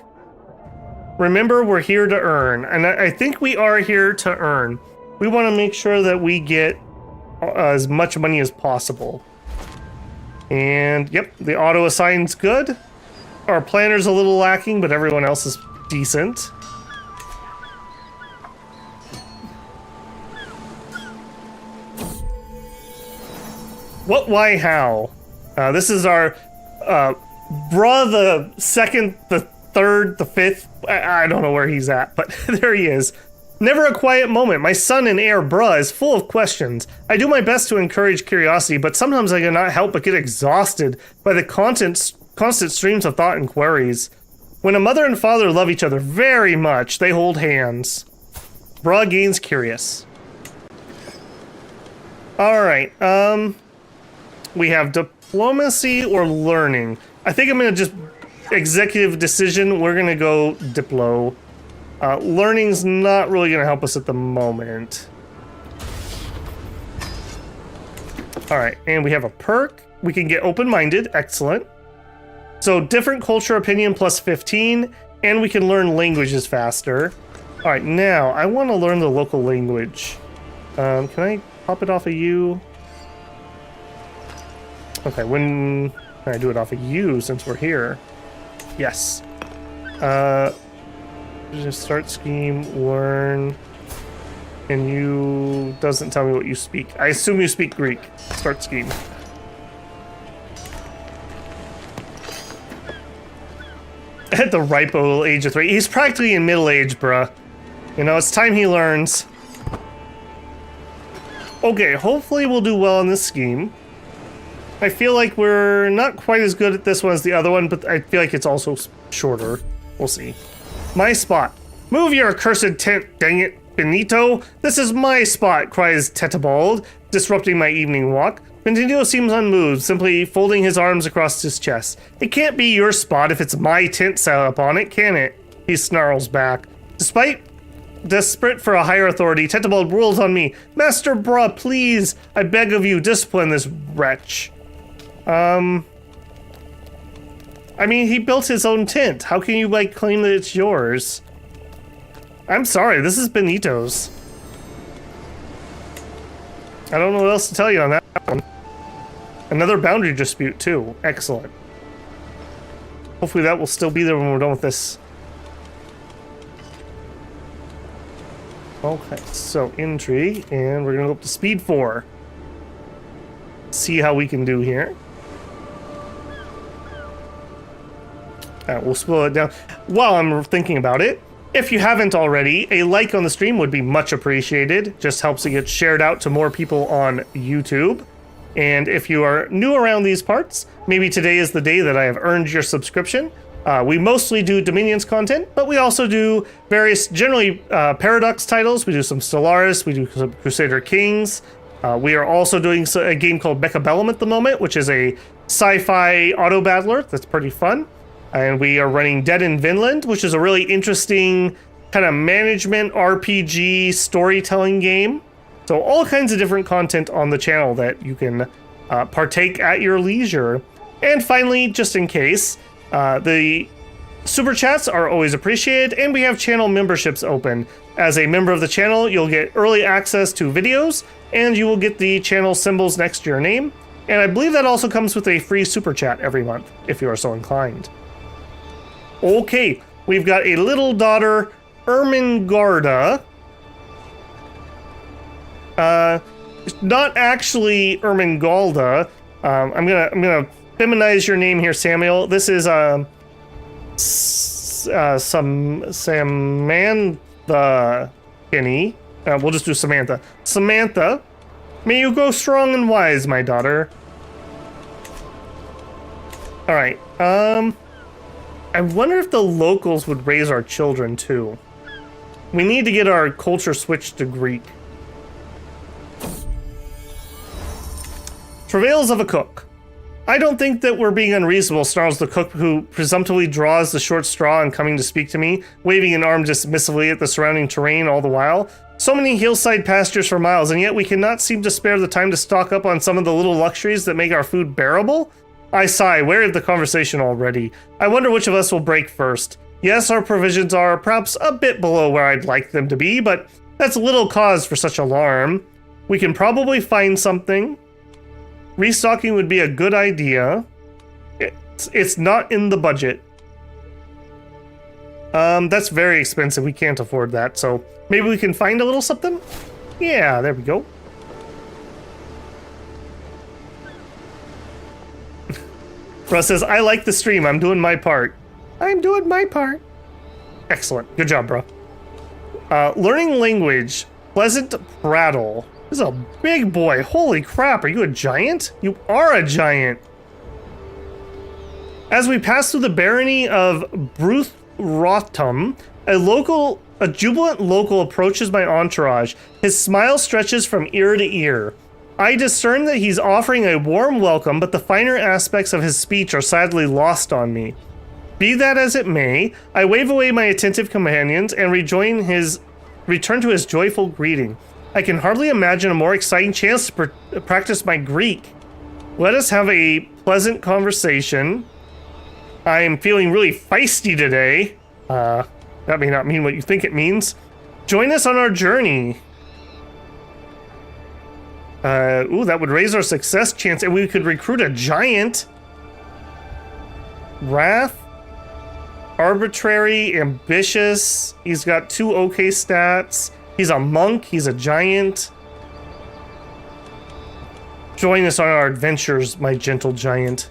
Remember, we're here to earn, and I think we are here to earn. We want to make sure that we get as much money as possible. And yep, the auto assign's good. Our planner's a little lacking, but everyone else is decent. What, why, how? This is our bruh, the second, the third, the fifth. I don't know where he's at, but there he is. Never a quiet moment. My son and heir, bruh, is full of questions. I do my best to encourage curiosity, but sometimes I cannot help but get exhausted by the constant streams of thought and queries. When a mother and father love each other very much, they hold hands. Bruh gains curious. Alright, we have diplomacy or learning. I think I'm gonna just executive decision. We're gonna go Diplo. Learning's not really gonna help us at the moment. All right, and we have a perk. We can get open-minded. Excellent. So different culture opinion plus 15, and we can learn languages faster. All right, now I want to learn the local language. Can I pop it off of you? Okay, when can I do it off of you since we're here? Yes. Just start scheme, learn, and you doesn't tell me what you speak. I assume you speak Greek. Start scheme. At the ripe old age of 3. He's practically in middle age, bruh. You know, it's time he learns. Okay, hopefully we'll do well on this scheme. I feel like we're not quite as good at this one as the other one, but I feel like it's also shorter. We'll see. My spot. Move your accursed tent, dang it, Benito. This is my spot, cries Tetibald, disrupting my evening walk. Benito seems unmoved, simply folding his arms across his chest. It can't be your spot if it's my tent set up on it, can it? He snarls back. Despite desperate for a higher authority, Tetibald rules on me. Master Bra, please, I beg of you, discipline this wretch. I mean, he built his own tent. How can you, like, claim that it's yours? I'm sorry, this is Benito's. I don't know what else to tell you on that one. Another boundary dispute, too. Excellent. Hopefully that will still be there when we're done with this. Okay, so intrigue, and we're gonna go up to speed 4. See how we can do here. We'll slow it down. While I'm thinking about it, if you haven't already, a like on the stream would be much appreciated. Just helps it get shared out to more people on YouTube. And if you are new around these parts, maybe today is the day that I have earned your subscription. We mostly do Dominions content, but we also do various, generally Paradox titles. We do some Stellaris, we do some Crusader Kings. We are also doing a game called Mechabellum at the moment, which is a sci-fi auto battler that's pretty fun. And we are running Dead in Vinland, which is a really interesting kind of management RPG storytelling game. So all kinds of different content on the channel that you can partake at your leisure. And finally, just in case, the super chats are always appreciated, and we have channel memberships open. As a member of the channel, you'll get early access to videos, and you will get the channel symbols next to your name. And I believe that also comes with a free super chat every month, if you are so inclined. Okay, we've got a little daughter, Ermengarda. Not actually Ermengalda. I'm gonna feminize your name here, Samuel. This is Samantha Kinney. We'll just do Samantha. Samantha, may you go strong and wise, my daughter. All right. I wonder if the locals would raise our children too. We need to get our culture switched to Greek. Travails of a cook. I don't think that we're being unreasonable, snarls the cook, who presumptively draws the short straw in coming to speak to me, waving an arm dismissively at the surrounding terrain all the while. So many hillside pastures for miles, and yet we cannot seem to spare the time to stock up on some of the little luxuries that make our food bearable? I sigh, wary of the conversation already. I wonder which of us will break first. Yes, our provisions are perhaps a bit below where I'd like them to be, but that's little cause for such alarm. We can probably find something. Restocking would be a good idea. It's not in the budget. That's very expensive. We can't afford that, so maybe we can find a little something? Yeah, there we go. Russ says, I like the stream. I'm doing my part. I'm doing my part. Excellent. Good job, bro. Learning language. Pleasant prattle. This is a big boy. Holy crap. Are you a giant? You are a giant. As we pass through the barony of Bruthrothum, a jubilant local approaches my entourage. His smile stretches from ear to ear. I discern that he's offering a warm welcome, but the finer aspects of his speech are sadly lost on me. Be that as it may, I wave away my attentive companions and return to his joyful greeting. I can hardly imagine a more exciting chance to practice my Greek. Let us have a pleasant conversation. I am feeling really feisty today. That may not mean what you think it means. Join us on our journey. Ooh, that would raise our success chance, and we could recruit a giant. Wrath. Arbitrary, ambitious. He's got 2 okay stats. He's a monk. He's a giant. Join us on our adventures, my gentle giant.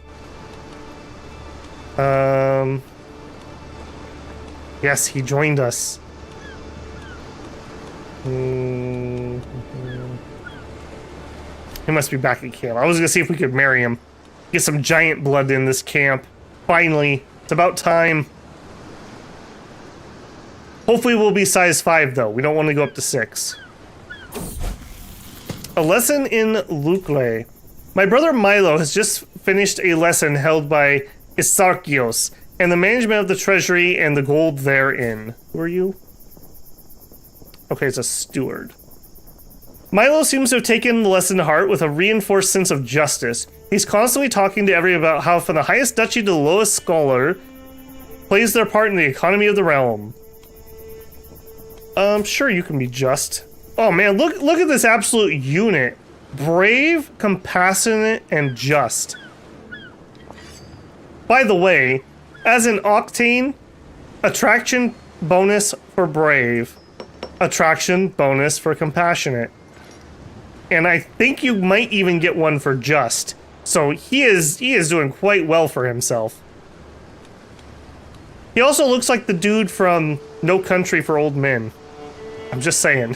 Yes, he joined us. He must be back at camp. I was gonna see if we could marry him. Get some giant blood in this camp. Finally. It's about time. Hopefully we'll be size 5, though. We don't want to go up to 6. A lesson in Lukle. My brother Milo has just finished a lesson held by Isarkios and the management of the treasury and the gold therein. Who are you? Okay, it's a steward. Milo seems to have taken the lesson to heart with a reinforced sense of justice. He's constantly talking to everyone about how from the highest duchy to the lowest scholar plays their part in the economy of the realm. Sure, you can be just. Oh man, look at this absolute unit. Brave, compassionate, and just. By the way, as an octane, attraction bonus for brave, attraction bonus for compassionate. And I think you might even get one for just. So he is doing quite well for himself. He also looks like the dude from No Country for Old Men. I'm just saying.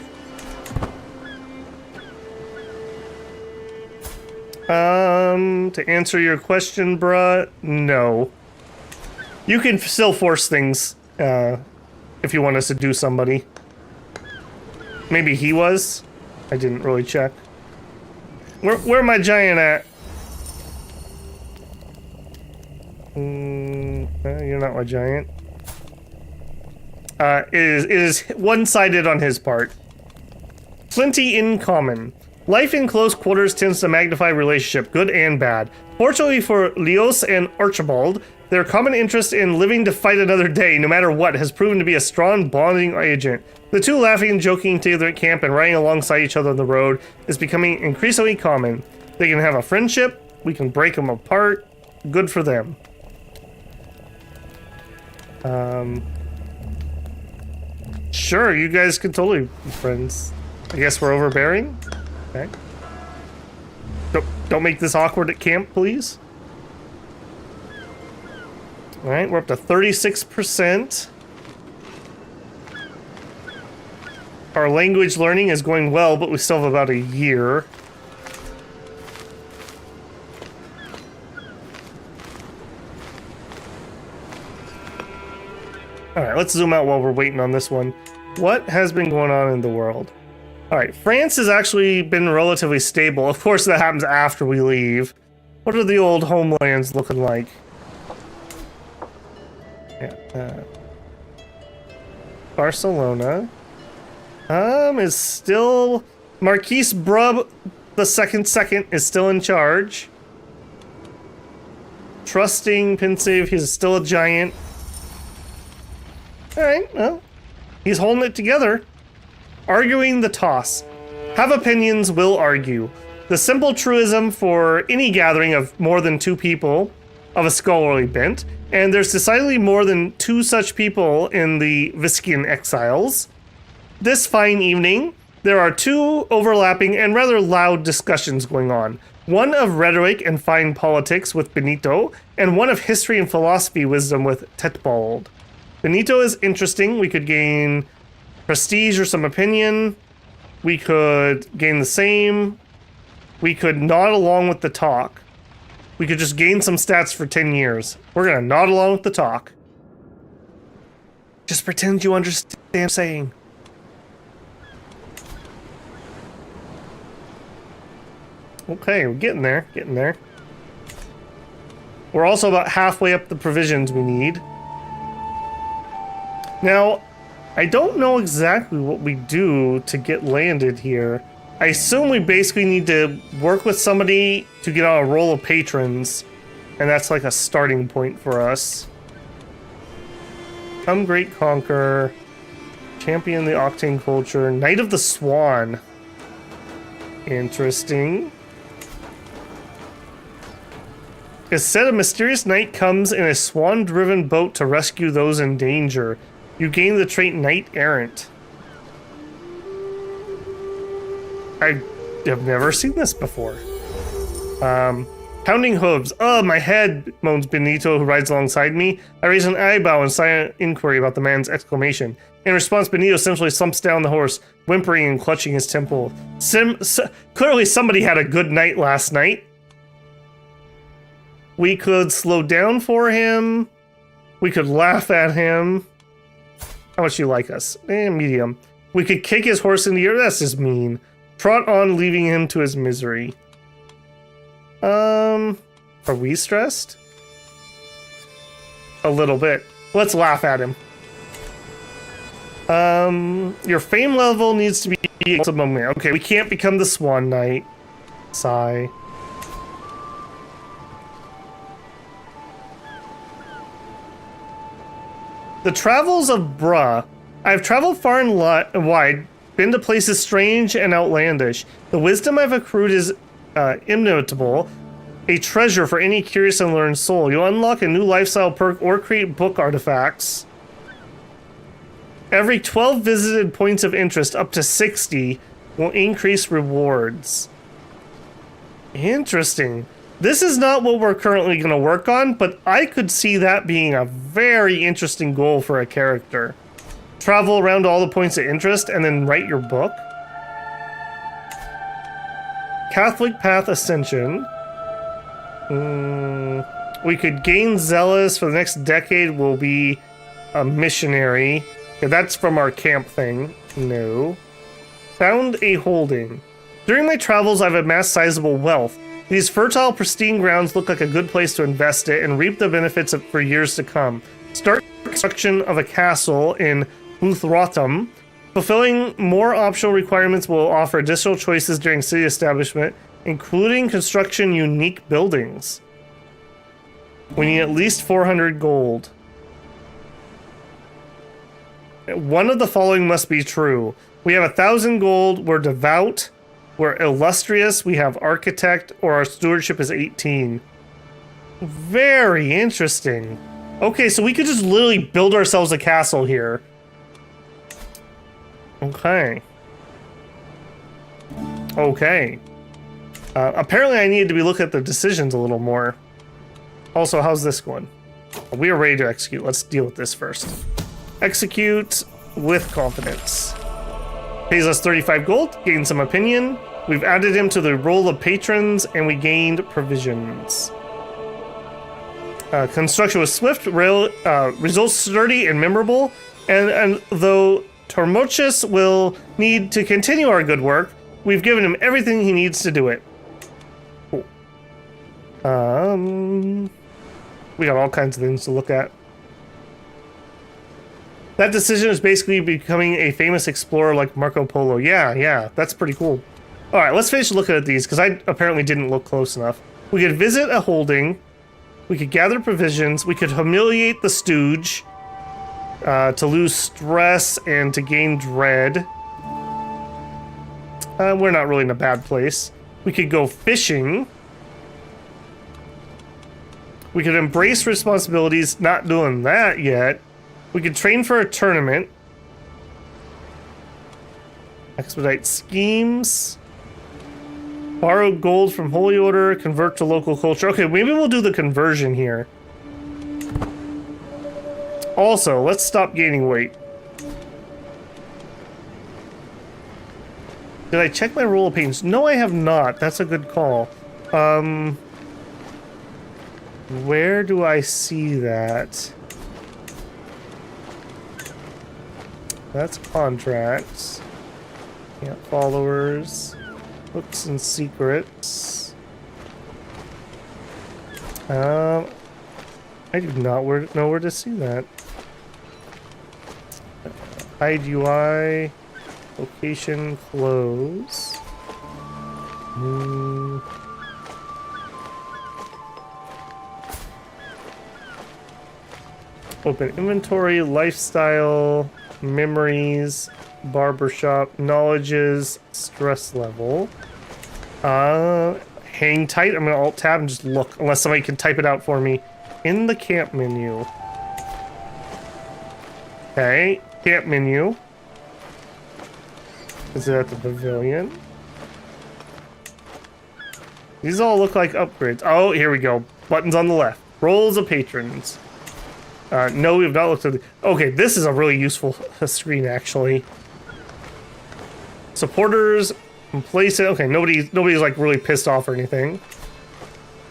To answer your question, bruh, no. You can still force things, if you want us to do somebody. Maybe he was? I didn't really check. Where my giant at? You're not my giant. It is one-sided on his part. Plenty in common. Life in close quarters tends to magnify relationship, good and bad. Fortunately for Leos and Archibald, their common interest in living to fight another day, no matter what, has proven to be a strong bonding agent. The two laughing and joking together at camp and riding alongside each other on the road is becoming increasingly common. They can have a friendship, we can break them apart, good for them. Sure, you guys can totally be friends. I guess we're overbearing? Okay. Don't make this awkward at camp, please. Alright, we're up to 36%. Our language learning is going well, but we still have about a year. Alright, let's zoom out while we're waiting on this one. What has been going on in the world? Alright, France has actually been relatively stable. Of course, that happens after we leave. What are the old homelands looking like? Yeah, Barcelona. Is still... Marquise Brub the second is still in charge. Trusting, pensive, he's still a giant. Alright, well, he's holding it together. Arguing the toss. Have opinions, will argue. The simple truism for any gathering of more than 2 people of a scholarly bent, and there's decidedly more than 2 such people in the Viscian exiles. This fine evening, there are 2 overlapping and rather loud discussions going on. One of rhetoric and fine politics with Benito, and one of history and philosophy wisdom with Tetbald. Benito is interesting. We could gain prestige or some opinion. We could gain the same. We could nod along with the talk. We could just gain some stats for 10 years. We're gonna nod along with the talk. Just pretend you understand what I'm saying. Okay, we're getting there, getting there. We're also about halfway up the provisions we need. Now, I don't know exactly what we do to get landed here. I assume we basically need to work with somebody to get on a roll of patrons, and that's like a starting point for us. Come Great Conqueror, champion the Octane culture, Knight of the Swan. Interesting. It said a mysterious knight comes in a swan-driven boat to rescue those in danger. You gain the trait Knight Errant. I have never seen this before. Pounding hooves. Oh, my head, moans Benito, who rides alongside me. I raise an eyebrow in silent inquiry about the man's exclamation. In response, Benito simply slumps down the horse, whimpering and clutching his temple. Clearly somebody had a good night last night. We could slow down for him. We could laugh at him. How much you like us? Medium. We could kick his horse in the air. That's just mean. Trot on, leaving him to his misery. Are we stressed? A little bit. Let's laugh at him. Your fame level needs to be maximum. Okay, we can't become the Swan Knight. Sigh. The travels of Bruh. I've traveled far and wide, been to places strange and outlandish. The wisdom I've accrued is inimitable, a treasure for any curious and learned soul. You'll unlock a new lifestyle perk or create book artifacts. Every 12 visited points of interest, up to 60, will increase rewards. Interesting. This is not what we're currently going to work on, but I could see that being a very interesting goal for a character. Travel around all the points of interest and then write your book. Catholic Path Ascension. We could gain Zealous for the next decade. Will be a missionary. Okay, that's from our camp thing. No. Found a holding. During my travels, I've amassed sizable wealth. These fertile, pristine grounds look like a good place to invest it and reap the benefits for years to come. Start construction of a castle in Uthrotham. Fulfilling more optional requirements will offer additional choices during city establishment, including construction unique buildings. We need at least 400 gold. One of the following must be true. We have 1,000 gold, we're devout, we're illustrious, we have architect, or our stewardship is 18. Very interesting. Okay, so we could just literally build ourselves a castle here. Okay. Okay. Apparently I needed to be looking at the decisions a little more. Also, how's this going? We are ready to execute. Let's deal with this first. Execute with confidence. Pays us 35 gold, gain some opinion. We've added him to the roll of patrons, and we gained provisions. Construction was swift, results sturdy and memorable, and though Tormochus will need to continue our good work, we've given him everything he needs to do it. Cool. We got all kinds of things to look at. That decision is basically becoming a famous explorer like Marco Polo. Yeah, that's pretty cool. All right, let's finish looking at these because I apparently didn't look close enough. We could visit a holding. We could gather provisions. We could humiliate the stooge to lose stress and to gain dread. We're not really in a bad place. We could go fishing. We could embrace responsibilities. Not doing that yet. We could train for a tournament. Expedite schemes. Borrow gold from Holy Order. Convert to local culture. Okay, maybe we'll do the conversion here. Also, let's stop gaining weight. Did I check my roll of pains? No, I have not. That's a good call. Where do I see that? That's contracts. Yeah, followers. Books and secrets. I do not know where to see that. Hide UI. Location close. Open inventory, lifestyle, memories, barbershop, knowledges, stress level. Hang tight. I'm gonna alt tab and just look, unless somebody can type it out for me. In the camp menu. Okay, camp menu. Is it at the pavilion? These all look like upgrades. Oh, here we go. Buttons on the left. Roles of patrons. No, we have not looked at the... Okay, this is a really useful screen, actually. Supporters, place it. Okay, nobody's like really pissed off or anything.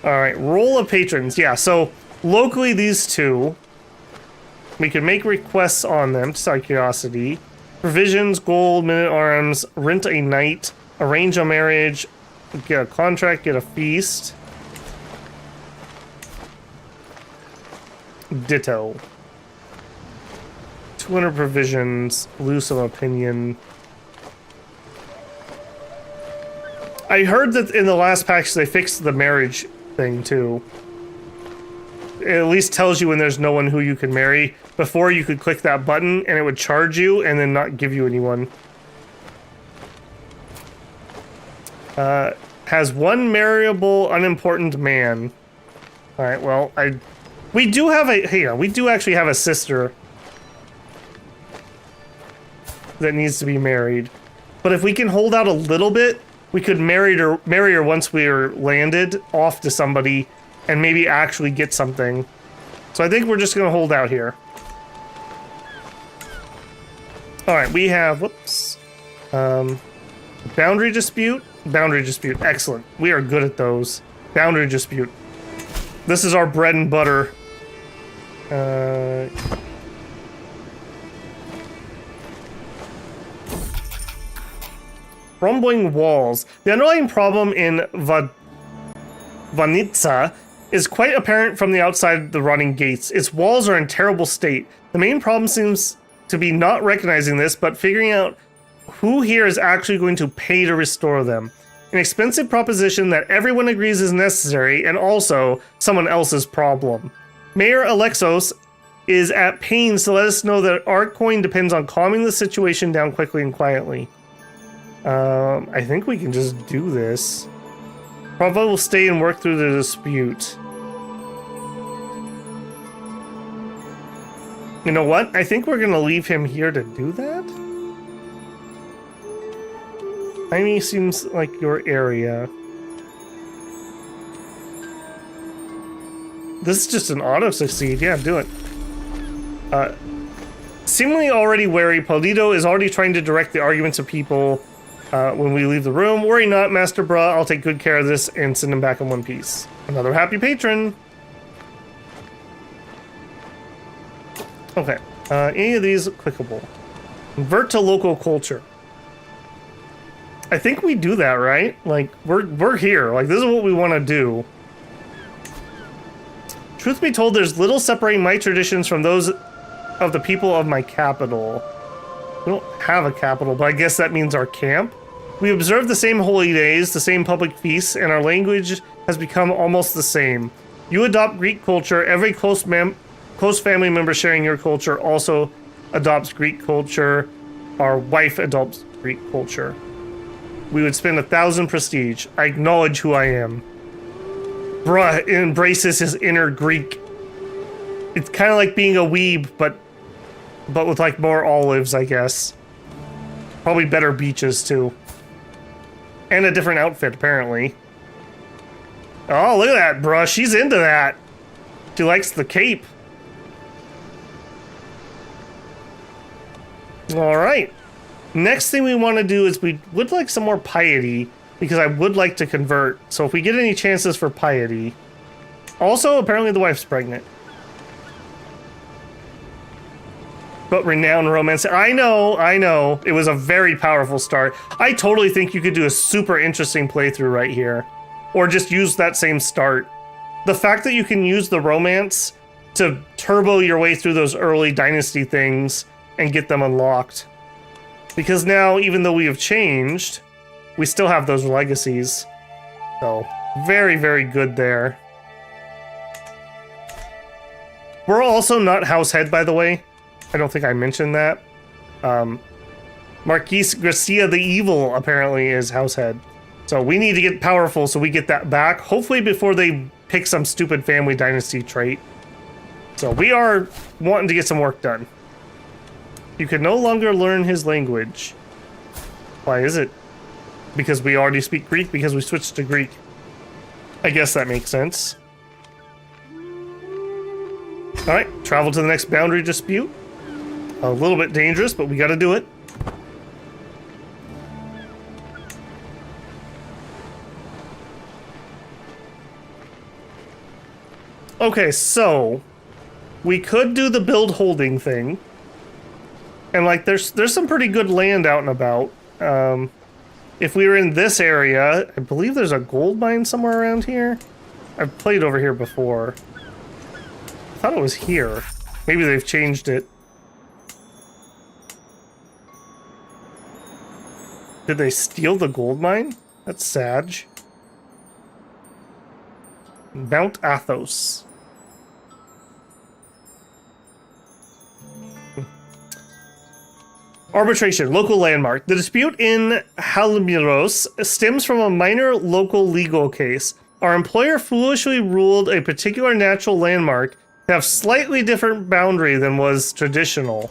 All right, role of patrons. Yeah, so locally these two, we can make requests on them, just out of curiosity. Provisions, gold, minute-arms, rent a night, arrange a marriage, get a contract, get a feast. Ditto. 200 provisions, lose some opinion. I heard that in the last patch they fixed the marriage thing too. It at least tells you when there's no one who you can marry. Before you could click that button and it would charge you and then not give you anyone. Has one marriable unimportant man. Alright, well, we do have we do actually have a sister that needs to be married. But if we can hold out a little bit, we could marry her once we're landed off to somebody and maybe actually get something. So I think we're just gonna hold out here. Alright, we have, whoops. Boundary dispute. Boundary dispute, excellent. We are good at those. Boundary dispute. This is our bread and butter. Crumbling walls. The underlying problem in Vanitsa is quite apparent from the outside the rotting gates. Its walls are in terrible state. The main problem seems to be not recognizing this, but figuring out who here is actually going to pay to restore them. An expensive proposition that everyone agrees is necessary and also someone else's problem. Mayor Alexos is at pains to let us know that our coin depends on calming the situation down quickly and quietly. I think we can just do this. Bravo will stay and work through the dispute. You know what? I think we're gonna leave him here to do that. Jaime seems like your area. This is just an auto succeed. Yeah, do it. Seemingly already wary, Polito is already trying to direct the arguments of people when we leave the room. Worry not, Master Bra. I'll take good care of this and send him back in one piece. Another happy patron. Okay. Any of these clickable? Convert to local culture. I think we do that, right? Like, we're here. Like, this is what we want to do. Truth be told, there's little separating my traditions from those of the people of my capital. We don't have a capital, but I guess that means our camp. We observe the same holy days, the same public feasts, and our language has become almost the same. You adopt Greek culture. Every close family member sharing your culture also adopts Greek culture. Our wife adopts Greek culture. We would spend 1,000 prestige. I acknowledge who I am. Bruh embraces his inner Greek. It's kind of like being a weeb, but with like more olives, I guess. Probably better beaches too. And a different outfit, apparently. Oh, look at that, bruh. She's into that. She likes the cape. All right. Next thing we want to do is we would like some more piety, because I would like to convert. So if we get any chances for piety. Also, apparently the wife's pregnant. But renowned romance. I know. It was a very powerful start. I totally think you could do a super interesting playthrough right here. Or just use that same start. The fact that you can use the romance to turbo your way through those early Dynasty things and get them unlocked. Because now, even though we have changed, we still have those legacies. So, very, very good there. We're also not house head, by the way. I don't think I mentioned that. Marquis Gracia the Evil apparently is house head. So we need to get powerful so we get that back. Hopefully before they pick some stupid family dynasty trait. So we are wanting to get some work done. You can no longer learn his language. Why is it? Because we already speak Greek? Because we switched to Greek. I guess that makes sense. Alright, travel to the next boundary dispute. A little bit dangerous, but we gotta do it. Okay, so we could do the build holding thing. And like there's some pretty good land out and about. If we were in this area, I believe there's a gold mine somewhere around here. I've played over here before. I thought it was here. Maybe they've changed it. Did they steal the gold mine? That's sad. Mount Athos. Arbitration, local landmark. The dispute in Halimiros stems from a minor local legal case. Our employer foolishly ruled a particular natural landmark to have slightly different boundary than was traditional.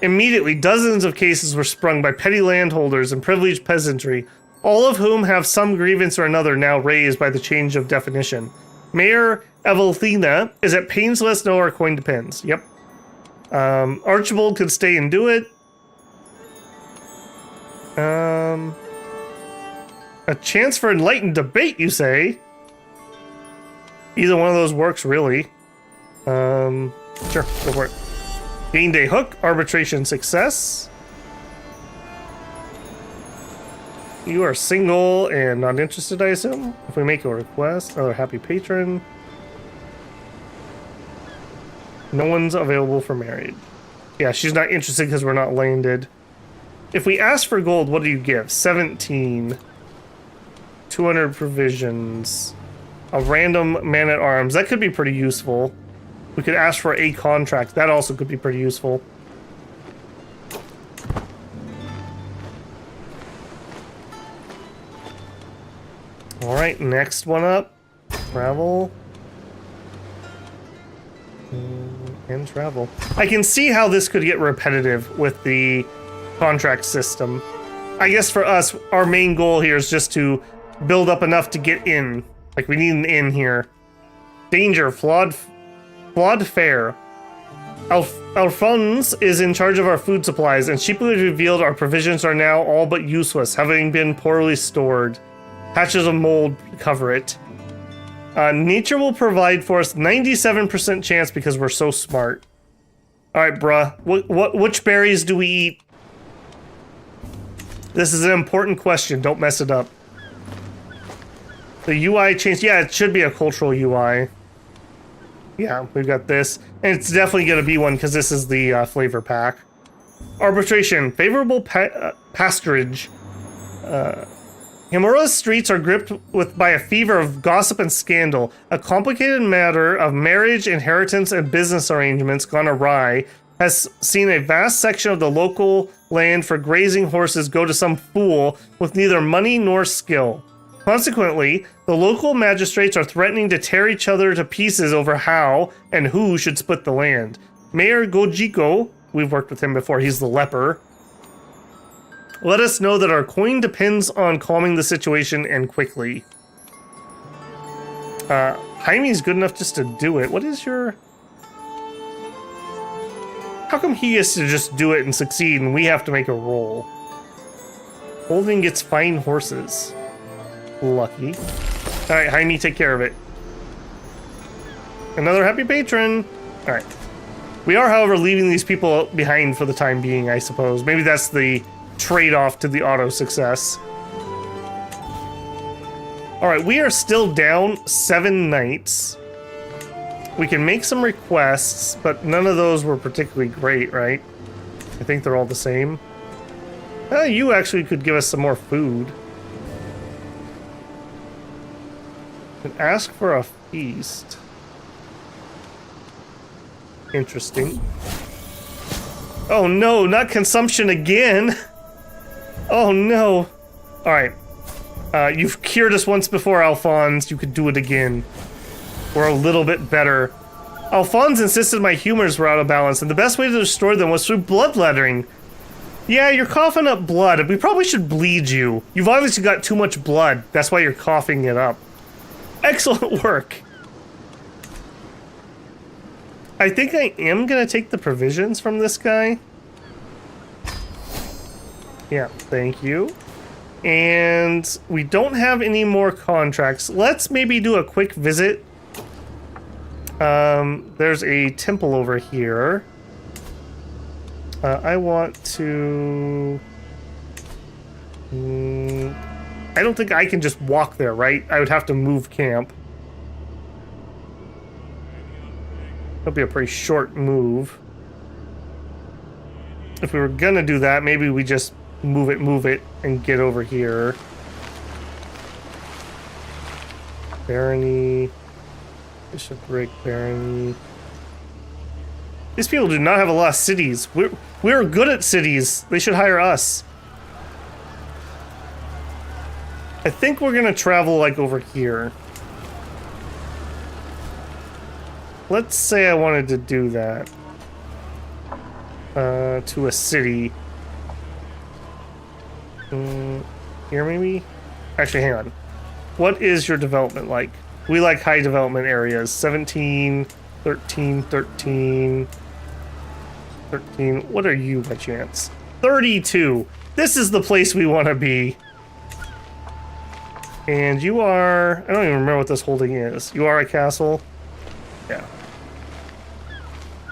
Immediately, dozens of cases were sprung by petty landholders and privileged peasantry, all of whom have some grievance or another now raised by the change of definition. Mayor Evelina is at pains to let us know our coin depends. Yep. Archibald could stay and do it. A chance for enlightened debate, you say? Either one of those works, really. Sure, go for it. Gained a hook, arbitration success. You are single and not interested, I assume? If we make a request, another happy patron. No one's available for marriage. Yeah, she's not interested because we're not landed. If we ask for gold, what do you give? 17. 200 provisions. A random man-at-arms. That could be pretty useful. We could ask for a contract. That also could be pretty useful. Alright, next one up. Travel. And travel. I can see how this could get repetitive with the contract system. I guess for us, our main goal here is just to build up enough to get in. Like, we need an inn here. Danger, flawed fare. Alphonse is in charge of our food supplies and sheepishly revealed our provisions are now all but useless, having been poorly stored. Patches of mold cover it. Nature will provide for us 97% chance because we're so smart. Alright, bruh. Which berries do we eat? This is an important question. Don't mess it up. The UI changed. Yeah, it should be a cultural UI. Yeah, we've got this. And it's definitely going to be one because this is the flavor pack. Arbitration. Favorable pasturage. Himura's streets are gripped by a fever of gossip and scandal. A complicated matter of marriage, inheritance, and business arrangements gone awry has seen a vast section of the local land for grazing horses go to some fool with neither money nor skill. Consequently, the local magistrates are threatening to tear each other to pieces over how and who should split the land. Mayor Gojiko, we've worked with him before, he's the leper, let us know that our coin depends on calming the situation and quickly. Jaime's good enough just to do it. What is your... How come he gets to just do it and succeed and we have to make a roll? Holding gets fine horses. Lucky. Alright, Jaime, take care of it. Another happy patron. Alright. We are, however, leaving these people behind for the time being, I suppose. Maybe that's the trade-off to the auto success. Alright, we are still down 7 knights. We can make some requests, but none of those were particularly great, right? I think they're all the same. You actually could give us some more food. And ask for a feast. Interesting. Oh no, not consumption again! Oh no! Alright. You've cured us once before, Alphonse. You could do it again. We're a little bit better. Alphonse insisted my humors were out of balance, and the best way to destroy them was through bloodlettering. Yeah, you're coughing up blood. We probably should bleed you. You've obviously got too much blood. That's why you're coughing it up. Excellent work. I think I am gonna take the provisions from this guy. Yeah, thank you. And we don't have any more contracts. Let's maybe do a quick visit. There's a temple over here. I want to... I don't think I can just walk there, right? I would have to move camp. That'll be a pretty short move. If we were gonna do that, maybe we just move it, and get over here. Barony. Bishopric, barony. These people do not have a lot of cities. We're good at cities. They should hire us. I think we're gonna travel like over here. Let's say I wanted to do that. To a city. Here maybe? Actually, hang on. What is your development like? We like high development areas. 17, 13, 13, 13. What are you by chance? 32. This is the place we want to be. And you are... I don't even remember what this holding is. You are a castle? Yeah.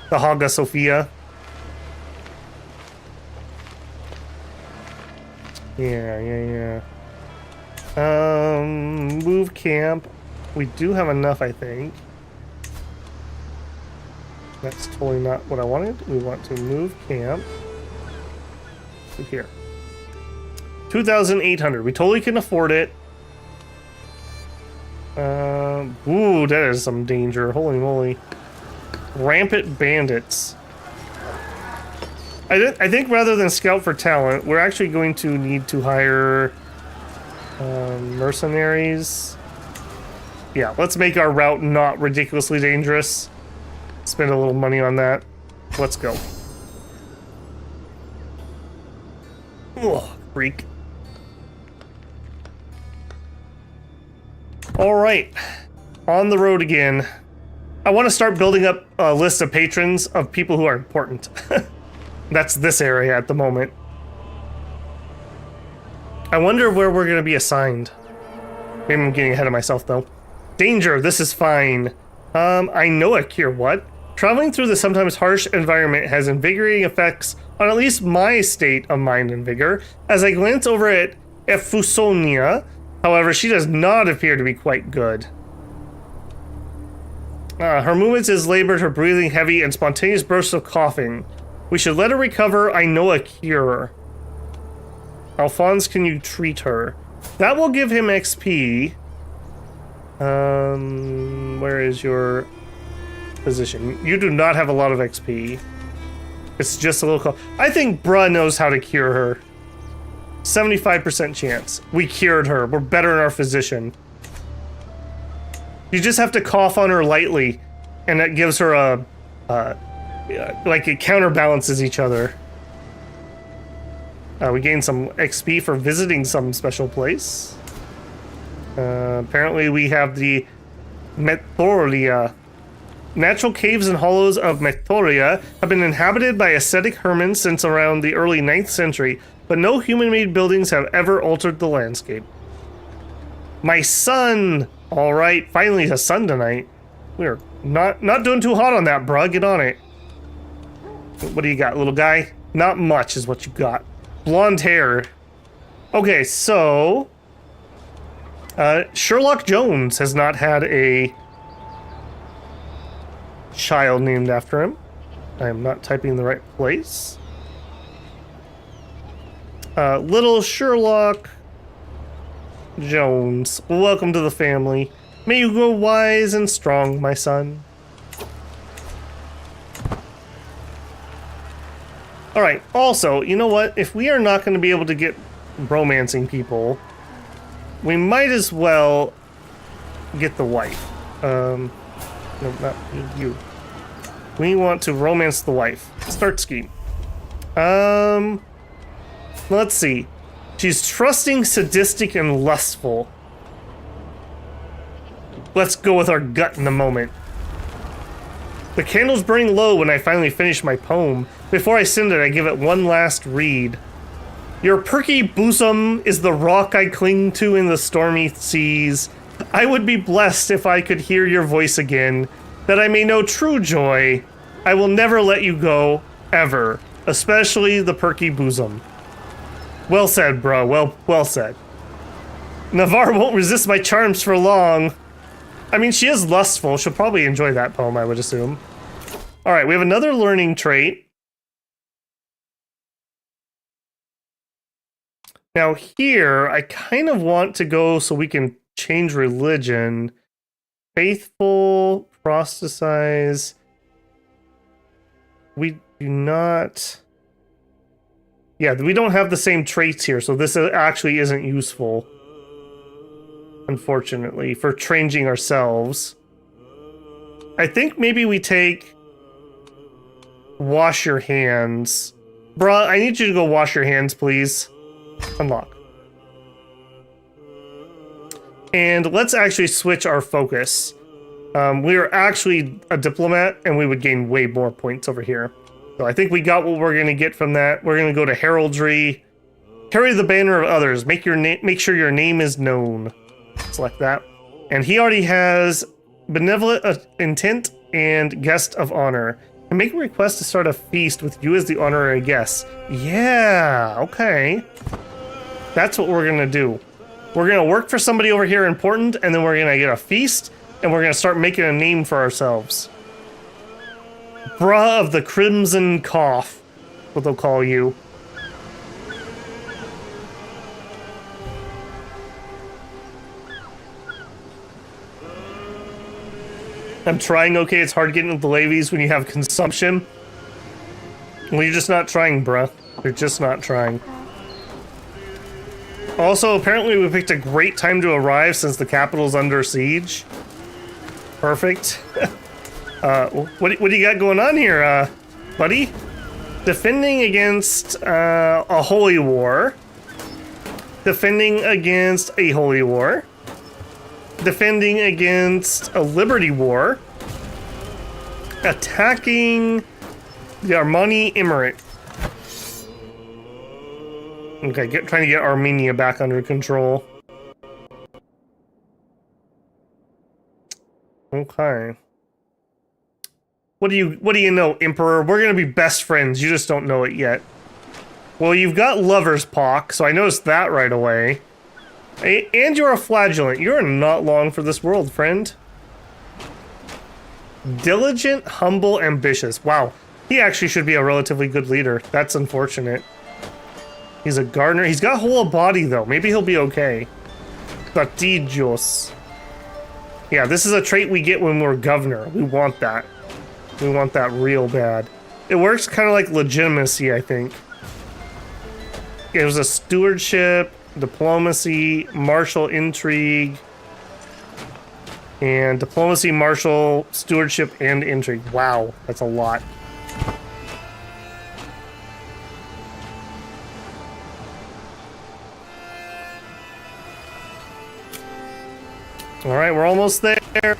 The Hagia Sophia. Yeah. Move camp. We do have enough, I think. That's totally not what I wanted. We want to move camp to here. 2,800. We totally can afford it. Ooh, that is some danger. Holy moly. Rampant bandits. I think rather than scout for talent, we're actually going to need to hire mercenaries. Yeah, let's make our route not ridiculously dangerous. Spend a little money on that. Let's go. Ugh, freak. Alright. On the road again. I want to start building up a list of patrons of people who are important. That's this area at the moment. I wonder where we're going to be assigned. Maybe I'm getting ahead of myself, though. Danger, this is fine. I know a cure, what? Traveling through the sometimes harsh environment has invigorating effects on at least my state of mind and vigor. As I glance over at Efusonia, however, she does not appear to be quite good. Her movements is labored, her breathing heavy, and spontaneous bursts of coughing. We should let her recover. I know a cure. Alphonse, can you treat her? That will give him XP. Where is your position? You do not have a lot of XP. It's just a little... I think Bruh knows how to cure her. 75% chance. We cured her. We're better in our physician. You just have to cough on her lightly, and that gives her a... like it counterbalances each other. We gain some XP for visiting some special place. Apparently we have the Methoria. Natural caves and hollows of Methoria have been inhabited by ascetic hermits since around the early 9th century, but no human-made buildings have ever altered the landscape. My son! Alright, finally a sun tonight. We're not doing too hot on that, bruh. Get on it. What do you got, little guy? Not much is what you got. Blonde hair. Okay, so... Sherlock Jones has not had a child named after him. I am not typing in the right place. Little Sherlock Jones, welcome to the family. May you grow wise and strong, my son. Alright, also, you know what? If we are not going to be able to get romancing people, we might as well get the wife. No, not you. We want to romance the wife. Start scheme. Let's see. She's trusting, sadistic, and lustful. Let's go with our gut in a moment. The candle's burning low when I finally finish my poem. Before I send it, I give it one last read. Your perky bosom is the rock I cling to in the stormy seas. I would be blessed if I could hear your voice again, that I may know true joy. I will never let you go, ever, especially the perky bosom. Well said, bro. Well said. Navarre won't resist my charms for long. I mean, she is lustful. She'll probably enjoy that poem, I would assume. All right, we have another learning trait. Now here, I kind of want to go so we can change religion. Faithful, prostatize. We do not... Yeah, we don't have the same traits here, so this actually isn't useful. Unfortunately, for changing ourselves. I think maybe we take... Wash your hands. Bruh, I need you to go wash your hands, please. Unlock. And let's actually switch our focus. We are actually a diplomat, and we would gain way more points over here. So I think we got what we're going to get from that. We're going to go to heraldry. Carry the banner of others. Make sure your name is known. Select that. And he already has benevolent intent and guest of honor. And make a request to start a feast with you as the honorary guest. Yeah, okay. That's what we're going to do. We're going to work for somebody over here important, and then we're going to get a feast, and we're going to start making a name for ourselves. Bruh of the Crimson Cough, what they'll call you. I'm trying, okay, it's hard getting with the levies when you have consumption. Well, you're just not trying, bruh. You're just not trying. Also, apparently we picked a great time to arrive since the capital's under siege. Perfect. What do you got going on here, buddy? Defending against a holy war. Defending against a holy war. Defending against a liberty war. Attacking the Armani Emirate. Okay, trying to get Armenia back under control. Okay. What do you know, Emperor? We're gonna be best friends. You just don't know it yet. Well, you've got lover's pock, so I noticed that right away. And you're a flagellant. You're not long for this world, friend. Diligent, humble, ambitious. Wow. He actually should be a relatively good leader. That's unfortunate. He's a gardener. He's got whole body, though. Maybe he'll be okay. Litigios. Yeah, this is a trait we get when we're governor. We want that. We want that real bad. It works kind of like legitimacy, I think. It was a stewardship, diplomacy, martial intrigue, and diplomacy, martial, stewardship, and intrigue. Wow, that's a lot. All right, we're almost there.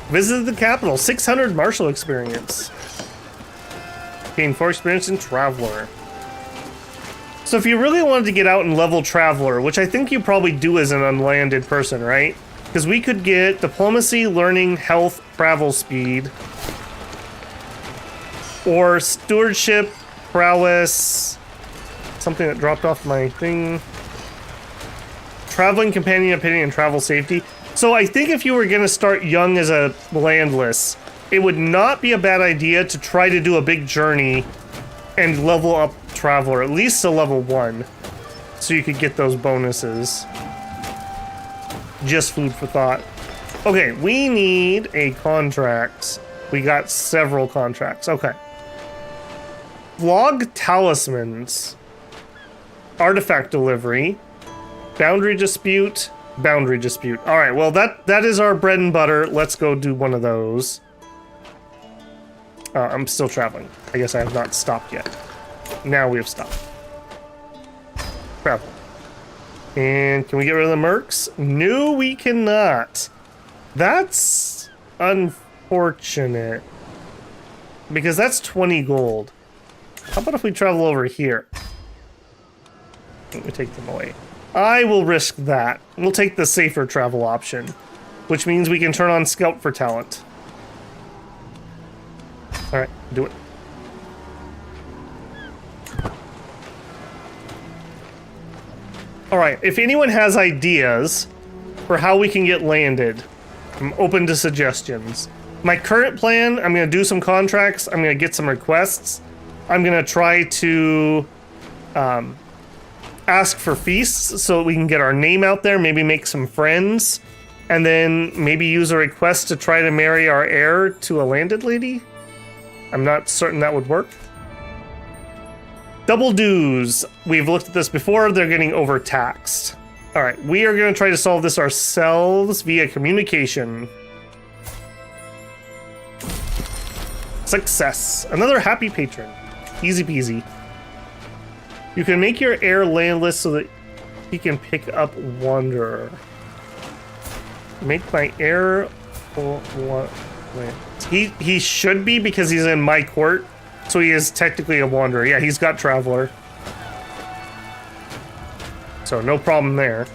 Visited the capital, 600 martial experience. Gain 4 experience in Traveler. So if you really wanted to get out and level Traveler, which I think you probably do as an unlanded person, right? Because we could get diplomacy, learning, health, travel speed. Or stewardship, prowess. Something that dropped off my thing. Traveling, companion, opinion, and travel safety. So I think if you were going to start young as a landless, it would not be a bad idea to try to do a big journey and level up Traveler, at least to level 1, so you could get those bonuses. Just food for thought. Okay, we need a contract. We got several contracts. Okay. Log talismans. Artifact delivery. Boundary dispute. Boundary dispute. All right, well, that is our bread and butter. Let's go do one of those. I'm still traveling. I guess I have not stopped yet. Now we have stopped. Travel. And can we get rid of the mercs? No, we cannot. That's unfortunate. Because that's 20 gold. How about if we travel over here? Let me take them away. I will risk that. We'll take the safer travel option, which means we can turn on Scout for talent. Alright, do it. Alright, if anyone has ideas for how we can get landed, I'm open to suggestions. My current plan, I'm going to do some contracts, I'm going to get some requests, I'm going to try to ask for feasts so that we can get our name out there, maybe make some friends, and then maybe use a request to try to marry our heir to a landed lady. I'm not certain that would work. Double dues. We've looked at this before. They're getting overtaxed. All right, we are going to try to solve this ourselves via communication. Success. Another happy patron. Easy peasy. You can make your heir landless so that he can pick up Wanderer. Make my heir... He should be because he's in my court. So he is technically a Wanderer. Yeah, he's got Traveler. So no problem there.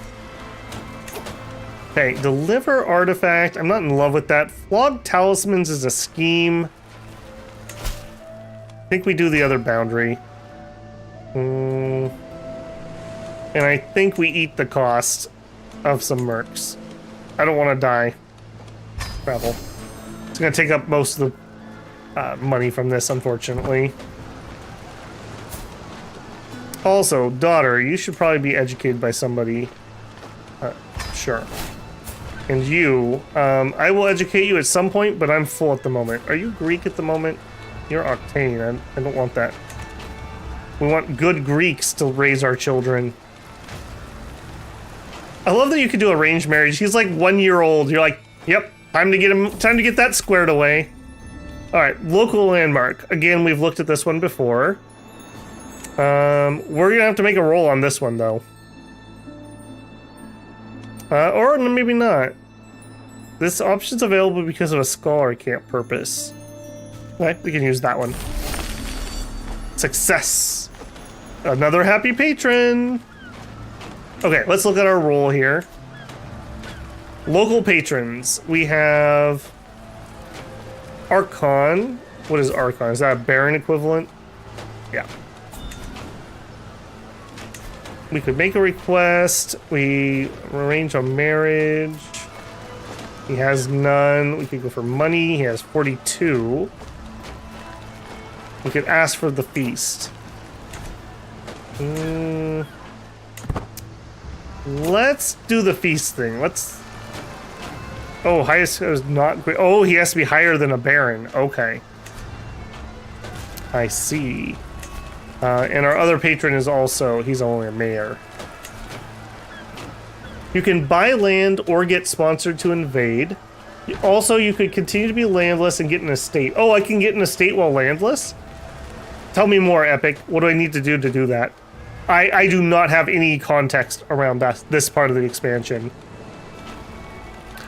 Okay, deliver artifact. I'm not in love with that. Flog talismans is a scheme. I think we do the other boundary. And I think we eat the cost of some mercs. I don't want to die. Travel. It's going to take up most of the money from this, unfortunately. Also, daughter, you should probably be educated by somebody. Sure. And you, I will educate you at some point, but I'm full at the moment. Are you Greek at the moment? You're Octane. I don't want that. We want good Greeks to raise our children. I love that you could do arranged marriage. He's like 1 year old. You're like, yep, time to get that squared away. All right, local landmark. Again, we've looked at this one before. We're gonna have to make a roll on this one though. Or maybe not. This option's available because of a scholar camp purpose. Okay, we can use that one. Success. Another happy patron. Okay, let's look at our roll here. Local patrons. We have Archon. What is Archon? Is that a Baron equivalent? Yeah. We could make a request. We arrange a marriage. He has none. We could go for money. He has 42. We could ask for the feast. Let's do the feast thing. Let's... Oh, highest is not great. Oh, he has to be higher than a Baron. Okay. I see. And our other patron is also... He's only a mayor. You can buy land or get sponsored to invade. Also, you could continue to be landless and get an estate. Oh, I can get an estate while landless? Tell me more, Epic. What do I need to do that? I do not have any context around this part of the expansion.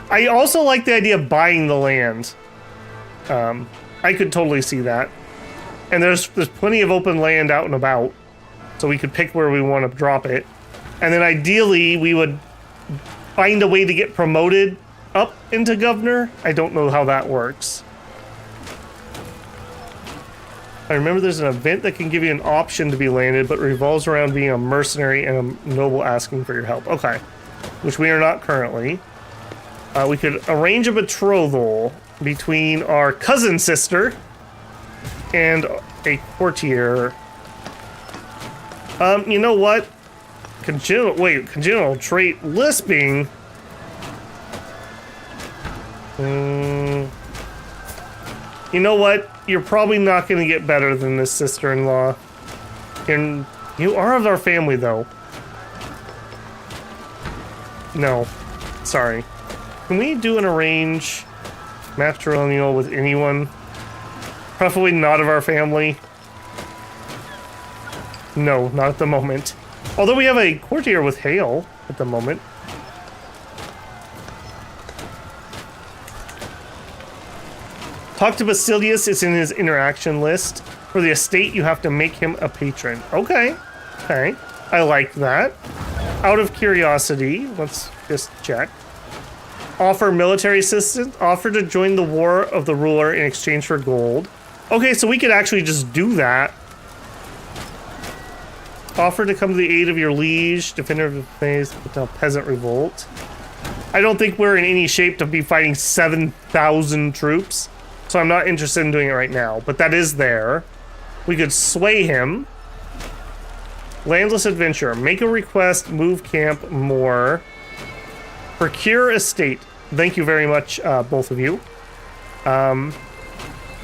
I also like the idea of buying the land. I could totally see that. And there's plenty of open land out and about. So we could pick where we want to drop it. And then ideally, we would find a way to get promoted up into governor. I don't know how that works. I remember there's an event that can give you an option to be landed, but revolves around being a mercenary and a noble asking for your help. Okay. Which we are not currently. We could arrange a betrothal between our cousin sister and a courtier. You know what? Congenital trait lisping. You know what? You're probably not going to get better than this sister-in-law. And you are of our family, though. No. Sorry. Can we do an arrange matrimonial with anyone? Preferably not of our family. No, not at the moment. Although we have a courtier with hail at the moment. Talk to Basilius, it's in his interaction list. For the estate, you have to make him a patron. Okay. Okay. I like that. Out of curiosity, let's just check. Offer military assistance. Offer to join the war of the ruler in exchange for gold. Okay, so we could actually just do that. Offer to come to the aid of your liege. Defender of the face. Peasant revolt. I don't think we're in any shape to be fighting 7,000 troops. So I'm not interested in doing it right now. But that is there. We could sway him. Landless adventure. Make a request. Move camp more. Procure estate. Thank you very much, both of you.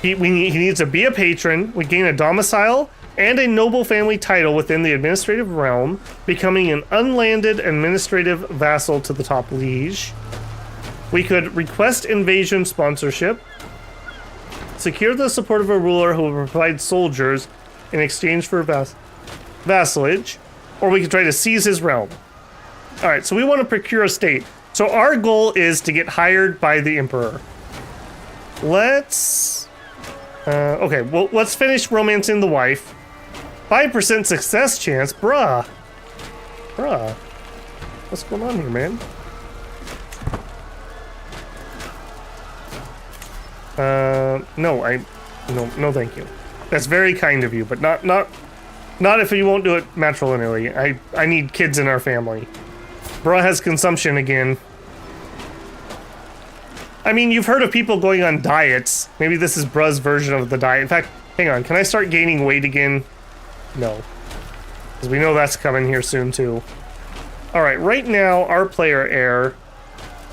He needs to be a patron. We gain a domicile and a noble family title within the administrative realm, becoming an unlanded administrative vassal to the top liege. We could request invasion sponsorship. Secure the support of a ruler who will provide soldiers in exchange for vassalage, or we could try to seize his realm. All right, so we want to procure a state. So our goal is to get hired by the emperor. Let's... okay, well, let's finish romancing the wife. 5% success chance? Bruh. Bruh. What's going on here, man? No, thank you. That's very kind of you, but not if you won't do it matrilineally. I need kids in our family. Bruh has consumption again. I mean, you've heard of people going on diets. Maybe this is Bruh's version of the diet. In fact, hang on. Can I start gaining weight again? No. Because we know that's coming here soon, too. Alright, right now, our player heir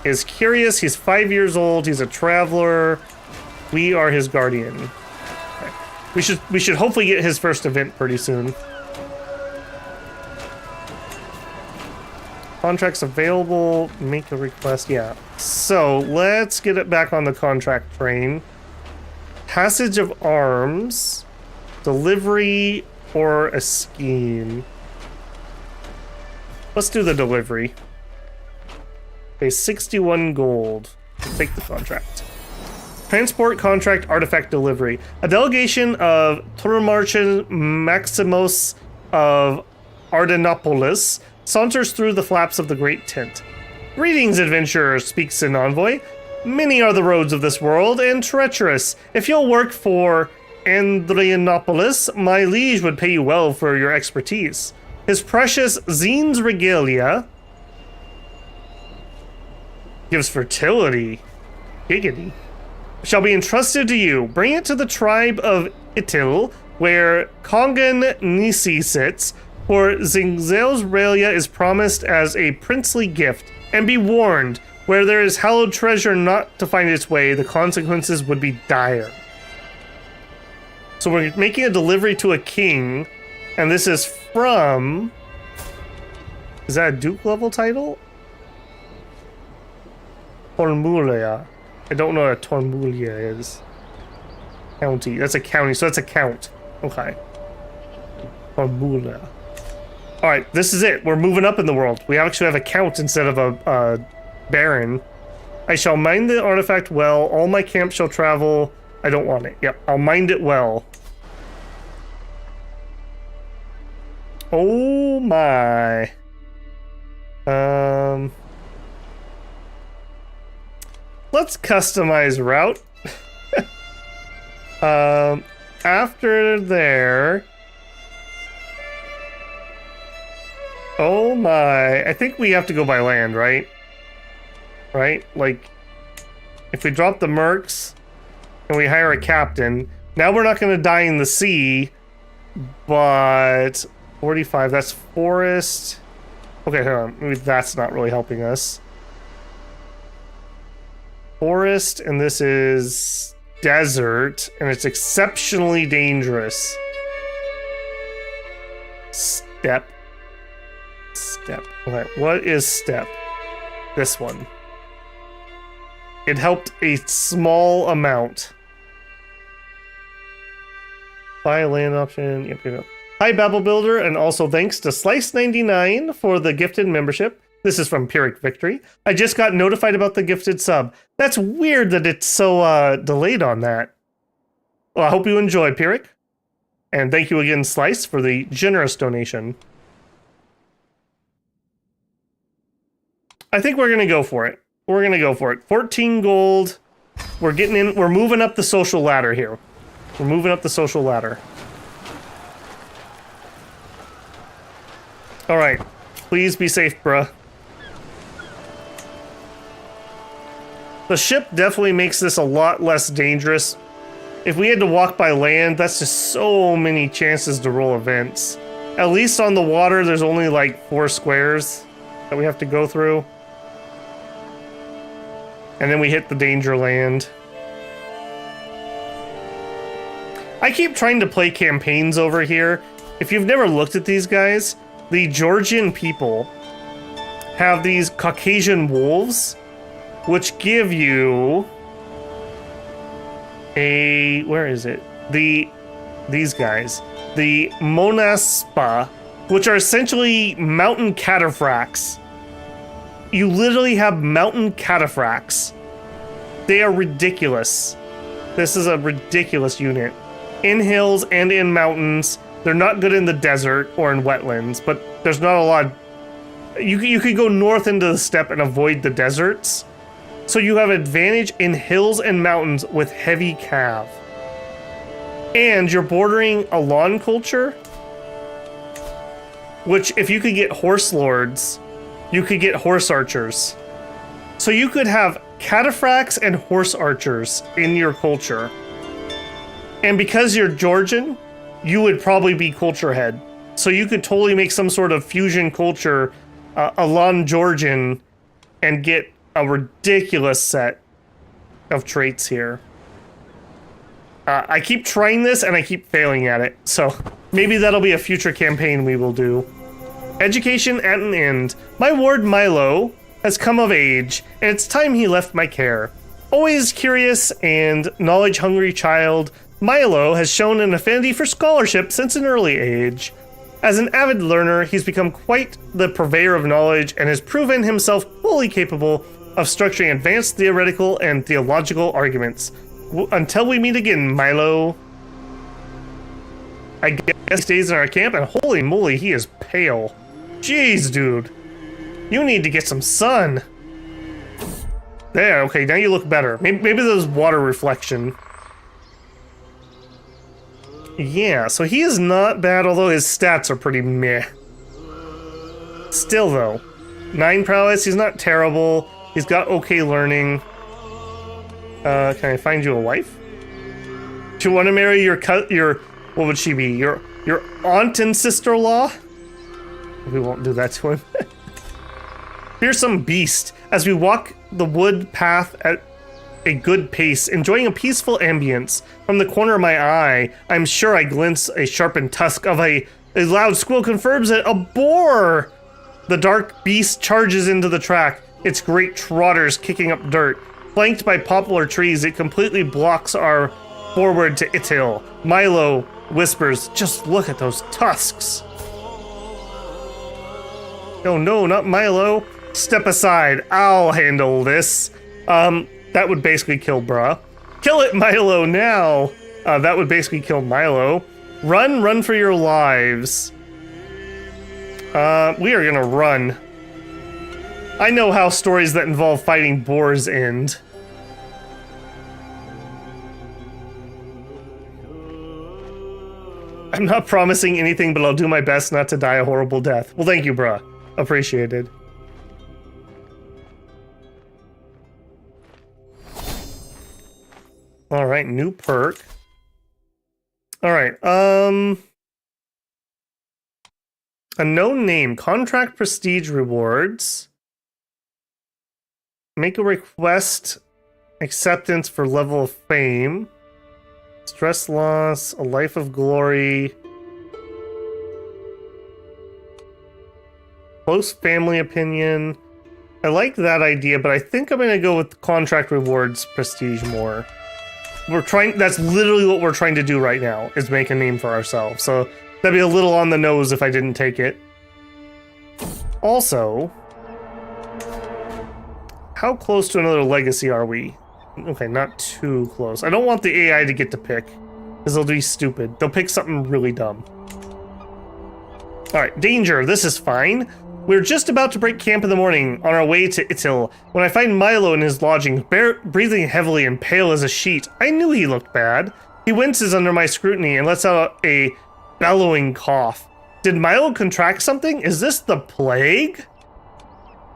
is curious. He's 5 years old. He's a traveler. We are his guardian. Okay. We should hopefully get his first event pretty soon. Contracts available. Make a request. Yeah. So let's get it back on the contract train. Passage of arms, delivery, or a scheme. Let's do the delivery. Pay 61 gold. Take the contract. Transport contract artifact delivery. A delegation of Turmarchan Maximos of Ardenopolis saunters through the flaps of the great tent. Greetings, adventurers, speaks an envoy. Many are the roads of this world, and treacherous. If you'll work for Andrianopolis, my liege would pay you well for your expertise. His precious Zine's regalia gives fertility. Giggity. Shall be entrusted to you. Bring it to the tribe of Itil, where Kongan Nisi sits, for Zingzel's regalia is promised as a princely gift. And be warned, where there is hallowed treasure not to find its way, the consequences would be dire. So we're making a delivery to a king, and this is from... Is that a Duke level title? Tormulia. I don't know what a Tormulia is. County. That's a county, so that's a count. Okay. Tormulia. Alright, this is it. We're moving up in the world. We actually have a count instead of a baron. I shall mind the artifact well. All my camps shall travel. I don't want it. Yep, I'll mind it well. Oh my. Let's customize route. After there. Oh my. I think we have to go by land, right? Right? Like, if we drop the mercs and we hire a captain, Now we're not going to die in the sea, but 45, that's forest. Okay, hold on. Maybe that's not really helping us. Forest, and this is desert, and it's exceptionally dangerous. Steppe. Steppe. Okay, what is steppe? This one. It helped a small amount. Buy a land option. Yep. Hi, Babel Builder, and also thanks to Slice99 for the gifted membership. This is from Pyrrhic Victory. I just got notified about the gifted sub. That's weird that it's so delayed on that. Well, I hope you enjoy, Pyrrhic. And thank you again, Slice, for the generous donation. I think we're going to go for it. We're going to go for it. 14 gold. We're getting in. We're moving up the social ladder here. We're moving up the social ladder. All right. Please be safe, bruh. The ship definitely makes this a lot less dangerous. If we had to walk by land, that's just so many chances to roll events. At least on the water, there's only like 4 squares that we have to go through. And then we hit the danger land. I keep trying to play campaigns over here. If you've never looked at these guys, the Georgian people have these Caucasian wolves, which give you a, where is it? These guys, the Monaspa, which are essentially mountain cataphracts. You literally have mountain cataphracts. They are ridiculous. This is a ridiculous unit. In hills and in mountains. They're not good in the desert or in wetlands, but there's not a lot. You could go north into the steppe and avoid the deserts. So you have advantage in hills and mountains with heavy cav. And you're bordering a lawn culture, which if you could get horse lords, you could get horse archers. So you could have cataphracts and horse archers in your culture. And because you're Georgian, you would probably be culture head. So you could totally make some sort of fusion culture, Alon Georgian, and get a ridiculous set of traits here. I keep trying this and I keep failing at it. So maybe that'll be a future campaign we will do. Education at an end. My ward Milo has come of age, and it's time he left my care. Always curious and knowledge-hungry child, Milo has shown an affinity for scholarship since an early age. As an avid learner, he's become quite the purveyor of knowledge and has proven himself fully capable of structuring advanced theoretical and theological arguments. Until we meet again, Milo. I guess he stays in our camp, and holy moly, he is pale. Jeez, dude. You need to get some sun. There, okay, now you look better. Maybe there's water reflection. Yeah, so he is not bad, although his stats are pretty meh. Still, though. 9 prowess, he's not terrible. He's got okay learning. Can I find you a wife? Do you want to marry your what would she be? Your aunt and sister-in-law? We won't do that to him. Fearsome beast. As we walk the wood path at a good pace, enjoying a peaceful ambience. From the corner of my eye, I'm sure I glimpse a sharpened tusk of a loud squeal confirms it. A boar! The dark beast charges into the track, its great trotters kicking up dirt. Flanked by poplar trees, it completely blocks our forward to Itil. Milo whispers, just look at those tusks. Oh no, not Milo. Step aside, I'll handle this. That would basically kill bruh. Kill it, Milo, now! That would basically kill Milo. Run for your lives. We are gonna run. I know how stories that involve fighting boars end. I'm not promising anything, but I'll do my best not to die a horrible death. Well, thank you, bruh. Appreciated. Alright, new perk. All right. A known name. Contract prestige rewards. Make a request. Acceptance for level of fame. Stress loss. A life of glory. Close family opinion. I like that idea, but I think I'm gonna go with contract rewards prestige more. That's literally what we're trying to do right now, is make a name for ourselves. So that'd be a little on the nose if I didn't take it. Also, how close to another legacy are we? Okay, not too close. I don't want the AI to get to pick, because they'll be stupid. They'll pick something really dumb. Alright, danger, this is fine. We're just about to break camp in the morning on our way to Itil when I find Milo in his lodging, breathing heavily and pale as a sheet. I knew he looked bad. He winces under my scrutiny and lets out a bellowing cough. Did Milo contract something? Is this the plague?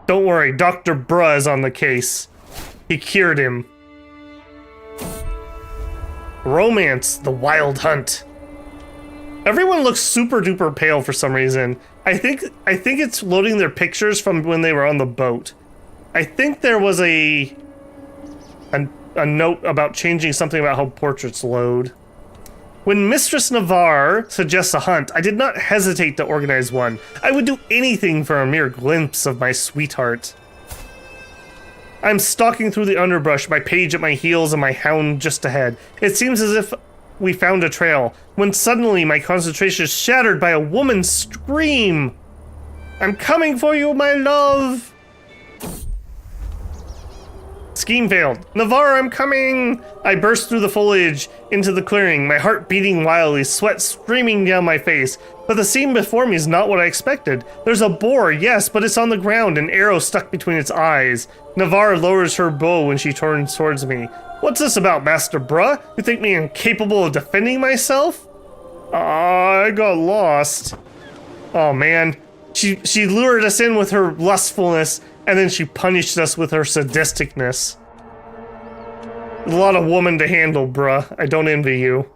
Don't worry, Dr. Bruh is on the case. He cured him. Romance, the wild hunt. Everyone looks super duper pale for some reason. I think it's loading their pictures from when they were on the boat. I think there was a note about changing something about how portraits load. When Mistress Navarre suggests a hunt, I did not hesitate to organize one. I would do anything for a mere glimpse of my sweetheart. I'm stalking through the underbrush, my page at my heels and my hound just ahead. It seems as if we found a trail, when suddenly my concentration is shattered by a woman's scream. I'm coming for you, my love! Scheme failed. Navarre, I'm coming! I burst through the foliage into the clearing, my heart beating wildly, sweat streaming down my face. But the scene before me is not what I expected. There's a boar, yes, but it's on the ground, an arrow stuck between its eyes. Navarre lowers her bow when she turns towards me. What's this about, Master Bruh? You think me incapable of defending myself? I got lost. Oh man. She lured us in with her lustfulness, and then she punished us with her sadisticness. A lot of woman to handle, bruh. I don't envy you.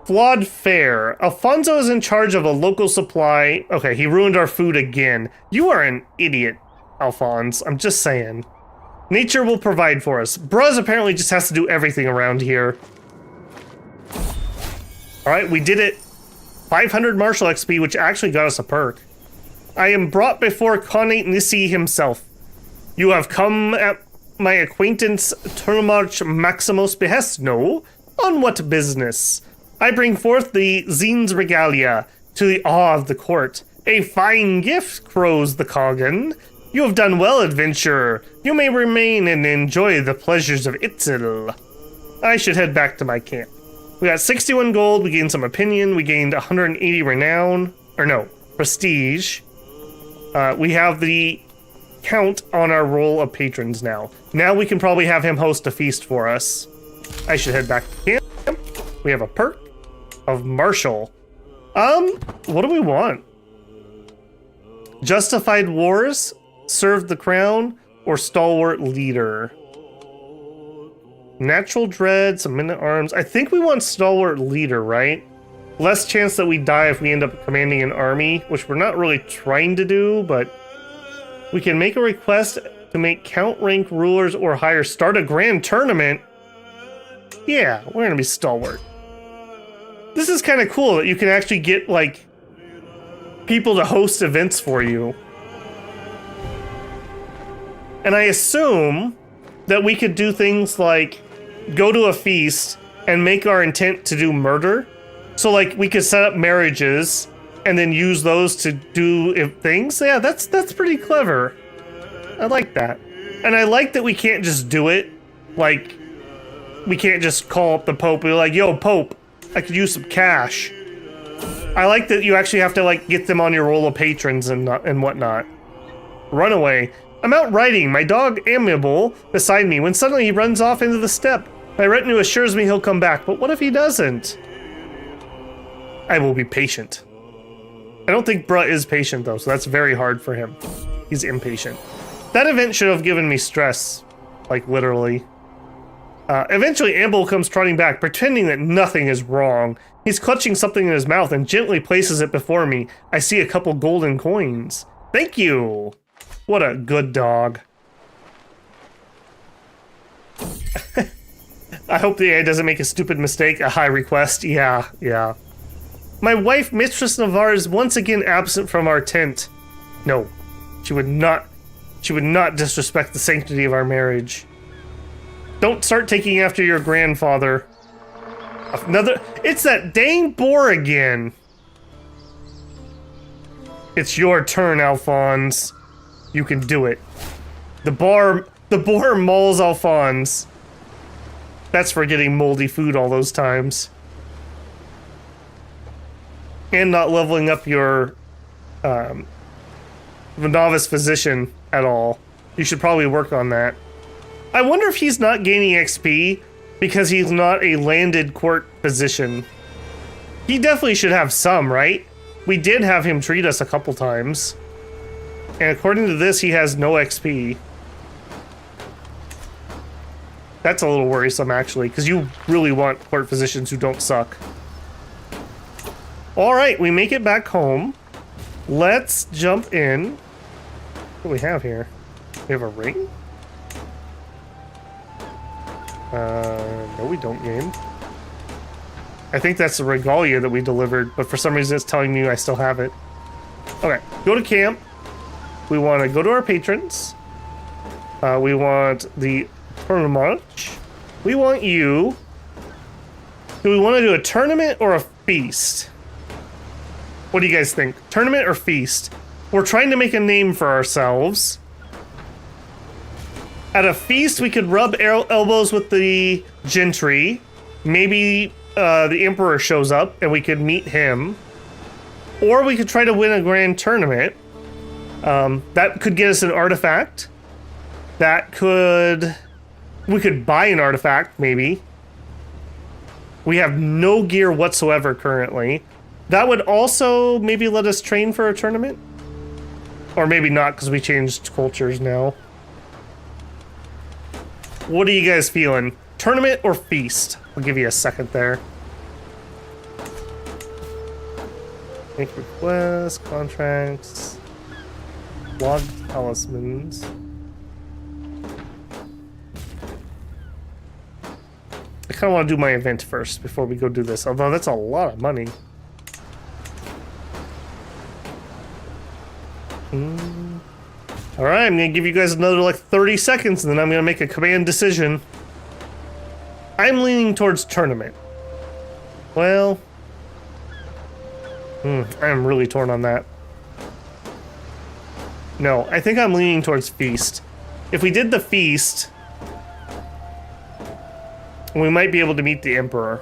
Flawed fare. Alfonso is in charge of a local supply. Okay, he ruined our food again. You are an idiot, Alphonse. I'm just saying. Nature will provide for us. Bruz apparently just has to do everything around here. Alright, we did it. 500 martial XP, which actually got us a perk. I am brought before Connate Nissi himself. You have come at my acquaintance Turmarch Maximus' behest? No? On what business? I bring forth the Zine's regalia, to the awe of the court. A fine gift, crows the Coggin. You have done well, adventurer. You may remain and enjoy the pleasures of Itzil. I should head back to my camp. We got 61 gold, we gained some opinion, we gained 180 renown, or no, prestige. We have the count on our roll of patrons now. Now we can probably have him host a feast for us. I should head back to camp. We have a perk of Marshal. What do we want? Justified wars, serve the crown, or stalwart leader? Natural dread, some minute arms. I think we want stalwart leader, right? Less chance that we die if we end up commanding an army, which we're not really trying to do, but we can make a request to make count rank rulers or higher. Start a grand tournament. Yeah, we're gonna be stalwart. This is kind of cool that you can actually get, like, people to host events for you. And I assume that we could do things like go to a feast and make our intent to do murder. So, like, we could set up marriages and then use those to do things. Yeah, that's pretty clever. I like that. And I like that we can't just do it. Like, we can't just call up the Pope and be like, yo, Pope, I could use some cash. I like that you actually have to, like, get them on your roll of patrons and whatnot. Runaway. I'm out riding, my dog Amiable beside me, when suddenly he runs off into the steppe. My retinue assures me he'll come back, but what if he doesn't? I will be patient. I don't think Bruh is patient, though, so that's very hard for him. He's impatient. That event should have given me stress. Like, literally. Eventually, Amble comes trotting back, pretending that nothing is wrong. He's clutching something in his mouth and gently places it before me. I see a couple golden coins. Thank you. What a good dog. I hope the AI doesn't make a stupid mistake. A high request. Yeah. My wife, Mistress Navarre, is once again absent from our tent. No, she would not disrespect the sanctity of our marriage. Don't start taking after your grandfather. It's that dang boar again. It's your turn, Alphonse. You can do it. The boar mauls Alphonse. That's for getting moldy food all those times. And not leveling up your novice physician at all. You should probably work on that. I wonder if he's not gaining XP because he's not a landed court physician. He definitely should have some, right? We did have him treat us a couple times. And according to this, he has no XP. That's a little worrisome, actually, because you really want court physicians who don't suck. Alright, we make it back home. Let's jump in. What do we have here? We have a ring? No, we don't, game. I think that's the regalia that we delivered, but for some reason it's telling me I still have it. Okay, go to camp. We want to go to our patrons. We want the tournament. We want you. Do we want to do a tournament or a feast? What do you guys think? Tournament or feast? We're trying to make a name for ourselves. At a feast, we could rub elbows with the gentry. Maybe the emperor shows up and we could meet him. Or we could try to win a grand tournament. That could get us an artifact. We could buy an artifact, maybe. We have no gear whatsoever currently. That would also maybe let us train for a tournament. Or maybe not, because we changed cultures now. What are you guys feeling? Tournament or feast? I'll give you a second there. Make requests, contracts, log talismans. I kind of want to do my event first before we go do this, although that's a lot of money. Alright, I'm going to give you guys another like 30 seconds and then I'm going to make a command decision. I'm leaning towards tournament. Well, I am really torn on that. No, I think I'm leaning towards feast. If we did the feast, we might be able to meet the emperor.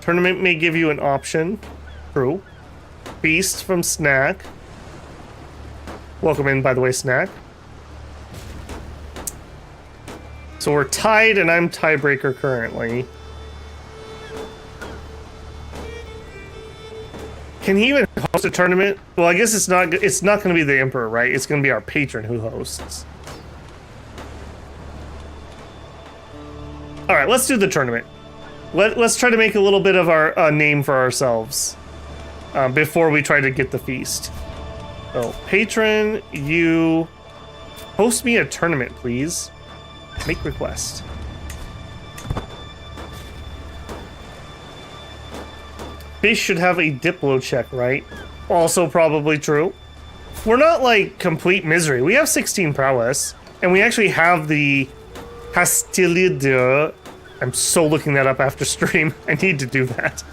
Tournament may give you an option. True. Feast from Snack. Welcome in, by the way, Snack. So we're tied, and I'm tiebreaker currently. Can he even host a tournament? Well, I guess it's not going to be the Emperor, right? It's going to be our patron who hosts. All right, let's do the tournament. Let's try to make a little bit of our name for ourselves before we try to get the feast. So, patron, you host me a tournament, please. Make request. Fish should have a Diplo check, right? Also probably true. We're not like complete misery. We have 16 prowess, and we actually have the Hostilité. I'm so looking that up after stream. I need to do that.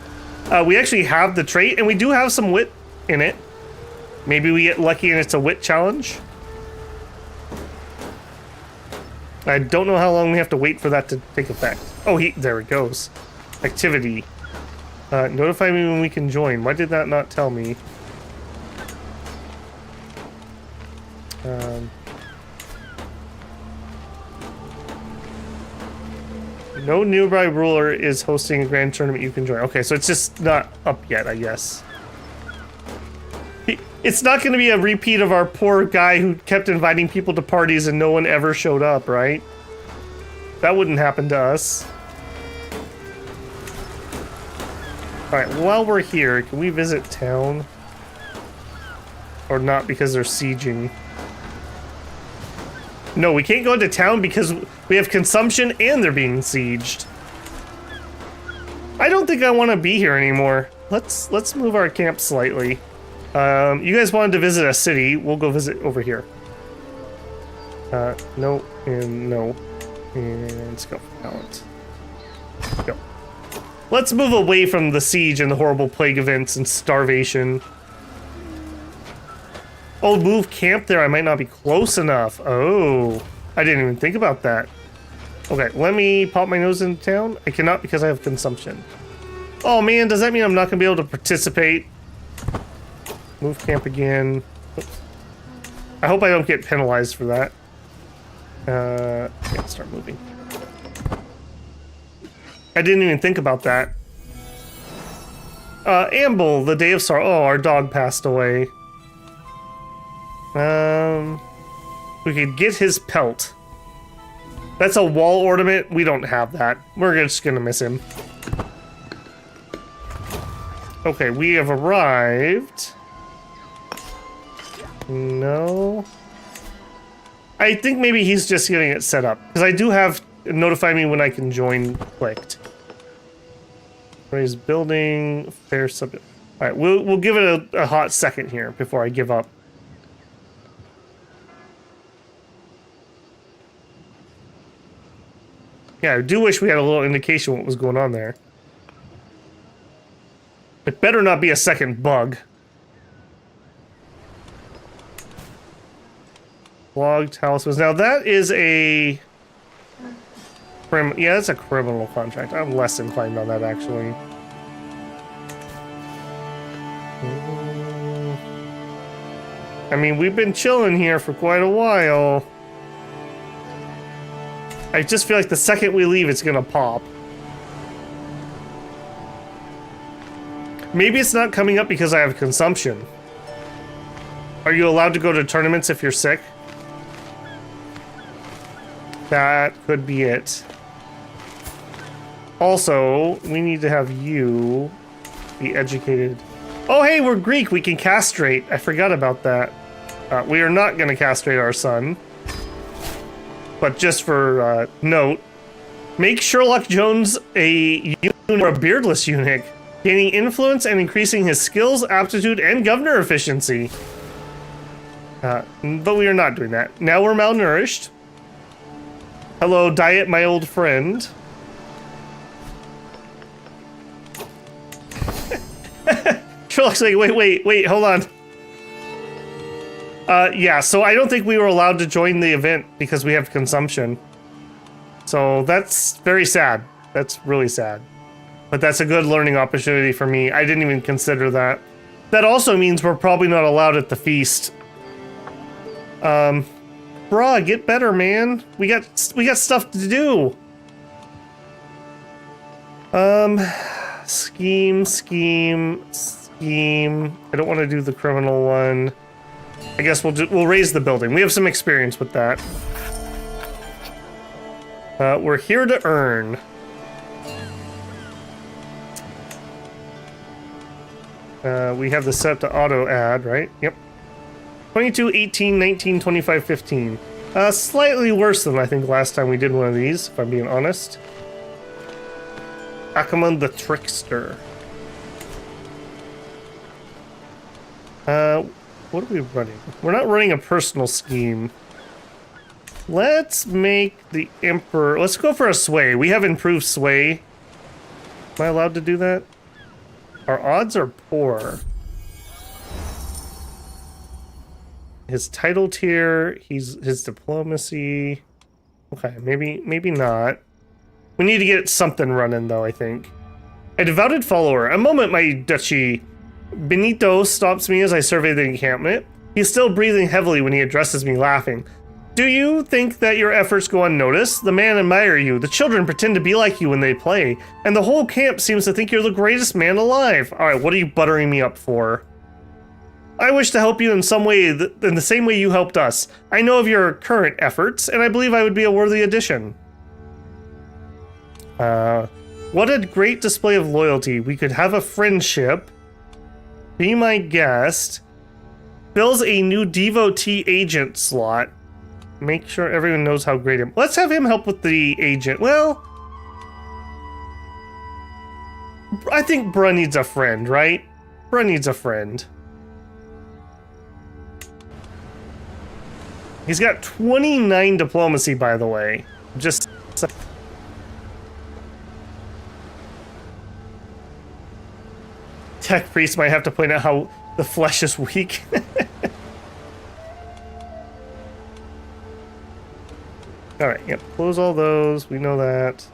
We actually have the trait, and we do have some wit in it. Maybe we get lucky and it's a wit challenge. I don't know how long we have to wait for that to take effect. Oh, there it goes. Activity. Notify me when we can join. Why did that not tell me? No nearby ruler is hosting a grand tournament you can join. Okay, so it's just not up yet, I guess. It's not going to be a repeat of our poor guy who kept inviting people to parties and no one ever showed up, right? That wouldn't happen to us. Alright, while we're here, can we visit town? Or not because they're sieging? No, we can't go into town because we have consumption and they're being sieged. I don't think I want to be here anymore. Let's move our camp slightly. You guys wanted to visit a city. We'll go visit over here. No, and no. And let's go. Balance. Go. Let's move away from the siege and the horrible plague events and starvation. Oh, move camp there. I might not be close enough. Oh, I didn't even think about that. Okay, let me pop my nose into town. I cannot because I have consumption. Oh man, does that mean I'm not going to be able to participate? Move camp again. Oops. I hope I don't get penalized for that. Yeah, start moving. I didn't even think about that. Amble, the day of sorrow. Oh, our dog passed away. We could get his pelt. That's a wall ornament. We don't have that. We're just gonna miss him. Okay, we have arrived. No. I think maybe he's just getting it set up. Because I do have notify me when I can join clicked. Raise building, fair sub. Alright, we'll give it a hot second here before I give up. Yeah, I do wish we had a little indication what was going on there. It better not be a second bug. Log talismans. Now that is a... Yeah, that's a criminal contract. I'm less inclined on that, actually. I mean, we've been chilling here for quite a while. I just feel like the second we leave, it's gonna pop. Maybe it's not coming up because I have consumption. Are you allowed to go to tournaments if you're sick? That could be it. Also, we need to have you be educated. Oh, hey, we're Greek. We can castrate. I forgot about that. We are not going to castrate our son. But just for note, make Sherlock Jones a eunuch or a beardless eunuch, gaining influence and increasing his skills, aptitude, and governor efficiency. But we are not doing that. Now we're malnourished. Hello, diet, my old friend. Sherlock's like, wait, hold on. Yeah, so I don't think we were allowed to join the event because we have consumption. So that's very sad. That's really sad. But that's a good learning opportunity for me. I didn't even consider that. That also means we're probably not allowed at the feast. Bruh, get better, man. We got stuff to do. Scheme. I don't want to do the criminal one. I guess we'll raise the building. We have some experience with that. We're here to earn. We have the set to auto add, right? Yep. 22, 18, 19, 25, 15. Slightly worse than I think last time we did one of these, if I'm being honest. Akamon the Trickster. What are we running? We're not running a personal scheme. Let's make the Emperor... Let's go for a sway. We have improved sway. Am I allowed to do that? Our odds are poor. His title tier, his diplomacy. Okay, maybe not. We need to get something running though, I think. A devoted follower. A moment, my duchy. Benito stops me as I survey the encampment. He's still breathing heavily when he addresses me, laughing. Do you think that your efforts go unnoticed? The man admire you. The children pretend to be like you when they play. And the whole camp seems to think you're the greatest man alive. Alright, what are you buttering me up for? I wish to help you in some way, in the same way you helped us. I know of your current efforts, and I believe I would be a worthy addition. What a great display of loyalty. We could have a friendship. Be my guest. Fills a new devotee agent slot. Make sure everyone knows how great him. Let's have him help with the agent. Well, I think Bruh needs a friend, right? Bruh needs a friend. He's got 29 diplomacy, by the way. Just... Tech Priest might have to point out how the flesh is weak. Alright, yep, close all those. We know that.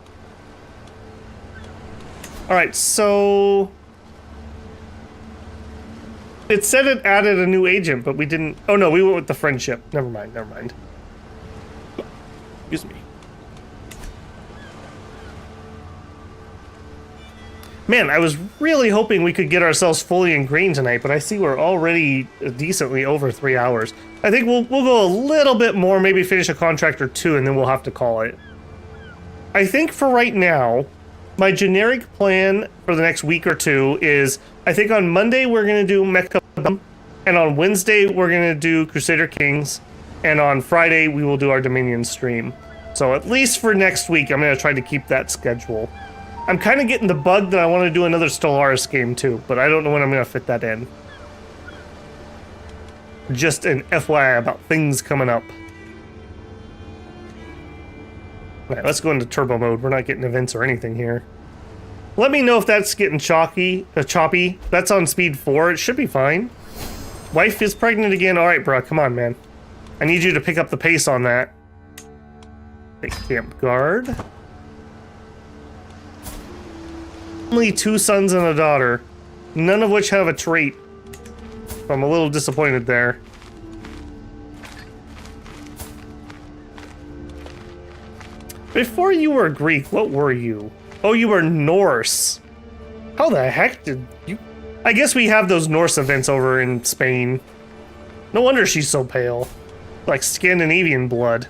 Alright, so... It said it added a new agent, but we didn't... Oh no, we went with the friendship. Never mind, never mind. Excuse me. Man, I was really hoping we could get ourselves fully ingrained tonight, but I see we're already decently over 3 hours. I think we'll go a little bit more, maybe finish a contract or two, and then we'll have to call it. I think for right now, my generic plan for the next week or two is, I think on Monday we're going to do Mecha, and on Wednesday we're going to do Crusader Kings, and on Friday we will do our Dominion stream. So at least for next week, I'm going to try to keep that schedule. I'm kind of getting the bug that I want to do another Stellaris game too, but I don't know when I'm going to fit that in. Just an FYI about things coming up. Alright, let's go into turbo mode. We're not getting events or anything here. Let me know if that's getting choppy. That's on speed 4. It should be fine. Wife is pregnant again. Alright, bro. Come on, man. I need you to pick up the pace on that. Take camp guard. Only 2 sons and a daughter, none of which have a trait. So I'm a little disappointed there. Before you were Greek, what were you? Oh, you were Norse. How the heck did you... I guess we have those Norse events over in Spain. No wonder she's so pale. Like Scandinavian blood.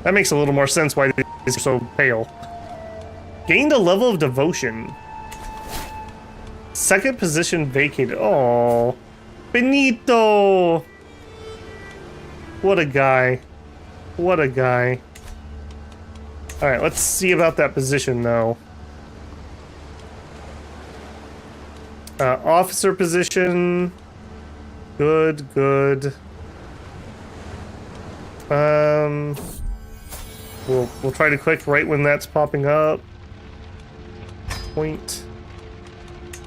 That makes a little more sense why these are so pale. Gained a level of devotion. Second position vacated. Oh, Benito. What a guy. What a guy. All right, let's see about that position though. Officer position. Good, good. We'll try to click right when that's popping up. Point.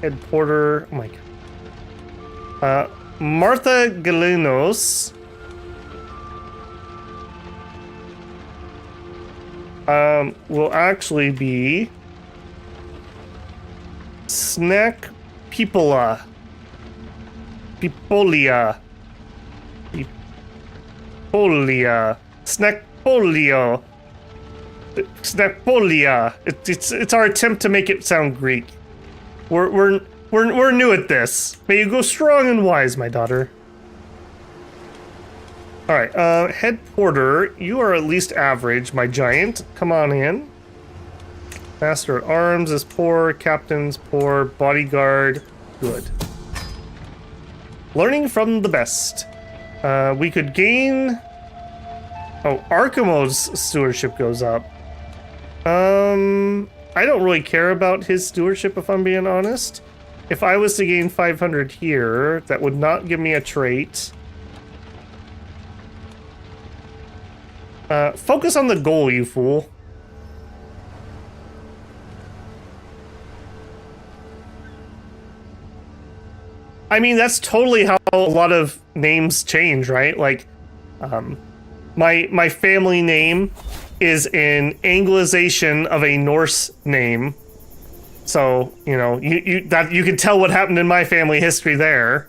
Head porter. Oh my god. Martha Galenos. Will actually be Snack Pipola. Pipolia. Pipolia. Snackpolio. Snackpolia. It's our attempt to make it sound Greek. We're new at this. May you go strong and wise, my daughter. Alright, head porter, you are at least average, my giant. Come on in. Master at arms is poor, captain's poor, bodyguard, good. Learning from the best. We could gain... Oh, Archimedes' stewardship goes up. I don't really care about his stewardship, if I'm being honest. If I was to gain 500 here, that would not give me a trait. Focus on the goal, you fool. I mean, that's totally how a lot of names change, right? Like, my family name is an Anglicization of a Norse name. So, you know, you can tell what happened in my family history there.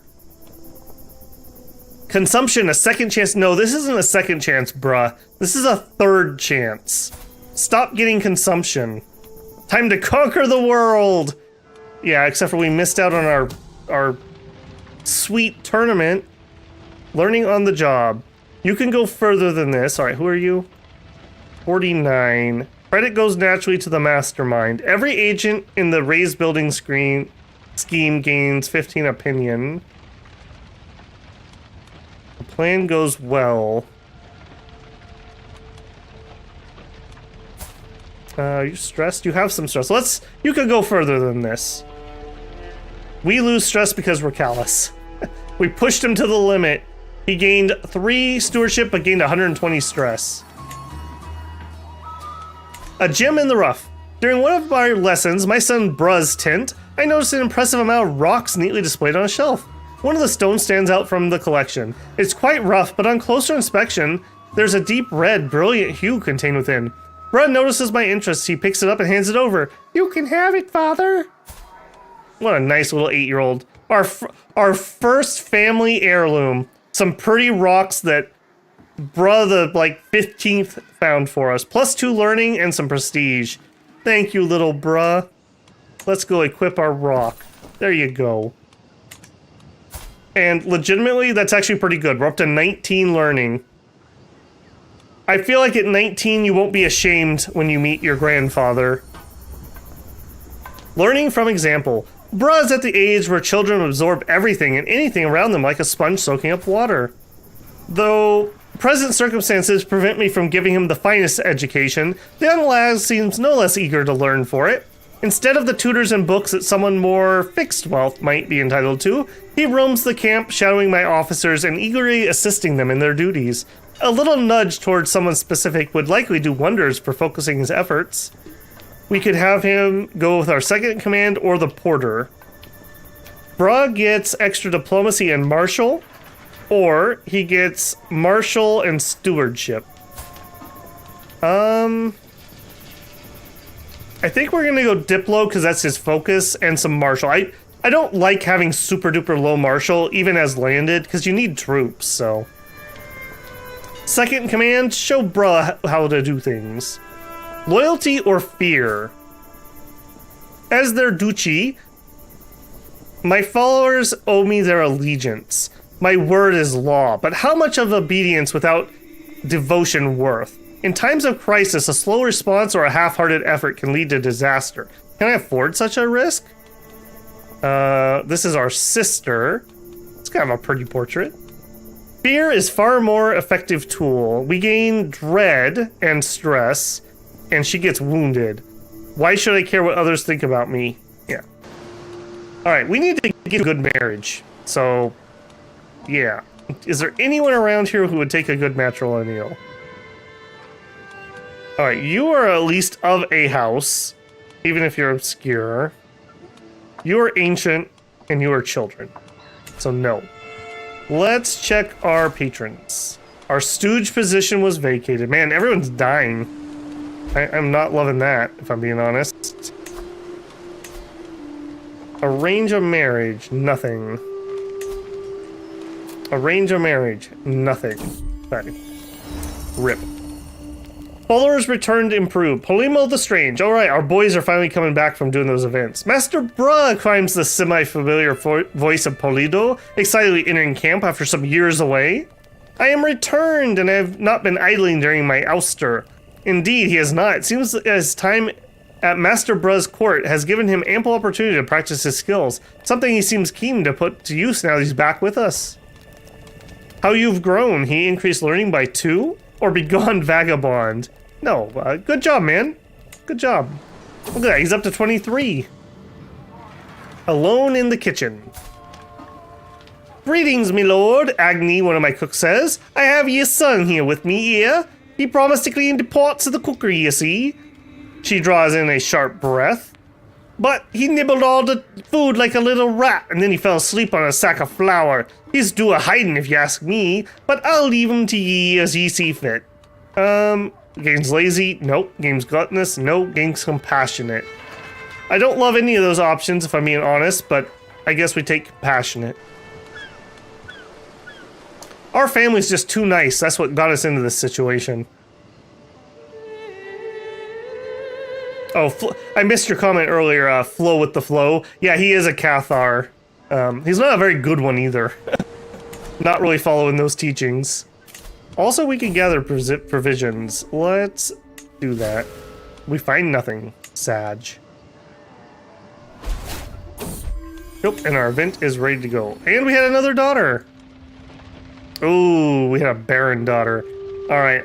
Consumption, a second chance. No, this isn't a second chance, bruh. This is a third chance. Stop getting consumption. Time to conquer the world. Yeah, except for we missed out on our sweet tournament. Learning on the job. You can go further than this. All right, who are you? 49. Credit goes naturally to the mastermind. Every agent in the raised building scheme gains 15 opinion. The plan goes well. Are you stressed? You have some stress. You could go further than this. We lose stress because we're callous. We pushed him to the limit. He gained 3 stewardship, but gained 120 stress. A gem in the rough. During one of our lessons, my son Bruh's tent, I noticed an impressive amount of rocks neatly displayed on a shelf. One of the stones stands out from the collection. It's quite rough, but on closer inspection, there's a deep red, brilliant hue contained within. Bruh notices my interest. He picks it up and hands it over. You can have it, father. What a nice little 8-year-old. Our first family heirloom. Some pretty rocks that Bruh the 15th found for us. +2 learning and some prestige. Thank you, little Bruh. Let's go equip our rock. There you go. And legitimately, that's actually pretty good. We're up to 19 learning. I feel like at 19, you won't be ashamed when you meet your grandfather. Learning from example. Bruh's at the age where children absorb everything and anything around them like a sponge soaking up water. Though present circumstances prevent me from giving him the finest education, the young lad seems no less eager to learn for it. Instead of the tutors and books that someone more fixed wealth might be entitled to, he roams the camp, shadowing my officers and eagerly assisting them in their duties. A little nudge towards someone specific would likely do wonders for focusing his efforts. We could have him go with our second command or the porter. Bruh gets extra diplomacy and martial, or he gets martial and stewardship. I think we're gonna go Diplo because that's his focus, and some martial. I don't like having super duper low martial, even as landed, because you need troops, so. Second command, show Bruh how to do things. Loyalty or fear? As their duchy, my followers owe me their allegiance. My word is law, but how much of obedience without devotion worth? In times of crisis, a slow response or a half-hearted effort can lead to disaster. Can I afford such a risk? This is our sister. It's kind of a pretty portrait. Fear is far more effective tool. We gain dread and stress, and she gets wounded. Why should I care what others think about me? Yeah. Alright, we need to get a good marriage. So, yeah. Is there anyone around here who would take a good matrilineal? Alright, you are at least of a house, even if you're obscure. You are ancient, and you are children. So no. Let's check our patrons. Our stooge position was vacated. Man, everyone's dying. I'm not loving that, if I'm being honest. Arrange a marriage, nothing. Arrange a marriage, nothing. Sorry. Rip. Followers returned improved. Polimo the Strange. Alright, our boys are finally coming back from doing those events. Master Bruh climbs the semi-familiar voice of Polido, excitedly entering camp after some years away. I am returned, and I have not been idling during my ouster. Indeed, he has not. It seems as time at Master Bruh's court has given him ample opportunity to practice his skills, something he seems keen to put to use now that he's back with us. How you've grown. He increased learning by 2? Or begone vagabond. No, good job, man. Good job. Look at that, he's up to 23. Alone in the kitchen. Greetings, me lord, Agni, one of my cooks says. I have your son here with me here. He promised to clean the pots of the cookery, you see. She draws in a sharp breath. But he nibbled all the food like a little rat, and then he fell asleep on a sack of flour. He's due a hiding if you ask me, but I'll leave him to ye as ye see fit. Game's lazy? Nope. Game's gluttonous? Nope. Game's compassionate. I don't love any of those options if I'm being honest, but I guess we take compassionate. Our family's just too nice. That's what got us into this situation. Oh, I missed your comment earlier, flow with the flow. Yeah, he is a Cathar. He's not a very good one either. Not really following those teachings. Also, we can gather provisions. Let's do that. We find nothing. Sag. Nope, and our event is ready to go. And we had another daughter. Ooh, we had a barren daughter. Alright,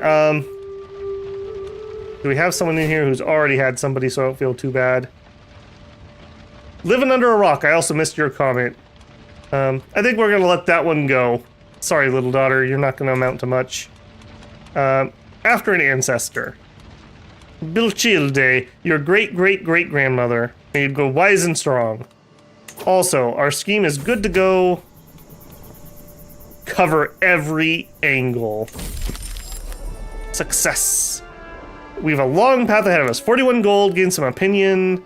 do we have someone in here who's already had somebody so I don't feel too bad? Living under a rock. I also missed your comment. I think we're gonna let that one go. Sorry, little daughter, you're not gonna amount to much. After an ancestor. Bilchilde, your great-great-great-grandmother. May you go wise and strong. Also, our scheme is good to go. Cover every angle. Success. We have a long path ahead of us. 41 gold, gain some opinion.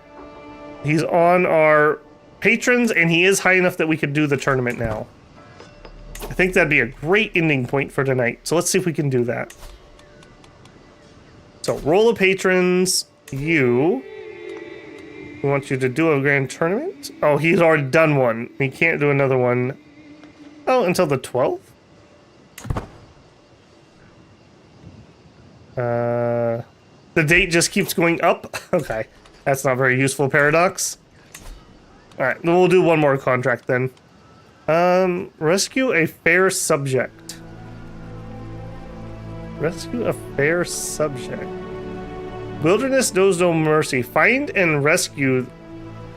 He's on our patrons, and he is high enough that we could do the tournament now. I think that'd be a great ending point for tonight. So let's see if we can do that. So, roll of patrons. You. We want you to do a grand tournament. Oh, he's already done one. He can't do another one. Oh, until the 12th? The date just keeps going up? Okay. That's not very useful, Paradox. Alright, then we'll do one more contract then. Rescue a fair subject. Rescue a fair subject. Wilderness knows no mercy. Find and rescue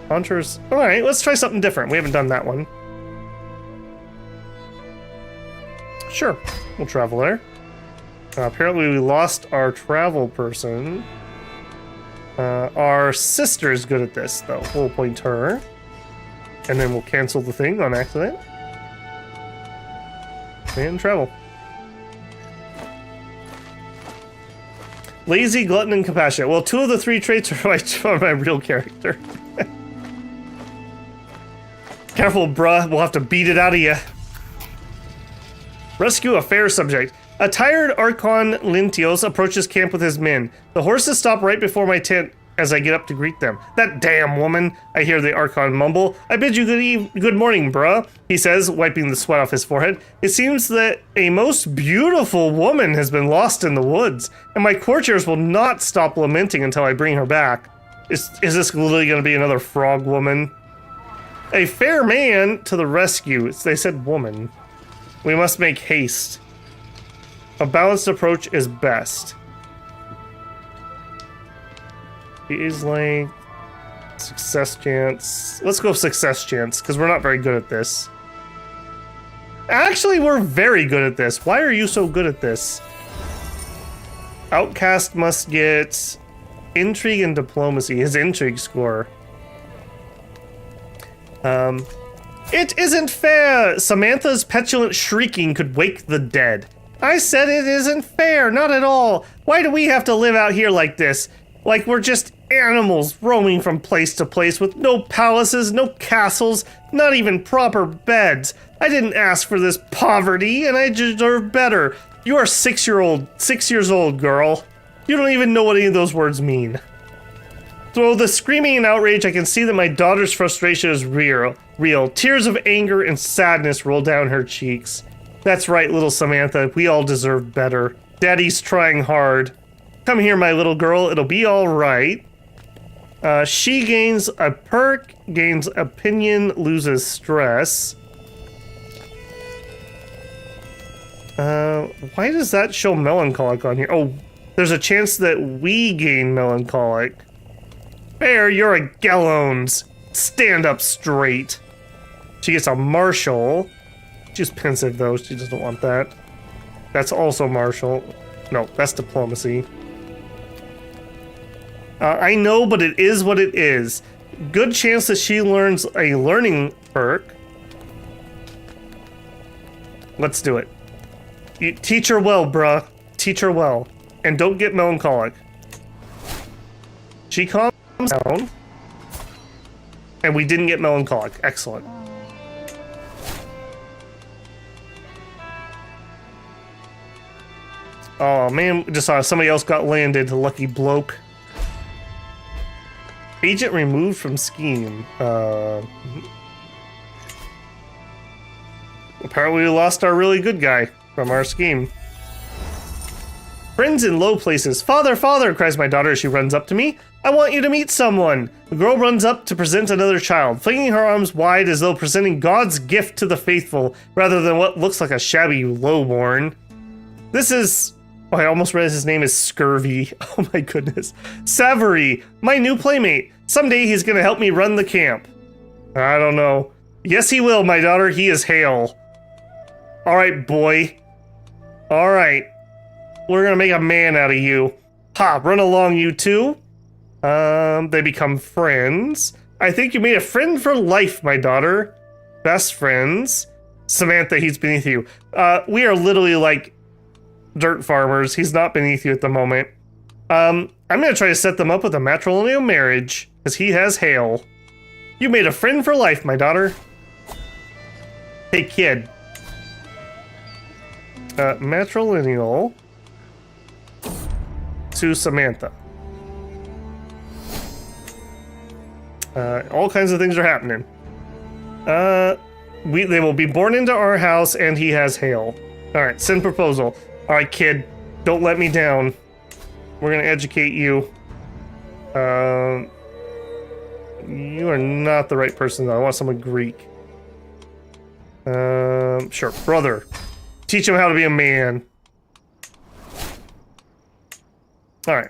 hunters. Alright, let's try something different. We haven't done that one. Sure, we'll travel there. Apparently we lost our travel person. Our sister is good at this, though. We'll appoint her. And then we'll cancel the thing on accident. And travel. Lazy, glutton, and compassionate. Well, 2 of the 3 traits are my real character. Careful, bruh. We'll have to beat it out of you. Rescue a fair subject. A tired Archon Lintios approaches camp with his men. The horses stop right before my tent as I get up to greet them. That damn woman, I hear the Archon mumble. I bid you good morning, bruh, he says, wiping the sweat off his forehead. It seems that a most beautiful woman has been lost in the woods, and my courtiers will not stop lamenting until I bring her back. Is this literally going to be another frog woman? A fair man to the rescue. They said woman. We must make haste. A balanced approach is best. Phase length. Success chance. Let's go success chance, because we're not very good at this. Actually, we're very good at this. Why are you so good at this? Outcast must get intrigue and diplomacy. His intrigue score. It isn't fair! Samantha's petulant shrieking could wake the dead. I said it isn't fair, not at all. Why do we have to live out here like this? Like we're just animals roaming from place to place with no palaces, no castles, not even proper beds. I didn't ask for this poverty, and I deserve better. You are 6 years old, girl. You don't even know what any of those words mean. Through the screaming and outrage, I can see that my daughter's frustration is real. Tears of anger and sadness roll down her cheeks. That's right, little Samantha. We all deserve better. Daddy's trying hard. Come here, my little girl. It'll be all right. She gains a perk, gains opinion, loses stress. Why does that show melancholic on here? Oh, there's a chance that we gain melancholic. Fair, you're a gallones. Stand up straight. She gets a martial. She's pensive, though. She doesn't want that. That's also martial. No, that's diplomacy. I know, but it is what it is. Good chance that she learns a learning perk. Let's do it. You teach her well, bruh. Teach her well. And don't get melancholic. She calms down. And we didn't get melancholic. Excellent. Oh man, just saw somebody else got landed. Lucky bloke. Agent removed from scheme. Apparently we lost our really good guy from our scheme. Friends in low places. Father, father, cries my daughter as she runs up to me. I want you to meet someone. The girl runs up to present another child, flinging her arms wide as though presenting God's gift to the faithful, rather than what looks like a shabby lowborn. This is... Oh, I almost realized his name is Scurvy. Oh my goodness. Savory, my new playmate. Someday he's gonna help me run the camp. I don't know. Yes, he will, my daughter. He is Hale. Alright, boy. Alright. We're gonna make a man out of you. Ha, run along, you two. They become friends. I think you made a friend for life, my daughter. Best friends. Samantha, he's beneath you. We are literally like dirt farmers. He's not beneath you at the moment. I'm gonna try to set them up with a matrimonial marriage, because he has Hale. You made a friend for life, my daughter. Hey, kid. Matrilineal to Samantha. All kinds of things are happening. They will be born into our house, and he has Hale. Alright, send proposal. Alright, kid, don't let me down. We're gonna educate you. You are not the right person, though. I want someone Greek. Sure, brother. Teach him how to be a man. Alright.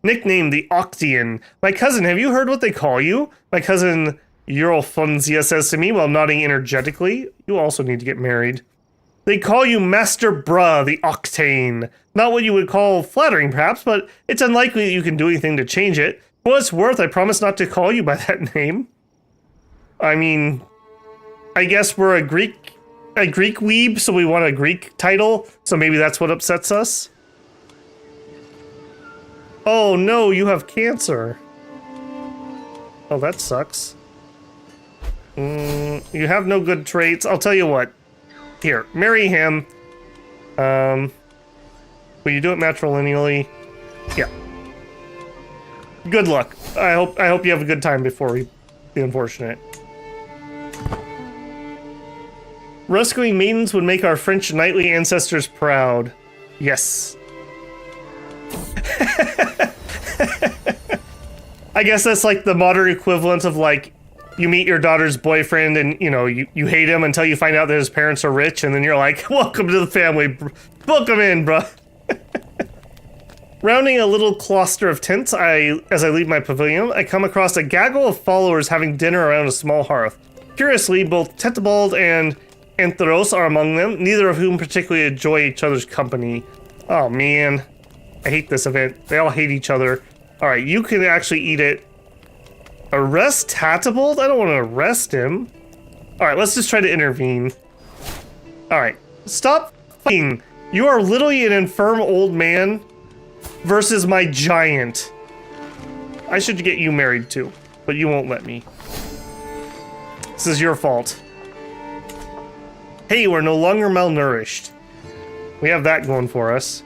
Nickname the Octian. My cousin, have you heard what they call you? My cousin Eurolfunzia says to me while nodding energetically. You also need to get married. They call you Master Bruh, the Octane. Not what you would call flattering, perhaps, but it's unlikely that you can do anything to change it. For what it's worth, I promise not to call you by that name. I mean, I guess we're a Greek weeb, so we want a Greek title, so maybe that's what upsets us. Oh no, you have cancer. Oh, that sucks. You have no good traits. I'll tell you what. Here, marry him. Will you do it matrilineally? Yeah. Good luck. I hope you have a good time before we be unfortunate. Rescuing maidens would make our French knightly ancestors proud. Yes. I guess that's like the modern equivalent of like you meet your daughter's boyfriend and you know you hate him until you find out that his parents are rich and then you're like, welcome to the family, welcome in, bruh. Rounding a little cluster of tents, as I leave my pavilion, I come across a gaggle of followers having dinner around a small hearth. Curiously, both Tetbald and Antheros are among them, neither of whom particularly enjoy each other's company. Oh man, I hate this event. They all hate each other. Alright, you can actually eat it. Arrest Tatbald? I don't want to arrest him. Alright, let's just try to intervene. Alright, stop fighting. You are literally an infirm old man versus my giant. I should get you married too, but you won't let me. This is your fault. Hey, we're no longer malnourished. We have that going for us.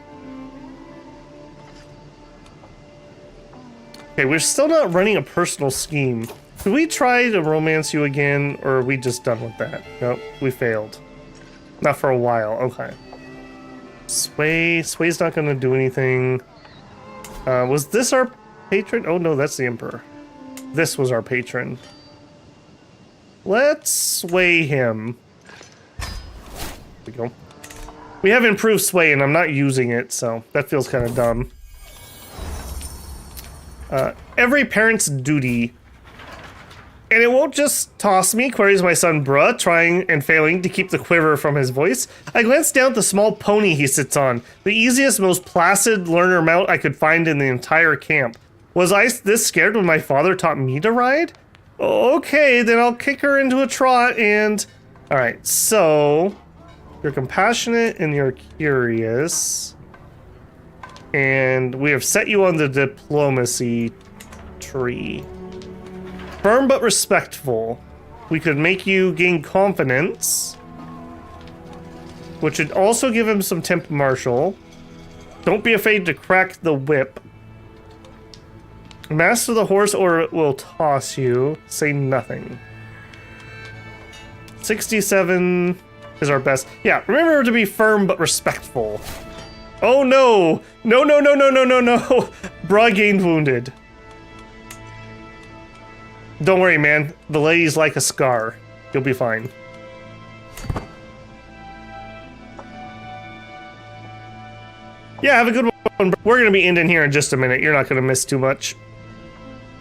Okay, we're still not running a personal scheme. Did we try to romance you again, or are we just done with that? Nope, we failed. Not for a while, okay. Sway's not gonna do anything. Was this our patron? Oh no, that's the Emperor. This was our patron. Let's sway him. There we go. We have improved sway and I'm not using it, so that feels kind of dumb. Every parent's duty. And it won't just toss me, queries my son Bruh, trying and failing to keep the quiver from his voice. I glance down at the small pony he sits on, the easiest, most placid learner mount I could find in the entire camp. Was I this scared when my father taught me to ride? Okay, then I'll kick her into a trot and... Alright, so... You're compassionate and you're curious. And we have set you on the diplomacy tree. Firm but respectful. We could make you gain confidence, which would also give him some temp martial. Don't be afraid to crack the whip. Master the horse or it will toss you. Say nothing. 67. is our best. Yeah, remember to be firm but respectful. Oh no! No, no, no, no, no, no, no! Bra gained wounded. Don't worry, man. The lady's like a scar. You'll be fine. Yeah, have a good one. We're gonna be ending here in just a minute. You're not gonna miss too much.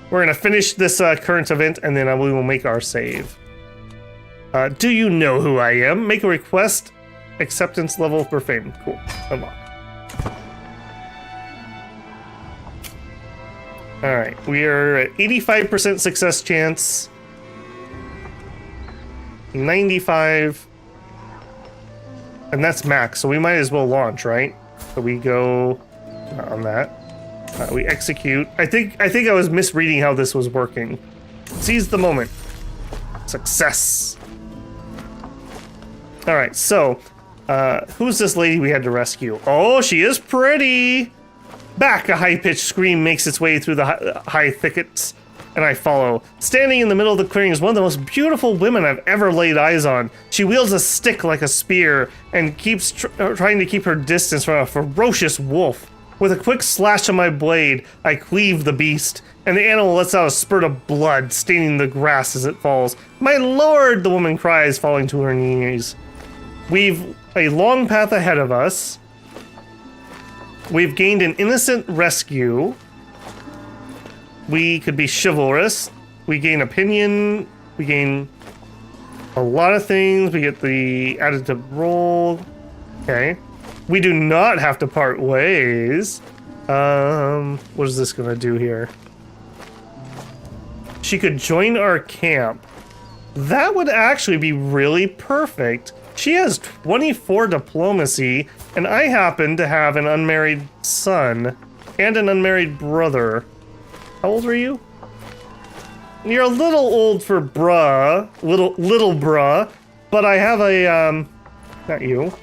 We're gonna finish this current event, and then we will make our save. Do you know who I am? Make a request. Acceptance level for fame. Cool. Unlock. Alright, we are at 85% success chance. 95. And that's max, so we might as well launch, right? So we go on that. We execute. I think I was misreading how this was working. Seize the moment. Success. Alright, so who's this lady we had to rescue? Oh, she is pretty! Back, a high-pitched scream makes its way through the high thickets, and I follow. Standing in the middle of the clearing is one of the most beautiful women I've ever laid eyes on. She wields a stick like a spear and keeps trying to keep her distance from a ferocious wolf. With a quick slash of my blade, I cleave the beast, and the animal lets out a spurt of blood, staining the grass as it falls. My lord, the woman cries, falling to her knees. We've a long path ahead of us. We've gained an innocent rescue. We could be chivalrous. We gain opinion. We gain a lot of things. We get the additive roll. Okay. We do not have to part ways. What is this gonna do here? She could join our camp. That would actually be really perfect. She has 24 diplomacy, and I happen to have an unmarried son and an unmarried brother. How old are you? You're a little old for bruh, little bruh, but I have a, not you.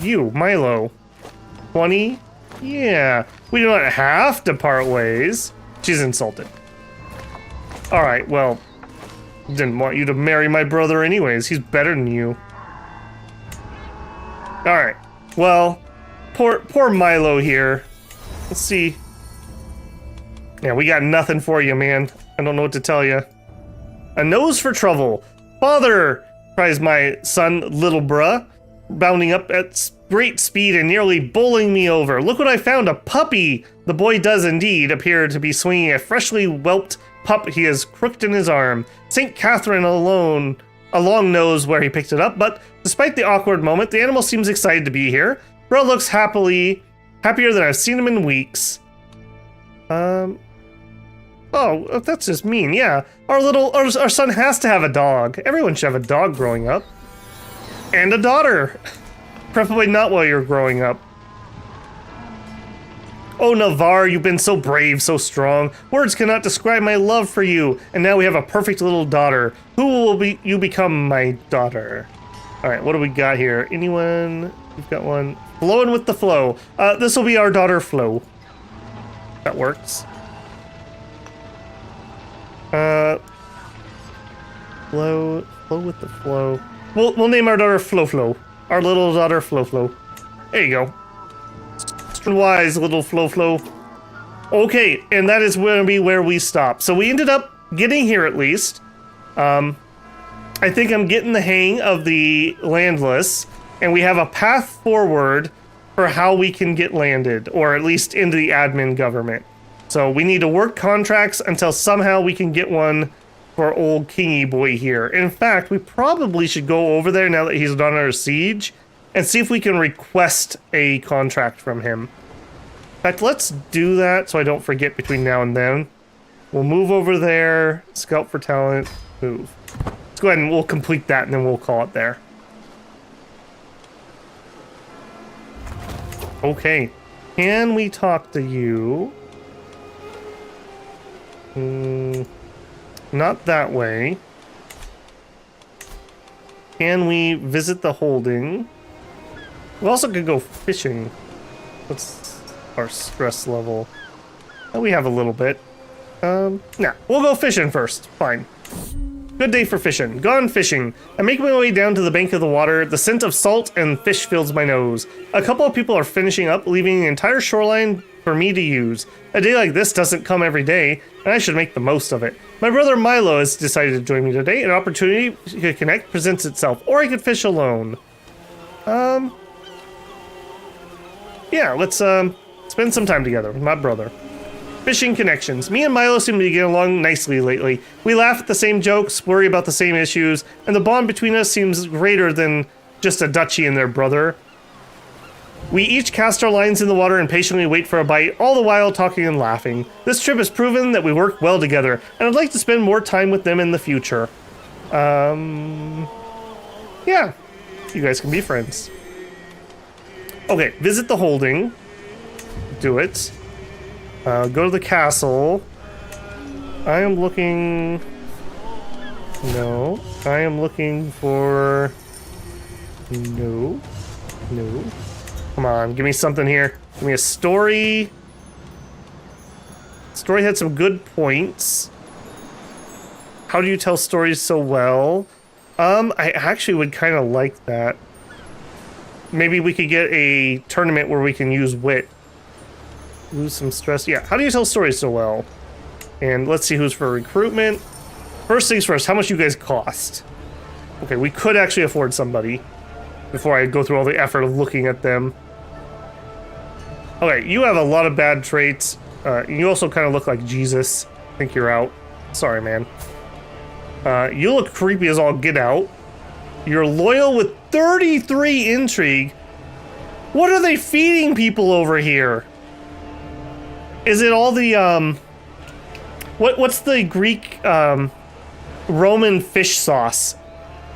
You, Milo. 20? Yeah. We do not have to part ways. She's insulted. Alright, well, didn't want you to marry my brother anyways. He's better than you. Alright. Well, poor Milo here. Let's see. Yeah, we got nothing for you, man. I don't know what to tell you. A nose for trouble. Father, cries my son, little bruh, bounding up at great speed and nearly bowling me over. Look what I found, a puppy! The boy does indeed appear to be swinging a freshly whelped pup he has crooked in his arm. St. Catherine alone knows where he picked it up, but despite the awkward moment, the animal seems excited to be here. Bro looks happier than I've seen him in weeks. Oh, that's just mean, yeah. Our son has to have a dog. Everyone should have a dog growing up. And a daughter. Preferably not while you're growing up. Oh, Navarre, you've been so brave, so strong. Words cannot describe my love for you. And now we have a perfect little daughter. Who will you become my daughter? All right, what do we got here? Anyone? We've got one. Flowing with the flow. This will be our daughter, Flo. That works. Flow with the flow. We'll name our daughter Flo. Our little daughter Flo. There you go. Wise little Flo. Okay, and that is going to be where we stop. So we ended up getting here at least. I think I'm getting the hang of the landless, and we have a path forward for how we can get landed, or at least into the admin government. So we need to work contracts until somehow we can get one for old Kingy boy here. In fact, we probably should go over there now that he's not under siege and see if we can request a contract from him. In fact, let's do that so I don't forget between now and then. We'll move over there, scout for talent, move. Let's go ahead and we'll complete that and then we'll call it there. Okay, can we talk to you? Not that way. Can we visit the holding? We also could go fishing. What's our stress level? Oh, we have a little bit. Nah, we'll go fishing first. Fine. Good day for fishing. Gone fishing. I make my way down to the bank of the water. The scent of salt and fish fills my nose. A couple of people are finishing up, leaving the entire shoreline for me to use. A day like this doesn't come every day, and I should make the most of it. My brother Milo has decided to join me today. An opportunity to connect presents itself, or I could fish alone. Yeah, let's spend some time together with my brother. Fishing connections. Me and Milo seem to be getting along nicely lately. We laugh at the same jokes, worry about the same issues, and the bond between us seems greater than just a duchy and their brother. We each cast our lines in the water and patiently wait for a bite, all the while talking and laughing. This trip has proven that we work well together, and I'd like to spend more time with them in the future. Yeah. You guys can be friends. Okay, visit the holding. Do it. Go to the castle. I am looking... No. I am looking for... No. No. Come on, give me something here. Give me a story. Story had some good points. How do you tell stories so well? I actually would kind of like that. Maybe we could get a tournament where we can use wit. Lose some stress. Yeah, how do you tell stories so well? And let's see who's for recruitment. First things first, how much you guys cost? Okay, we could actually afford somebody before I go through all the effort of looking at them. Okay, you have a lot of bad traits. You also kind of look like Jesus. I think you're out. Sorry, man. You look creepy as all get out. You're loyal with 33 intrigue. What are they feeding people over here? Is it all the, what's the Greek, Roman fish sauce?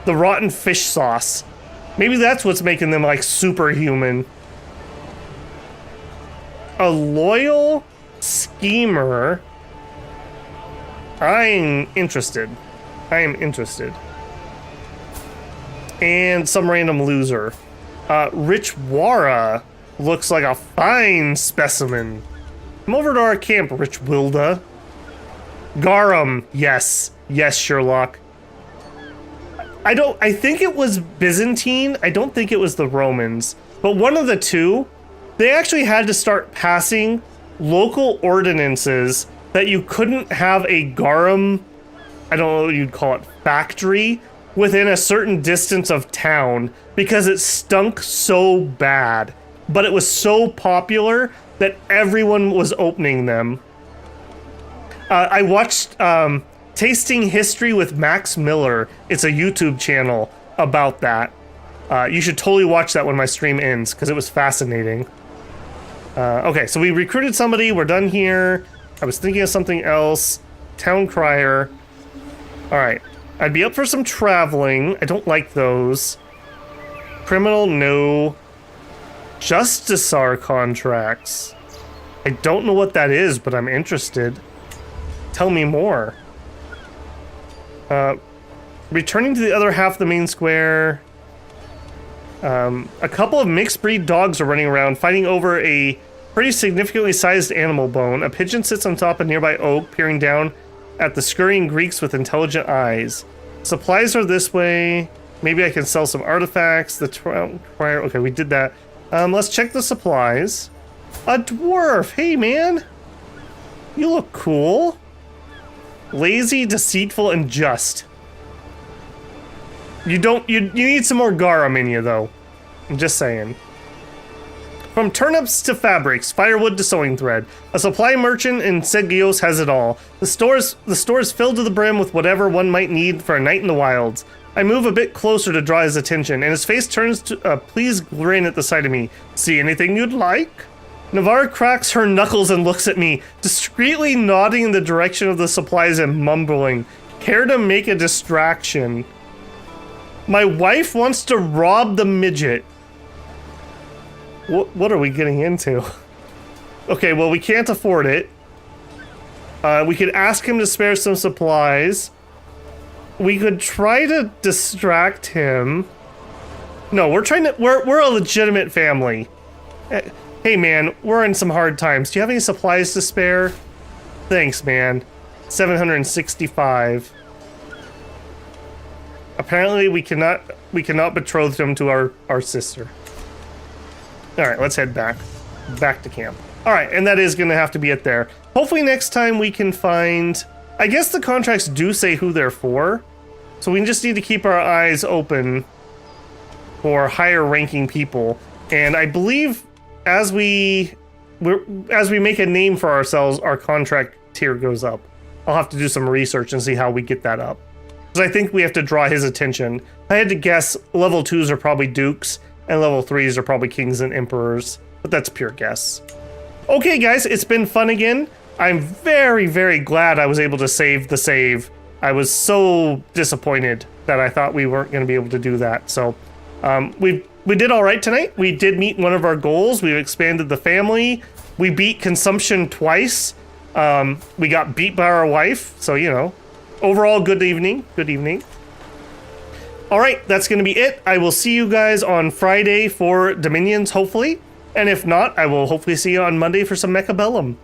The rotten fish sauce. Maybe that's what's making them, like, superhuman. A loyal schemer. I'm interested. I am interested. And some random loser. Rich Wara looks like a fine specimen. Come over to our camp, Rich Wilda. Garum, yes. Yes, Sherlock. I think it was Byzantine. I don't think it was the Romans. But one of the two, they actually had to start passing local ordinances that you couldn't have a garum, I don't know what you'd call it, factory within a certain distance of town because it stunk so bad. But it was so popular that everyone was opening them. I watched Tasting History with Max Miller. It's a YouTube channel about that. You should totally watch that when my stream ends because it was fascinating. Okay, so we recruited somebody. We're done here. I was thinking of something else. Town crier. All right. I'd be up for some traveling. I don't like those. Criminal, no. Justicar contracts. I don't know what that is, but I'm interested. Tell me more. Returning to the other half of the main square. A couple of mixed breed dogs are running around, fighting over a pretty significantly sized animal bone. A pigeon sits on top of a nearby oak, peering down at the scurrying Greeks with intelligent eyes. Supplies are this way. Maybe I can sell some artifacts. The crier. Okay, we did that. Let's check the supplies. A dwarf. Hey, man. You look cool. Lazy, deceitful, and just. You need some more garum in you, though. I'm just saying. From turnips to fabrics, firewood to sewing thread, a supply merchant in Segios has it all. The store is filled to the brim with whatever one might need for a night in the wilds. I move a bit closer to draw his attention, and his face turns to a pleased grin at the sight of me. See anything you'd like? Navarre cracks her knuckles and looks at me, discreetly nodding in the direction of the supplies and mumbling. Care to make a distraction? My wife wants to rob the midget. What are we getting into? Okay, well, we can't afford it. We could ask him to spare some supplies. We could try to distract him. No, we're a legitimate family. Hey, man, we're in some hard times. Do you have any supplies to spare? Thanks, man. 765. Apparently, we cannot betroth him to our sister. All right, let's head back to camp. All right, and that is going to have to be it there. Hopefully next time we can find... I guess the contracts do say who they're for, so we just need to keep our eyes open for higher ranking people. And I believe as we make a name for ourselves, our contract tier goes up. I'll have to do some research and see how we get that up. Because I think we have to draw his attention. I had to guess level 2s are probably dukes, and level 3s are probably kings and emperors. But that's pure guess. Okay, guys, it's been fun again. I'm very, very glad I was able to save the save. I was so disappointed that I thought we weren't going to be able to do that. So we did all right tonight. We did meet one of our goals. We expanded the family. We beat consumption twice. We got beat by our wife. So, you know, overall, good evening. Good evening. All right, that's going to be it. I will see you guys on Friday for Dominions, hopefully. And if not, I will hopefully see you on Monday for some Mechabellum.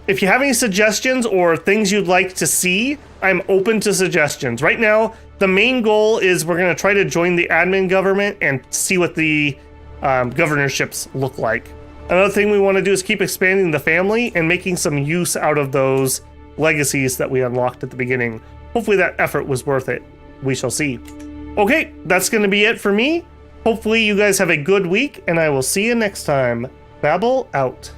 If you have any suggestions or things you'd like to see, I'm open to suggestions. Right now, the main goal is we're going to try to join the admin government and see what the governorships look like. Another thing we want to do is keep expanding the family and making some use out of those legacies that we unlocked at the beginning. Hopefully that effort was worth it. We shall see. Okay, that's going to be it for me. Hopefully you guys have a good week, and I will see you next time. Babel out.